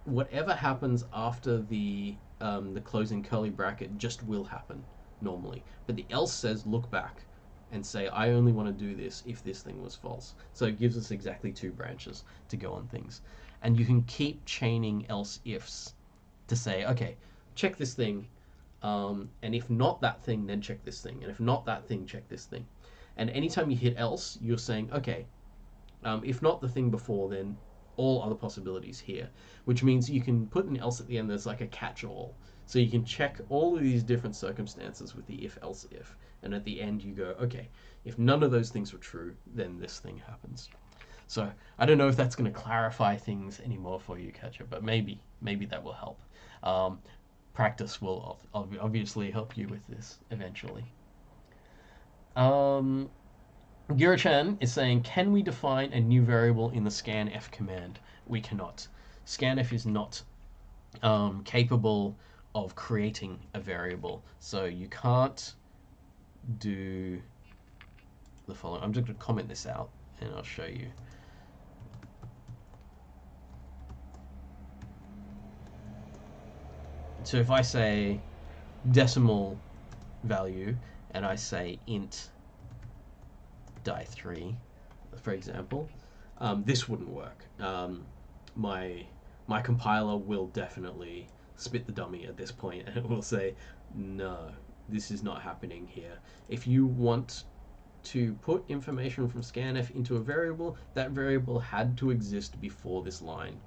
whatever happens after the closing curly bracket just will happen normally. But the else says, look back and say, I only want to do this if this thing was false. So it gives us exactly 2 branches to go on things. And you can keep chaining else ifs to say, okay, check this thing. And if not that thing, then check this thing. And if not that thing, check this thing. And anytime you hit else, you're saying, okay, if not the thing before, then all other possibilities here, which means you can put an else at the end. There's like a catch-all, so you can check all of these different circumstances with the if else if, and at the end you go, okay, if none of those things were true, then this thing happens. So I don't know if that's going to clarify things anymore for you, Catcher, but maybe that will help. Practice will obviously help you with this eventually. Girachan is saying, can we define a new variable in the scanf command? We cannot. Scanf is not capable of creating a variable, so you can't do the following. I'm just going to comment this out and I'll show you. So if I say decimal value and I say int die3, for example, this wouldn't work. My compiler will definitely spit the dummy at this point and it will say, no, this is not happening here. If you want to put information from scanf into a variable, that variable had to exist before this line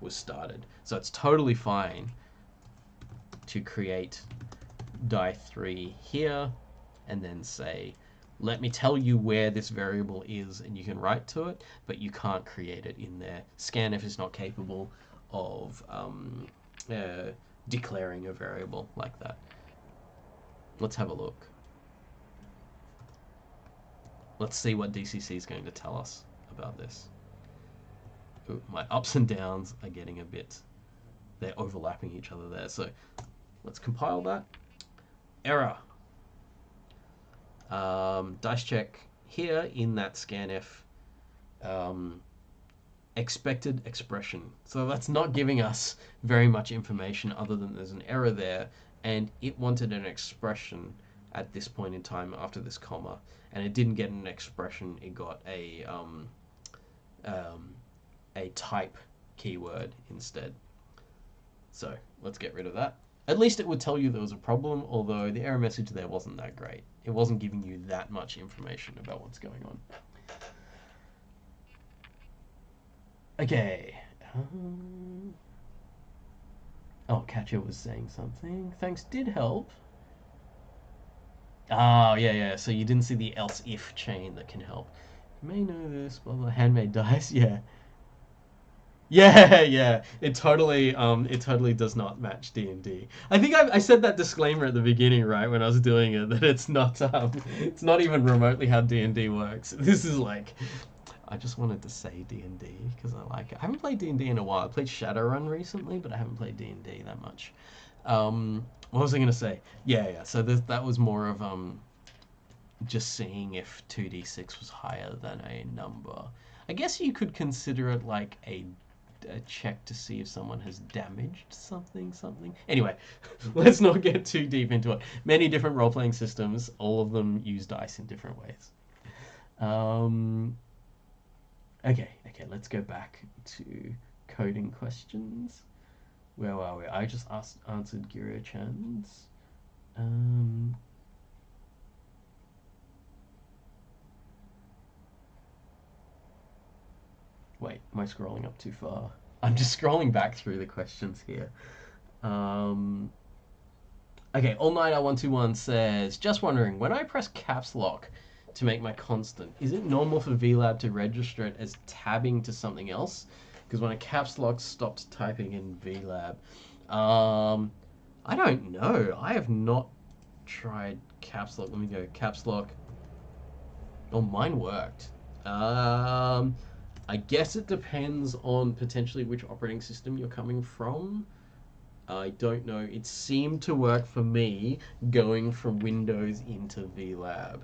was started. So it's totally fine to create die3 here and then say, let me tell you where this variable is, and you can write to it, but you can't create it in there. Scanf is not capable of declaring a variable like that. Let's have a look. Let's see what DCC is going to tell us about this. Ooh, my ups and downs are getting a bit, they're overlapping each other there. So let's compile that. Error. Dice check here in that scanf expected expression. So that's not giving us very much information other than there's an error there, and it wanted an expression at this point in time after this comma, and it didn't get an expression. It got a type keyword instead. So let's get rid of that. At least it would tell you there was a problem, although the error message there wasn't that great. It wasn't giving you that much information about what's going on. Okay. Oh, Catcher was saying something. Thanks did help. Oh, yeah. So you didn't see the else if chain that can help. You may know this, blah, blah, handmade dice, yeah. Yeah. It totally does not match D&D. I think I said that disclaimer at the beginning, right, when I was doing it, that it's not even remotely how D&D works. This is like, I just wanted to say D&D because I like it. I haven't played D&D in a while. I played Shadowrun recently, but I haven't played D&D that much. What was I going to say? Yeah. So that was more of just seeing if 2d6 was higher than a number. I guess you could consider it like a check to see if someone has damaged something. Anyway, let's not get too deep into it. Many different role-playing systems, all of them use dice in different ways. Okay, let's go back to coding questions. Where are we? I just answered Giro Chan's. Wait, am I scrolling up too far? I'm just scrolling back through the questions here. Okay, Allnighter121 says, just wondering, when I press caps lock to make my constant, is it normal for VLab to register it as tabbing to something else? Because when I caps lock stopped typing in VLab. I don't know. I have not tried caps lock. Let me go caps lock. Oh, mine worked. I guess it depends on potentially which operating system you're coming from. I don't know. It seemed to work for me going from Windows into VLab,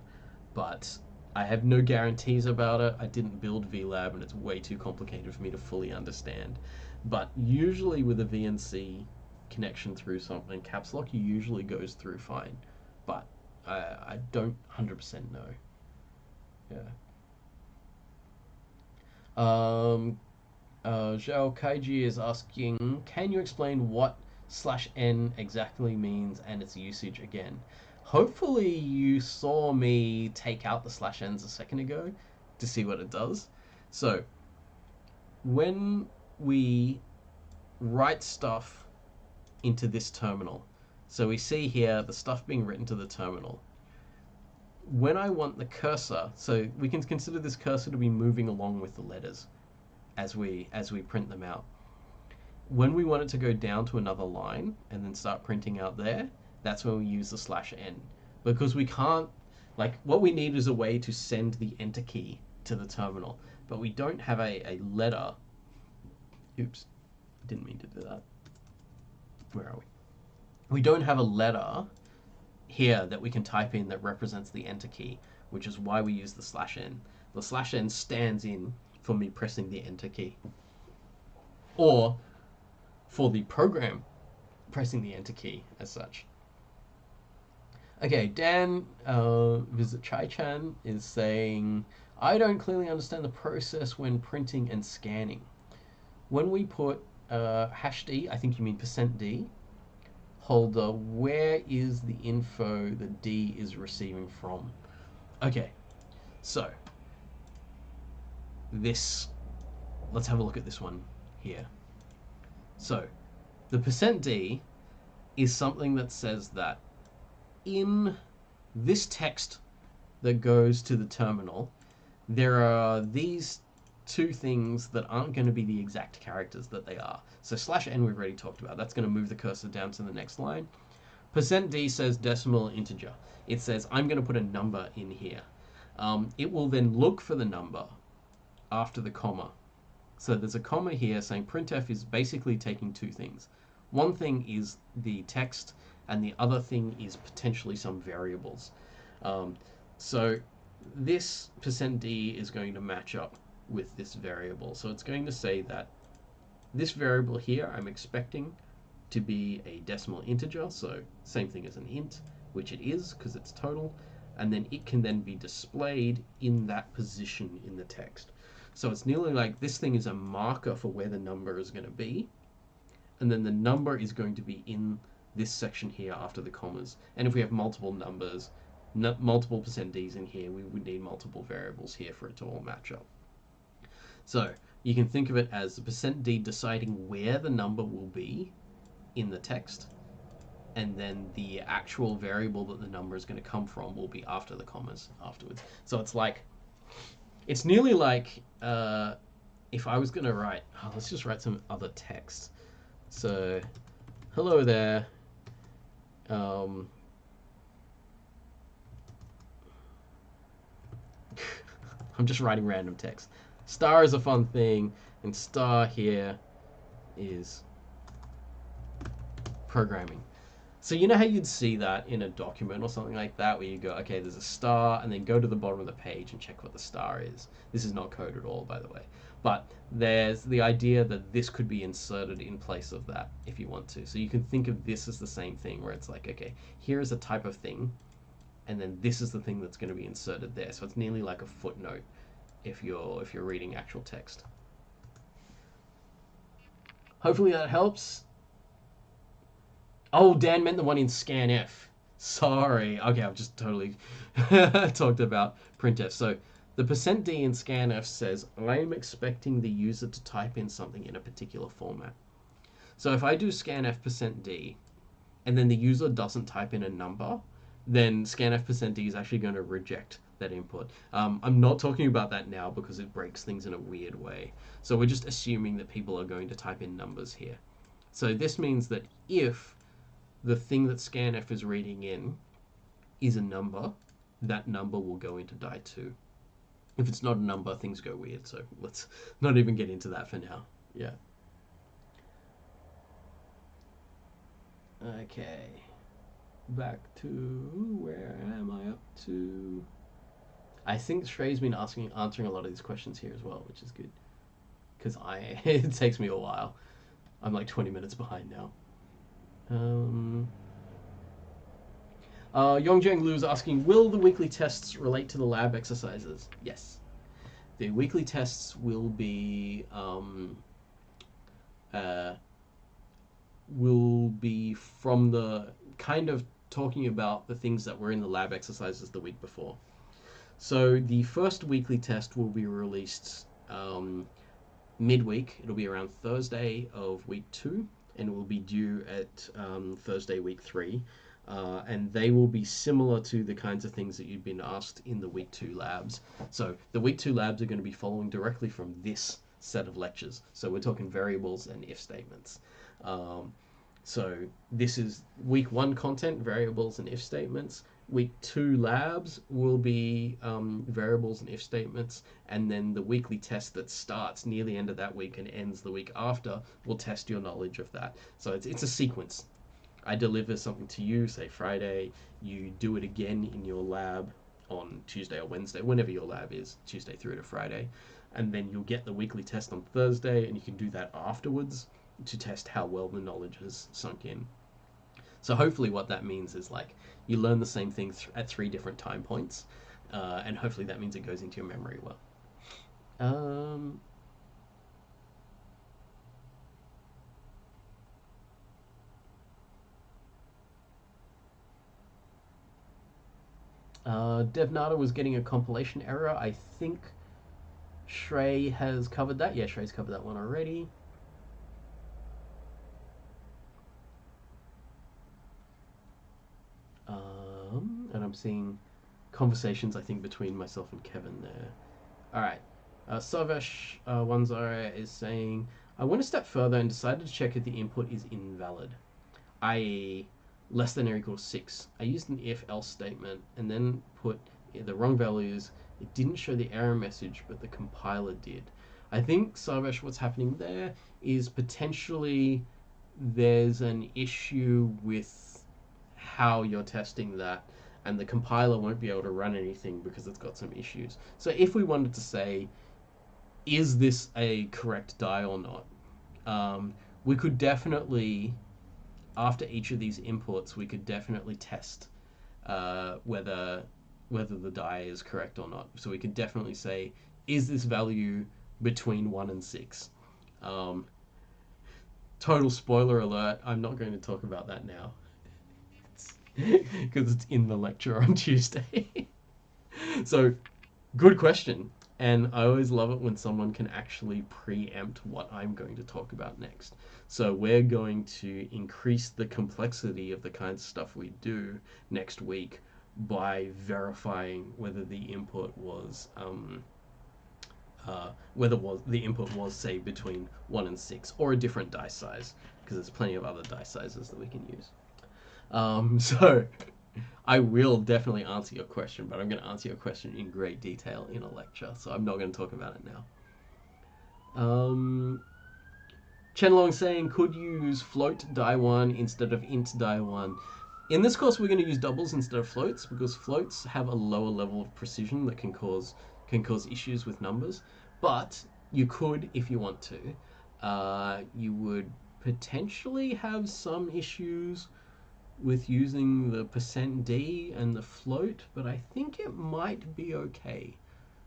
but I have no guarantees about it. I didn't build VLab and it's way too complicated for me to fully understand. But usually with a VNC connection through something, caps lock usually goes through fine. But I don't 100% know. Yeah. Zhao Kaiji is asking, can you explain what /n exactly means and its usage again? Hopefully you saw me take out the /n's a second ago to see what it does. So when we write stuff into this terminal, so we see here the stuff being written to the terminal. When I want the cursor, so we can consider this cursor to be moving along with the letters as we print them out. When we want it to go down to another line and then start printing out there, that's when we use the /n, because we can't, like, what we need is a way to send the enter key to the terminal, but we don't have a letter. Oops, didn't mean to do that. Where are we? We don't have a letter here that we can type in that represents the enter key, which is why we use the /n. The /n stands in for me pressing the enter key, or for the program pressing the enter key as such. Okay, Dan visit Chai-chan is saying, I don't clearly understand the process when printing and scanning. When we put #d, I think you mean %d, holder, where is the info the D is receiving from? Okay, so this, let's have a look at this one here. So the %d is something that says that in this text that goes to the terminal, there are these two things that aren't going to be the exact characters that they are. So /n we've already talked about. That's going to move the cursor down to the next line. %d says decimal integer. It says I'm going to put a number in here. It will then look for the number after the comma. So there's a comma here saying printf is basically taking two things. One thing is the text, and the other thing is potentially some variables. So this %d is going to match up with this variable. So it's going to say that this variable here I'm expecting to be a decimal integer, so same thing as an int, which it is because it's total, and then it can then be displayed in that position in the text. So it's nearly like this thing is a marker for where the number is going to be, and then the number is going to be in this section here after the commas. And if we have multiple numbers, multiple %ds in here, we would need multiple variables here for it to all match up. So you can think of it as the %d deciding where the number will be in the text, and then the actual variable that the number is going to come from will be after the commas afterwards. So it's like, it's nearly like if I was going to write, let's just write some other text. So, hello there. I'm just writing random text. Star is a fun thing, and star here is programming. So you know how you'd see that in a document or something like that, where you go, okay, there's a star, and then go to the bottom of the page and check what the star is. This is not code at all, by the way. But there's the idea that this could be inserted in place of that if you want to. So you can think of this as the same thing, where it's like, okay, here is a type of thing, and then this is the thing that's going to be inserted there. So it's nearly like a footnote if you're reading actual text. Hopefully that helps. Oh, Dan meant the one in scanf. Sorry. Okay, I've just totally talked about printf. So the %d in scanf says I'm expecting the user to type in something in a particular format. So if I do scanf %d and then the user doesn't type in a number, then scanf %d is actually going to reject that input. I'm not talking about that now because it breaks things in a weird way. So we're just assuming that people are going to type in numbers here. So this means that if the thing that scanf is reading in is a number, that number will go into die 2. If it's not a number, things go weird, so let's not even get into that for now. Yeah. Okay. Back to, where am I up to? I think Shrey's been answering a lot of these questions here as well, which is good. Because it takes me a while. I'm like 20 minutes behind now. Yongjiang Lu is asking, will the weekly tests relate to the lab exercises? Yes. The weekly tests will be from the kind of talking about the things that were in the lab exercises the week before. So the first weekly test will be released midweek. It'll be around Thursday of week 2, and it will be due at Thursday week 3. And they will be similar to the kinds of things that you've been asked in the week 2 labs. So the week 2 labs are going to be following directly from this set of lectures. So we're talking variables and if statements. So this is week 1 content, variables and if statements. Week 2 labs will be variables and if statements, and then the weekly test that starts near the end of that week and ends the week after will test your knowledge of that. So it's a sequence. I deliver something to you, say Friday, you do it again in your lab on Tuesday or Wednesday, whenever your lab is, Tuesday through to Friday, and then you'll get the weekly test on Thursday, and you can do that afterwards to test how well the knowledge has sunk in. So hopefully what that means is like you learn the same thing at 3 different time points, and hopefully that means it goes into your memory well. DevNada was getting a compilation error. I think Shrey has covered that. Yeah, Shrey's covered that one already. And I'm seeing conversations, I think, between myself and Kevin there. All right. Savesh Wanzara is saying, I went a step further and decided to check if the input is invalid, i.e. less than or equal to 6. I used an if-else statement and then put the wrong values. It didn't show the error message, but the compiler did. I think, Savesh, what's happening there is potentially there's an issue with how you're testing that, and the compiler won't be able to run anything because it's got some issues. So if we wanted to say, is this a correct die or not, we could definitely, after each of these inputs, we could definitely test whether the die is correct or not. So we could definitely say, is this value between 1 and 6? Total spoiler alert, I'm not going to talk about that now. Because it's in the lecture on Tuesday. So, good question. And I always love it when someone can actually preempt what I'm going to talk about next. So we're going to increase the complexity of the kinds of stuff we do next week by verifying whether the input was say between 1 and 6 or a different die size, because there's plenty of other die sizes that we can use. So I will definitely answer your question, but I'm going to answer your question in great detail in a lecture, so I'm not going to talk about it now. Chenlong saying, could you use float die 1 instead of int die 1? In this course, we're going to use doubles instead of floats, because floats have a lower level of precision that can cause issues with numbers. But you could, if you want to. You would potentially have some issues with using the %d and the float, but I think it might be okay,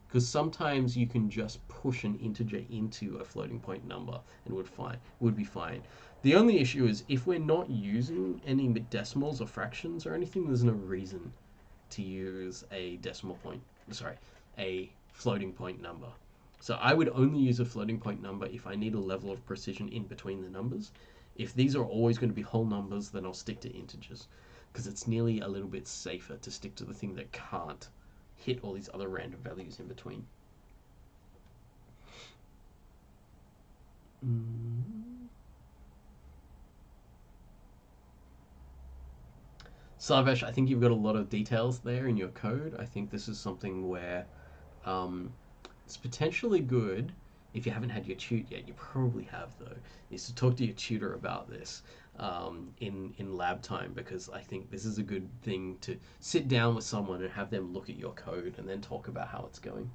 because sometimes you can just push an integer into a floating point number and would be fine. The only issue is if we're not using any decimals or fractions or anything, there's no reason to use a a floating point number. So I would only use a floating point number if I need a level of precision in between the numbers. If these are always going to be whole numbers, then I'll stick to integers, because it's nearly a little bit safer to stick to the thing that can't hit all these other random values in between. Sarvesh, I think you've got a lot of details there in your code. I think this is something where it's potentially good. If you haven't had your tutor yet, you probably have though, is to talk to your tutor about this in lab time, because I think this is a good thing to sit down with someone and have them look at your code and then talk about how it's going.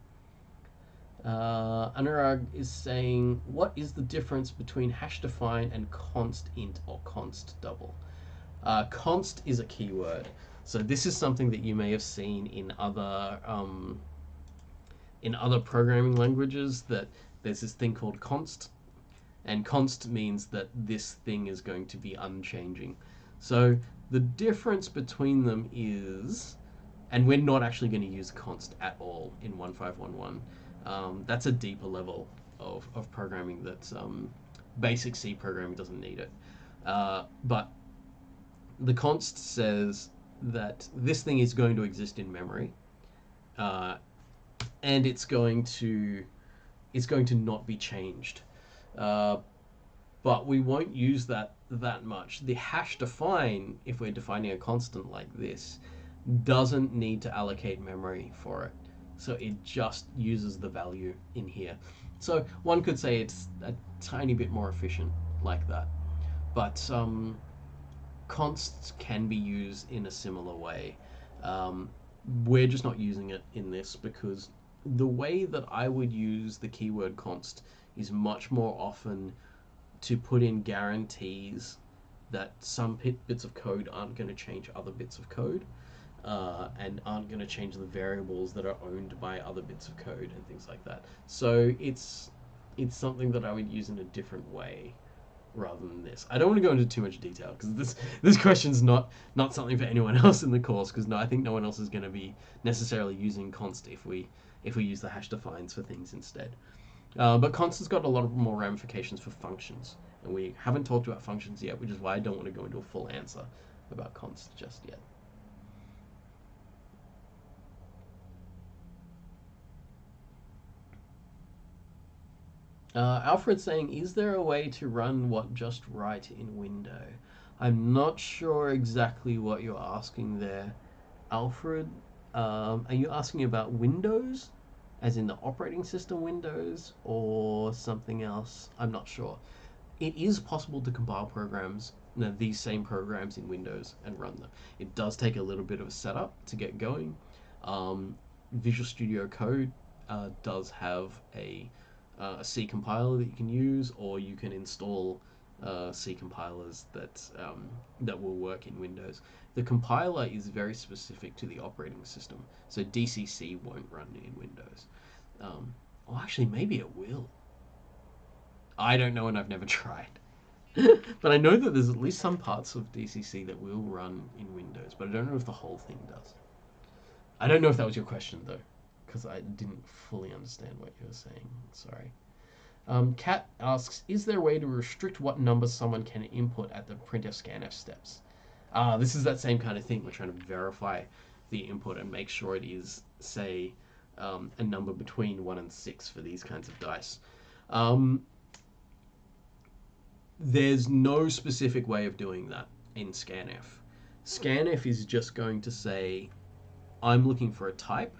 Anurag is saying, what is the difference between hash define and const int or const double? Const is a keyword. So this is something that you may have seen in other programming languages, that there's this thing called const, and const means that this thing is going to be unchanging. So the difference between them is, and we're not actually going to use const at all in 1511. That's a deeper level of programming that's basic C programming doesn't need it. But the const says that this thing is going to exist in memory, and it's going to not be changed. But we won't use that much. The hash define, if we're defining a constant like this, doesn't need to allocate memory for it. So it just uses the value in here. So one could say it's a tiny bit more efficient like that. But consts can be used in a similar way. We're just not using it in this because the way that I would use the keyword const is much more often to put in guarantees that some bits of code aren't going to change other bits of code, and aren't going to change the variables that are owned by other bits of code and things like that. So it's something that I would use in a different way rather than this. I don't want to go into too much detail because this question's not something for anyone else in the course, because I think no one else is going to be necessarily using const if we use the hash defines for things instead. But const has got a lot of more ramifications for functions, and we haven't talked about functions yet, which is why I don't want to go into a full answer about const just yet. Alfred's saying, is there a way to run what just right in window? I'm not sure exactly what you're asking there, Alfred. Are you asking about Windows, as in the operating system Windows, or something else? I'm not sure. It is possible to compile programs, these same programs in Windows, and run them. It does take a little bit of a setup to get going. Visual Studio Code does have a C compiler that you can use, or you can install C compilers that will work in Windows. The compiler is very specific to the operating system, so DCC won't run in Windows. Well, actually, maybe it will. I don't know, and I've never tried. But I know that there's at least some parts of DCC that will run in Windows, but I don't know if the whole thing does. I don't know if that was your question, though, because I didn't fully understand what you were saying. Sorry. Kat asks, is there a way to restrict what numbers someone can input at the printf scanf steps? This is that same kind of thing. We're trying to verify the input and make sure it is, say, a number between 1 and 6 for these kinds of dice. There's no specific way of doing that in scanf. Scanf is just going to say, I'm looking for a type,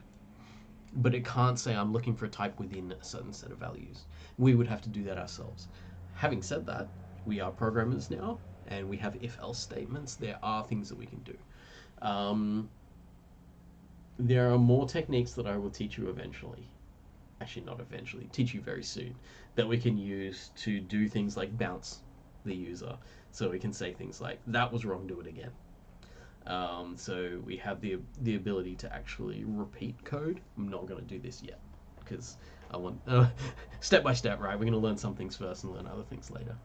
but it can't say I'm looking for a type within a certain set of values. We would have to do that ourselves. Having said that, we are programmers now, and we have if-else statements. There are things that we can do. There are more techniques that I will teach you eventually. Actually, not eventually, teach you very soon, that we can use to do things like bounce the user. So we can say things like, that was wrong, do it again. So we have the ability to actually repeat code. I'm not going to do this yet because I want step by step, right? We're going to learn some things first and learn other things later.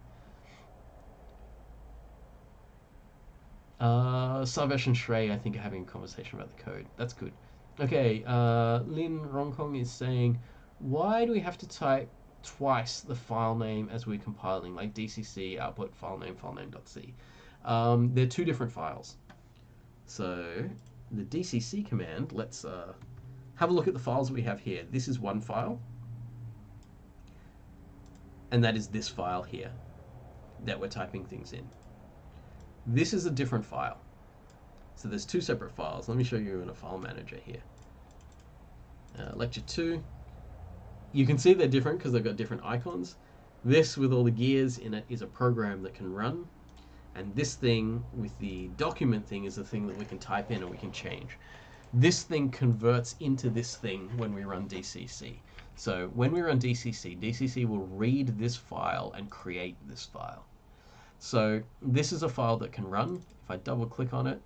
Sarvesh and Shrey, I think, are having a conversation about the code. That's good. Okay, Lin Rongkong is saying, why do we have to type twice the file name as we're compiling, like DCC output filename.c? They're two different files. So the DCC command, let's have a look at the files we have here. This is one file, and that is this file here that we're typing things in. This is a different file. So there's two separate files. Let me show you in a file manager here. Lecture 2. You can see they're different because they've got different icons. This with all the gears in it is a program that can run. And this thing with the document thing is the thing that we can type in and we can change. This thing converts into this thing when we run DCC. So when we run DCC, DCC will read this file and create this file. So this is a file that can run. If I double click on it,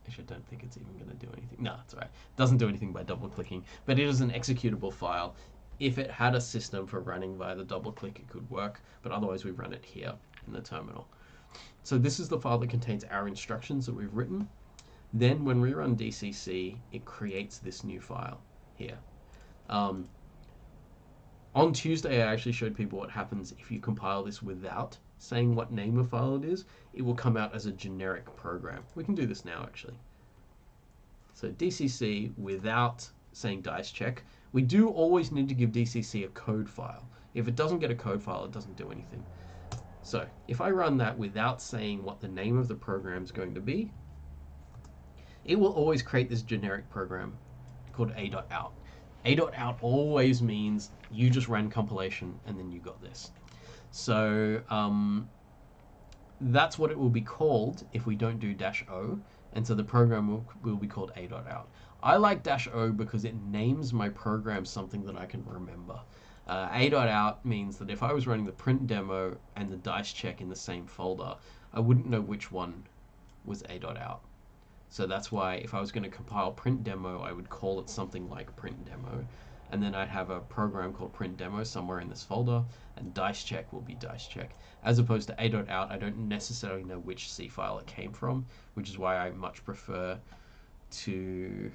actually I don't think it's even going to do anything. No, it's all right. It doesn't do anything by double clicking, but it is an executable file. If it had a system for running via the double click, it could work, but otherwise we run it here in the terminal. So this is the file that contains our instructions that we've written. Then when we run DCC, it creates this new file here. On Tuesday, I actually showed people what happens if you compile this without saying what name of file it is. It will come out as a generic program. We can do this now, actually. So DCC without saying dice check. We do always need to give DCC a code file. If it doesn't get a code file, it doesn't do anything. So if I run that without saying what the name of the program is going to be, it will always create this generic program called a.out. A.out always means you just ran compilation and then you got this. So that's what it will be called if we don't do -o, and so the program will be called a.out. I like -o because it names my program something that I can remember. A.out means that if I was running the print demo and the dice check in the same folder, I wouldn't know which one was a.out. So that's why if I was going to compile print demo, I would call it something like print demo, and then I'd have a program called print demo somewhere in this folder, and dice check will be dice check. As opposed to a.out, I don't necessarily know which C file it came from, which is why I much prefer to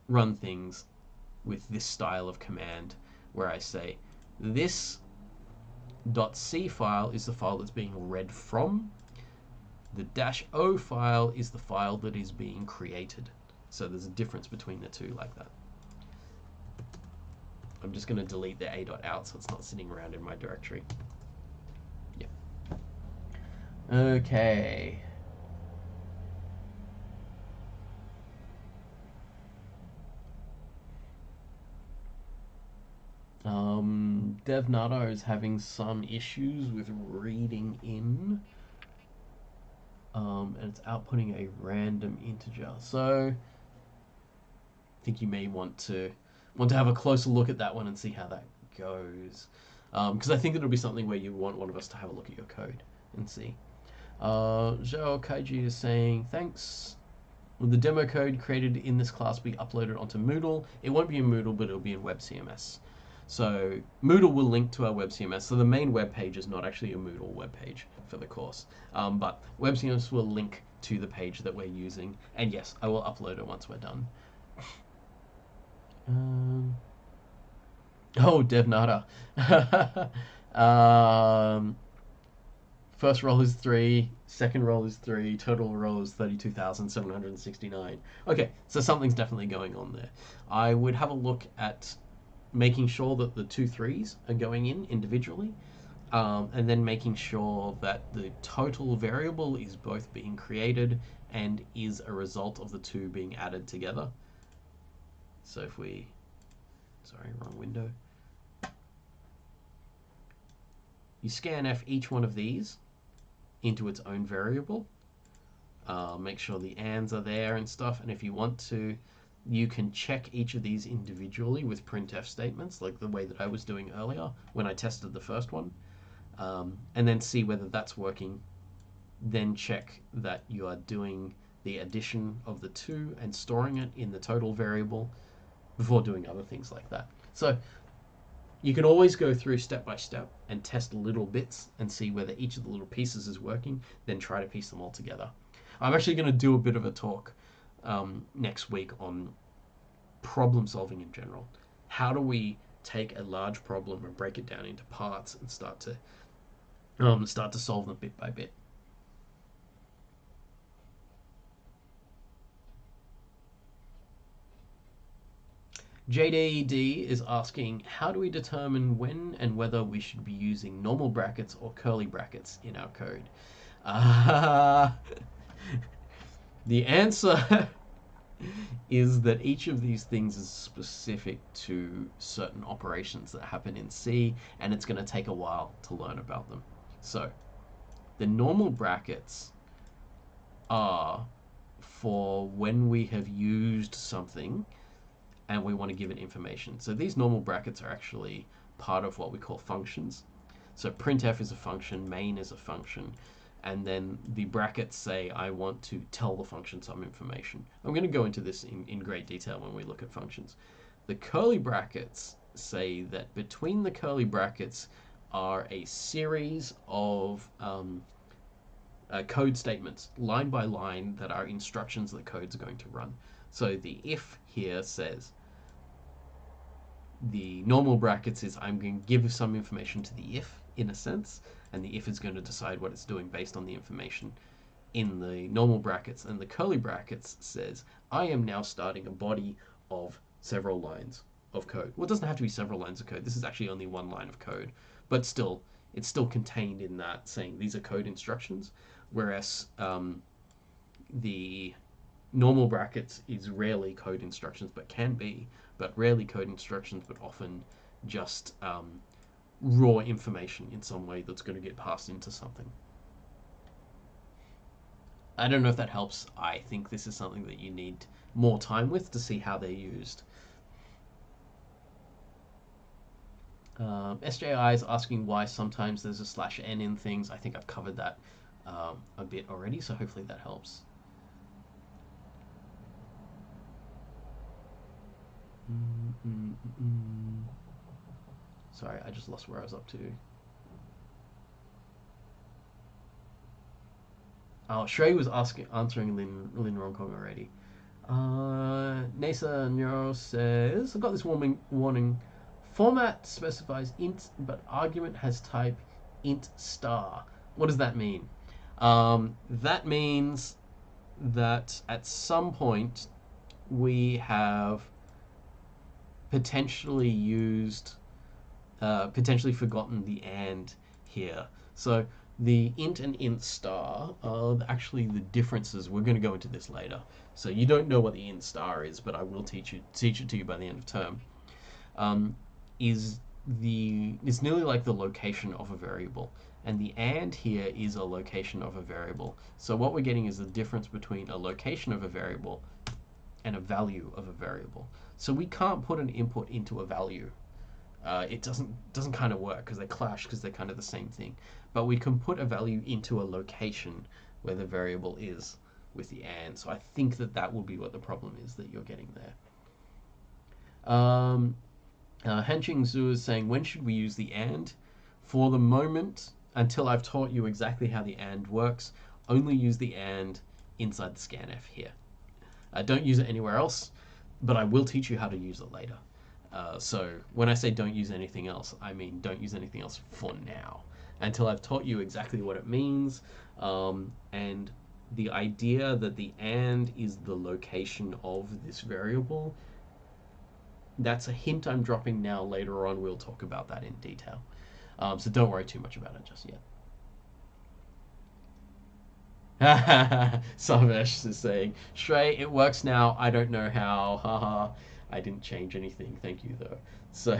run things with this style of command, where I say this .c file is the file that's being read from. The -o file is the file that is being created. So there's a difference between the two like that. I'm just going to delete the a.out so it's not sitting around in my directory. Yeah. Okay. DevNado is having some issues with reading in. And it's outputting a random integer. So I think you may want to have a closer look at that one and see how that goes. Because I think it'll be something where you want one of us to have a look at your code and see. Zhao Kaiji is saying, thanks. Will the demo code created in this class be uploaded onto Moodle? It won't be in Moodle, but it'll be in WebCMS. So Moodle will link to our WebCMS. So the main web page is not actually a Moodle web page for the course. But WebCMS will link to the page that we're using. And yes, I will upload it once we're done. Oh, DevNada. First roll is 3, second roll is 3, total roll is 32,769. Okay, so something's definitely going on there. I would have a look at making sure that the 2 3s are going in individually, and then making sure that the total variable is both being created and is a result of the 2 being added together. So if we, sorry, wrong window. You scanf each one of these into its own variable. Make sure the ands are there and stuff, and if you want to, you can check each of these individually with printf statements, like the way that I was doing earlier when I tested the first one, and then see whether that's working. Then check that you are doing the addition of the 2 and storing it in the total variable before doing other things like that. So you can always go through step by step and test little bits and see whether each of the little pieces is working, then try to piece them all together. I'm actually going to do a bit of a talk next week on problem solving in general. How do we take a large problem and break it down into parts and start to solve them bit by bit? JDD is asking, how do we determine when and whether we should be using normal brackets or curly brackets in our code? The answer is that each of these things is specific to certain operations that happen in C, and it's going to take a while to learn about them. So the normal brackets are for when we have used something and we want to give it information. So these normal brackets are actually part of what we call functions. So printf is a function, main is a function, and then the brackets say I want to tell the function some information. I'm going to go into this in great detail when we look at functions. The curly brackets say that between the curly brackets are a series of code statements, line by line, that are instructions that code's going to run. So the if here says the normal brackets is I'm going to give some information to the if, in a sense, and the if is going to decide what it's doing based on the information in the normal brackets, and the curly brackets says I am now starting a body of several lines of code. Well, it doesn't have to be several lines of code. This is actually only one line of code, but still, it's still contained in that saying these are code instructions, whereas the normal brackets is rarely code instructions, but can be, but rarely code instructions, but often just raw information in some way that's going to get passed into something. I don't know if that helps. I think this is something that you need more time with to see how they're used. SJI is asking why sometimes there's a /n in things. I think I've covered that a bit already, so hopefully that helps. Sorry, I just lost where I was up to. Oh, Shrey was answering Lin Ronkong already. Nasa Neuro says, I've got this warning. Format specifies int, but argument has type int star. What does that mean? That means that at some point we have potentially forgotten the and here. So the int and int star are actually the differences. We're going to go into this later. So you don't know what the int star is, but I will teach it to you by the end of term. It's nearly like the location of a variable, and the and here is a location of a variable. So what we're getting is the difference between a location of a variable and a value of a variable. So we can't put an input into a value. It doesn't kind of work because they clash, because they're kind of the same thing. But we can put a value into a location where the variable is with the and. So I think that will be what the problem is that you're getting there. Hanqing Zhu is saying, when should we use the and? For the moment, until I've taught you exactly how the and works, only use the and inside the scanf here. Don't use it anywhere else, but I will teach you how to use it later. So when I say don't use anything else, I mean don't use anything else for now, until I've taught you exactly what it means, and the idea that the and is the location of this variable. That's a hint I'm dropping now. Later on we'll talk about that in detail, so don't worry too much about it just yet. Savesh is saying, Shrey, it works now. I don't know how. Haha. I didn't change anything. Thank you, though. So,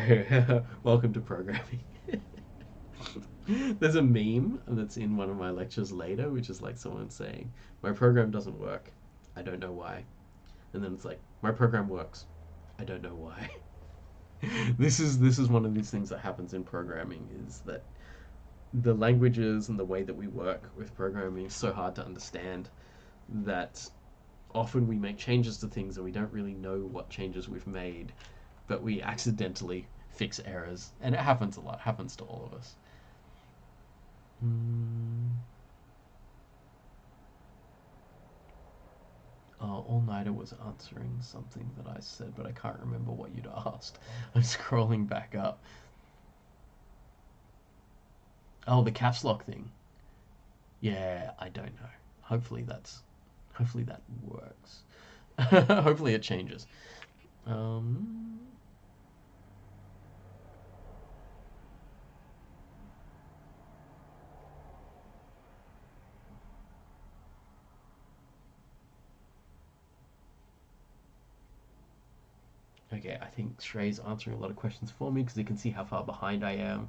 welcome to programming. There's a meme that's in one of my lectures later, which is like someone saying, my program doesn't work. I don't know why. And then it's like, my program works. I don't know why. This is one of these things that happens in programming, is that the languages and the way that we work with programming is so hard to understand that often we make changes to things and we don't really know what changes we've made, but we accidentally fix errors, and it happens a lot. It happens to all of us. All Nighter was answering something that I said, but I can't remember what you'd asked. I'm scrolling back up. Oh, the caps lock thing. Yeah, I don't know. Hopefully that works. Hopefully it changes. Okay, I think Shrey's answering a lot of questions for me because he can see how far behind I am.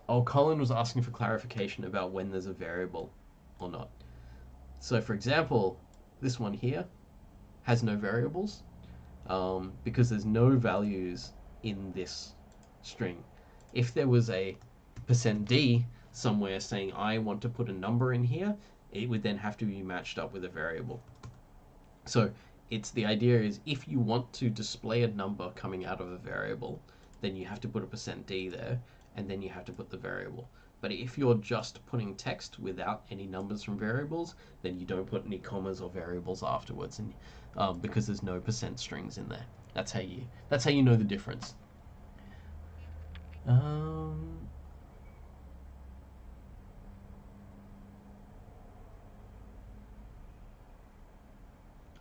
Oh, Colin was asking for clarification about when there's a variable or not. So, for example, this one here has no variables because there's no values in this string. If there was a %d somewhere saying I want to put a number in here, it would then have to be matched up with a variable. So the idea is, if you want to display a number coming out of a variable, then you have to put a %d there, and then you have to put the variable. But if you're just putting text without any numbers from variables, then you don't put any commas or variables afterwards, and because there's no % strings in there. That's how you know the difference.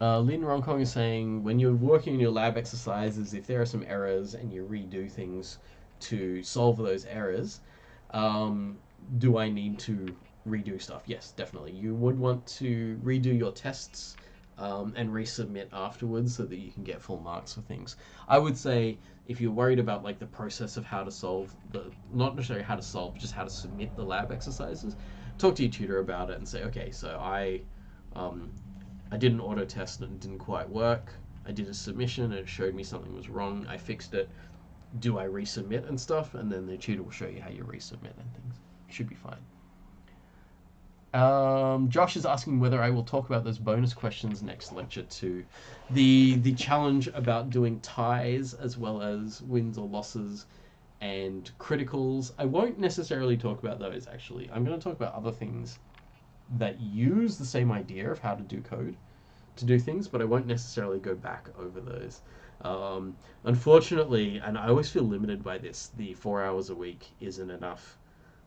Lin Rongkong is saying, when you're working on your lab exercises, if there are some errors and you redo things to solve those errors, do I need to redo stuff? Yes, definitely. You would want to redo your tests and resubmit afterwards so that you can get full marks for things. I would say if you're worried about like the process of how to solve not necessarily how to solve, just how to submit the lab exercises, talk to your tutor about it and say, okay, so I did an auto test and it didn't quite work. I did a submission and it showed me something was wrong. I fixed it. Do I resubmit and stuff? And then the tutor will show you how you resubmit and things. Should be fine. Josh is asking whether I will talk about those bonus questions next lecture too. The challenge about doing ties as well as wins or losses and criticals. I won't necessarily talk about those actually. I'm going to talk about other things that use the same idea of how to do code to do things, but I won't necessarily go back over those. Unfortunately, and I always feel limited by this, the 4 hours a week isn't enough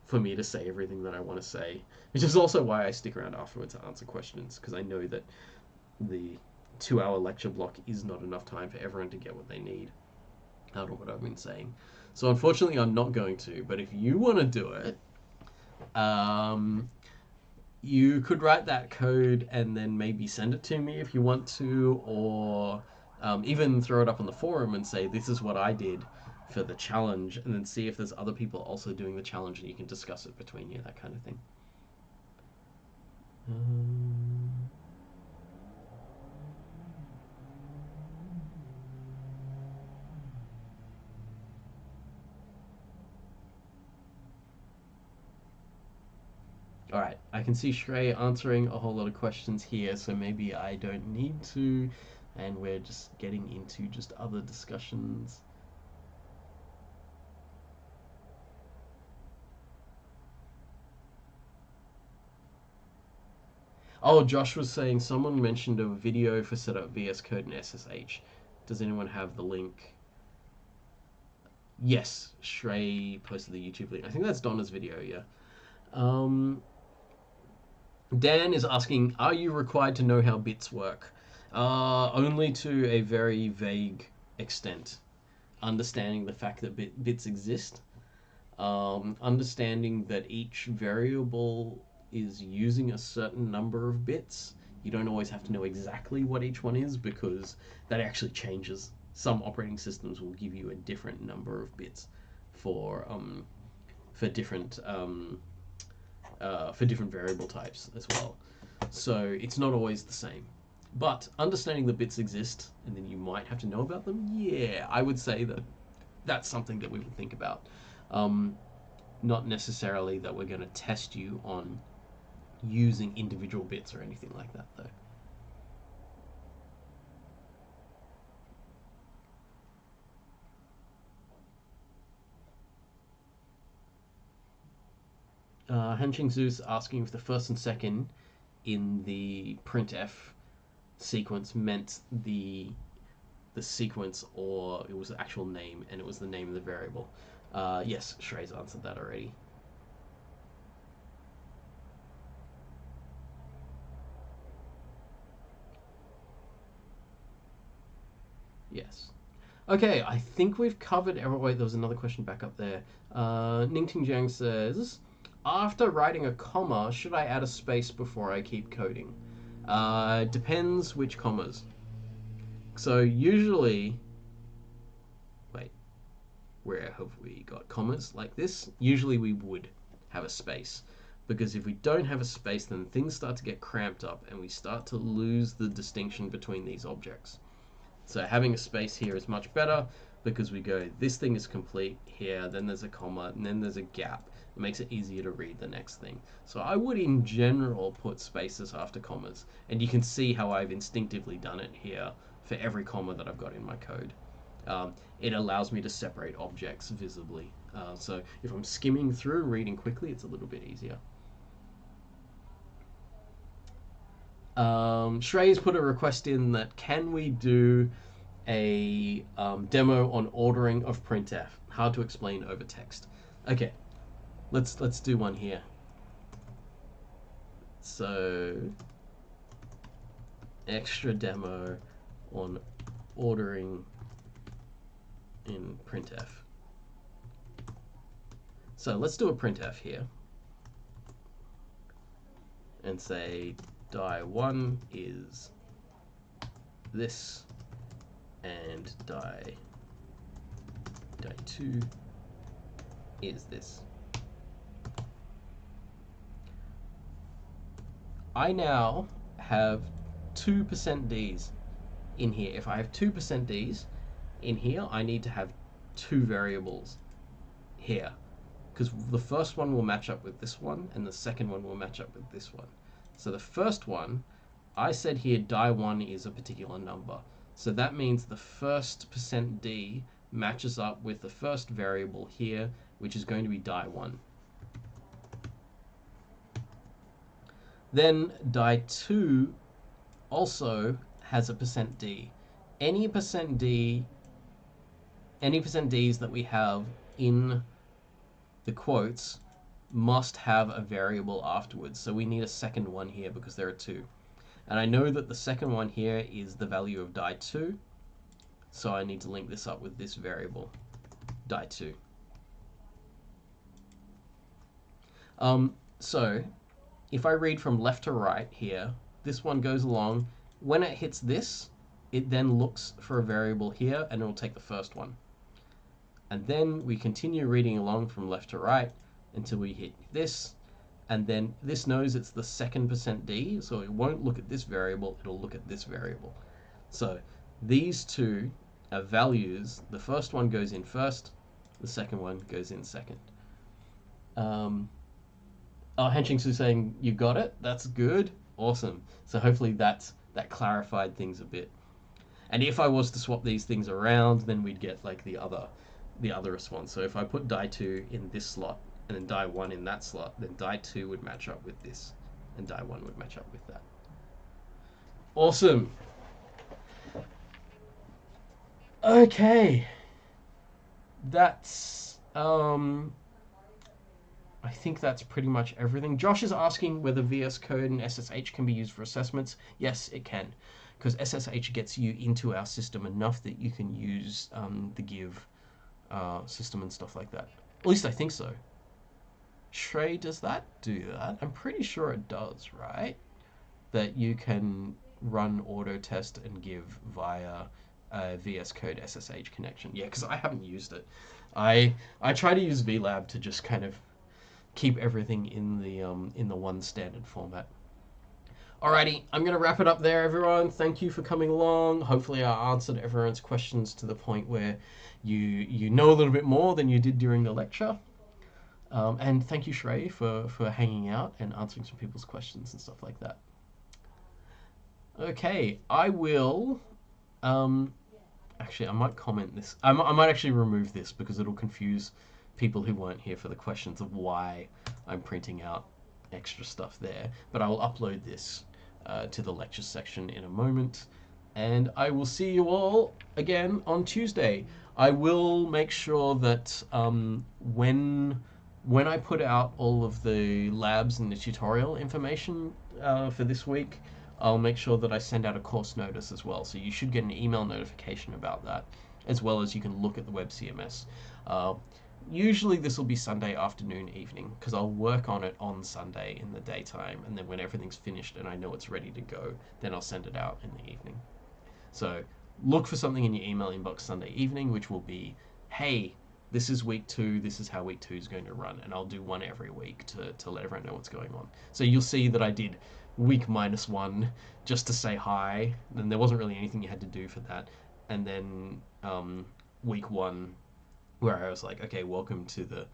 for me to say everything that I want to say, which is also why I stick around afterwards to answer questions, because I know that the 2-hour lecture block is not enough time for everyone to get what they need out of what I've been saying. So unfortunately, I'm not going to, but if you want to do it, you could write that code and then maybe send it to me if you want to, or even throw it up on the forum and say, this is what I did for the challenge, and then see if there's other people also doing the challenge and you can discuss it between you, that kind of thing. All right, I can see Shrey answering a whole lot of questions here, so maybe I don't need to, and we're just getting into just other discussions. Oh, Josh was saying someone mentioned a video for setup VS Code and SSH. Does anyone have the link? Yes, Shrey posted the YouTube link. I think that's Donna's video, yeah. Dan is asking, are you required to know how bits work? Only to a very vague extent. Understanding the fact that bits exist. Understanding that each variable is using a certain number of bits. You don't always have to know exactly what each one is, because that actually changes. Some operating systems will give you a different number of bits for different variable types as well. So it's not always the same. But understanding the bits exist, and then you might have to know about them, yeah, I would say that that's something that we would think about. Not necessarily that we're going to test you on using individual bits or anything like that, though. Hanching Zeus asking if the first and second in the printf sequence meant the sequence, or it was the actual name and it was the name of the variable. Yes, Shrey's answered that already. Yes. Okay, I think we've covered every... Wait, there was another question back up there. Ningting Jiang says, after writing a comma, should I add a space before I keep coding? Depends which commas. So usually... Wait, where have we got commas like this? Usually we would have a space, because if we don't have a space, then things start to get cramped up and we start to lose the distinction between these objects. So having a space here is much better, because we go, this thing is complete here, then there's a comma, and then there's a gap. It makes it easier to read the next thing. So I would in general put spaces after commas, and you can see how I've instinctively done it here for every comma that I've got in my code. it allows me to separate objects visibly. So if I'm skimming through, reading quickly, it's a little bit easier. Shrey's put a request in that can we do a demo on ordering of printf? Hard to explain over text. Okay, let's do one here. So extra demo on ordering in printf. So let's do a printf here and say die1 is this and die2 is this. I now have 2% Ds in here. If I have 2% Ds in here, I need to have two variables here, because the first one will match up with this one and the second one will match up with this one. So the first one, I said here die1 is a particular number. So that means the first %D matches up with the first variable here, which is going to be die1. Then die2 also has a %D. Any %D, any %Ds that we have in the quotes must have a variable afterwards. So we need a second one here because there are two. And I know that the second one here is the value of die2. So I need to link this up with this variable, die2. So if I read from left to right here, this one goes along. When it hits this, it then looks for a variable here and it will take the first one. And then we continue reading along from left to right until we hit this. And then this knows it's the second %D, so it won't look at this variable, it'll look at this variable. So these two are values. The first one goes in first, the second one goes in second. Oh, Henching's saying you got it. That's good. Awesome. So hopefully that clarified things a bit. And if I was to swap these things around, then we'd get like the other response. So if I put die2 in this slot and then die1 in that slot, then die2 would match up with this and die1 would match up with that. Awesome. Okay. That's I think that's pretty much everything. Josh is asking whether VS Code and SSH can be used for assessments. Yes, it can, because SSH gets you into our system enough that you can use the Give system and stuff like that. At least I think so. Shrey, does that do that? I'm pretty sure it does, right? That you can run auto test and Give via a VS Code SSH connection. Yeah, because I haven't used it. I try to use VLab to just kind of keep everything in the one standard format. Alrighty, I'm going to wrap it up there, everyone. Thank you for coming along. Hopefully I answered everyone's questions to the point where you know a little bit more than you did during the lecture. And thank you, Shrey, for hanging out and answering some people's questions and stuff like that. Okay, I will... actually, I might comment this. I might actually remove this because it'll confuse people who weren't here for the questions of why I'm printing out extra stuff there. But I will upload this to the lecture section in a moment. And I will see you all again on Tuesday. I will make sure that when I put out all of the labs and the tutorial information for this week, I'll make sure that I send out a course notice as well. So you should get an email notification about that, as well as you can look at the web CMS. Usually this will be Sunday afternoon, evening, because I'll work on it on Sunday in the daytime, and then when everything's finished and I know it's ready to go, then I'll send it out in the evening. So look for something in your email inbox Sunday evening, which will be, hey, this is week 2, this is how week 2 is going to run, and I'll do one every week to let everyone know what's going on. So you'll see that I did week -1 just to say hi, then there wasn't really anything you had to do for that, and then week 1 where I was like, okay, welcome to the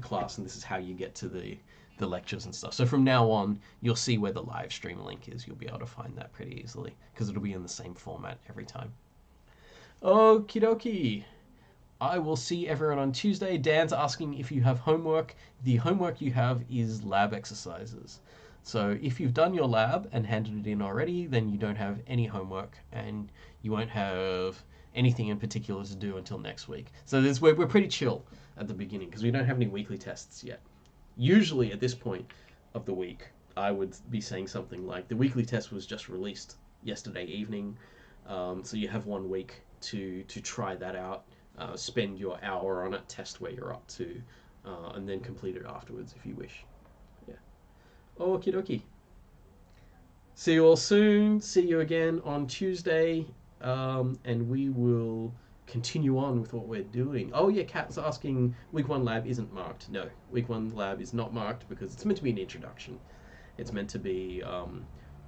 class, and this is how you get to the lectures and stuff. So from now on, you'll see where the live stream link is. You'll be able to find that pretty easily because it'll be in the same format every time. Okie dokie. I will see everyone on Tuesday. Dan's asking if you have homework. The homework you have is lab exercises. So if you've done your lab and handed it in already, then you don't have any homework and you won't have anything in particular to do until next week. So we're pretty chill at the beginning because we don't have any weekly tests yet. Usually at this point of the week, I would be saying something like the weekly test was just released yesterday evening, so you have 1 week to try that out. Spend your hour on it, test where you're up to, and then complete it afterwards if you wish. Yeah. Okie dokie. See you all soon. See you again on Tuesday, and we will continue on with what we're doing. Oh yeah, Kat's asking, week 1 lab isn't marked. No, week 1 lab is not marked because it's meant to be an introduction. It's meant to be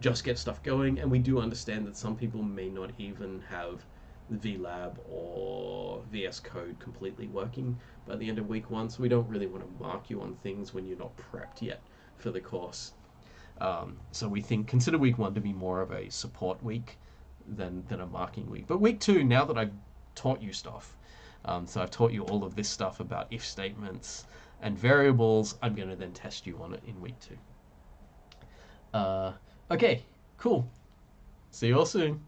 just get stuff going, and we do understand that some people may not even have VLab or VS Code completely working by the end of week 1, so we don't really want to mark you on things when you're not prepped yet for the course. So we consider week 1 to be more of a support week than a marking week. But week 2, now that I've taught you stuff, so I've taught you all of this stuff about if statements and variables, I'm going to then test you on it in week 2. Okay, cool. See you all soon.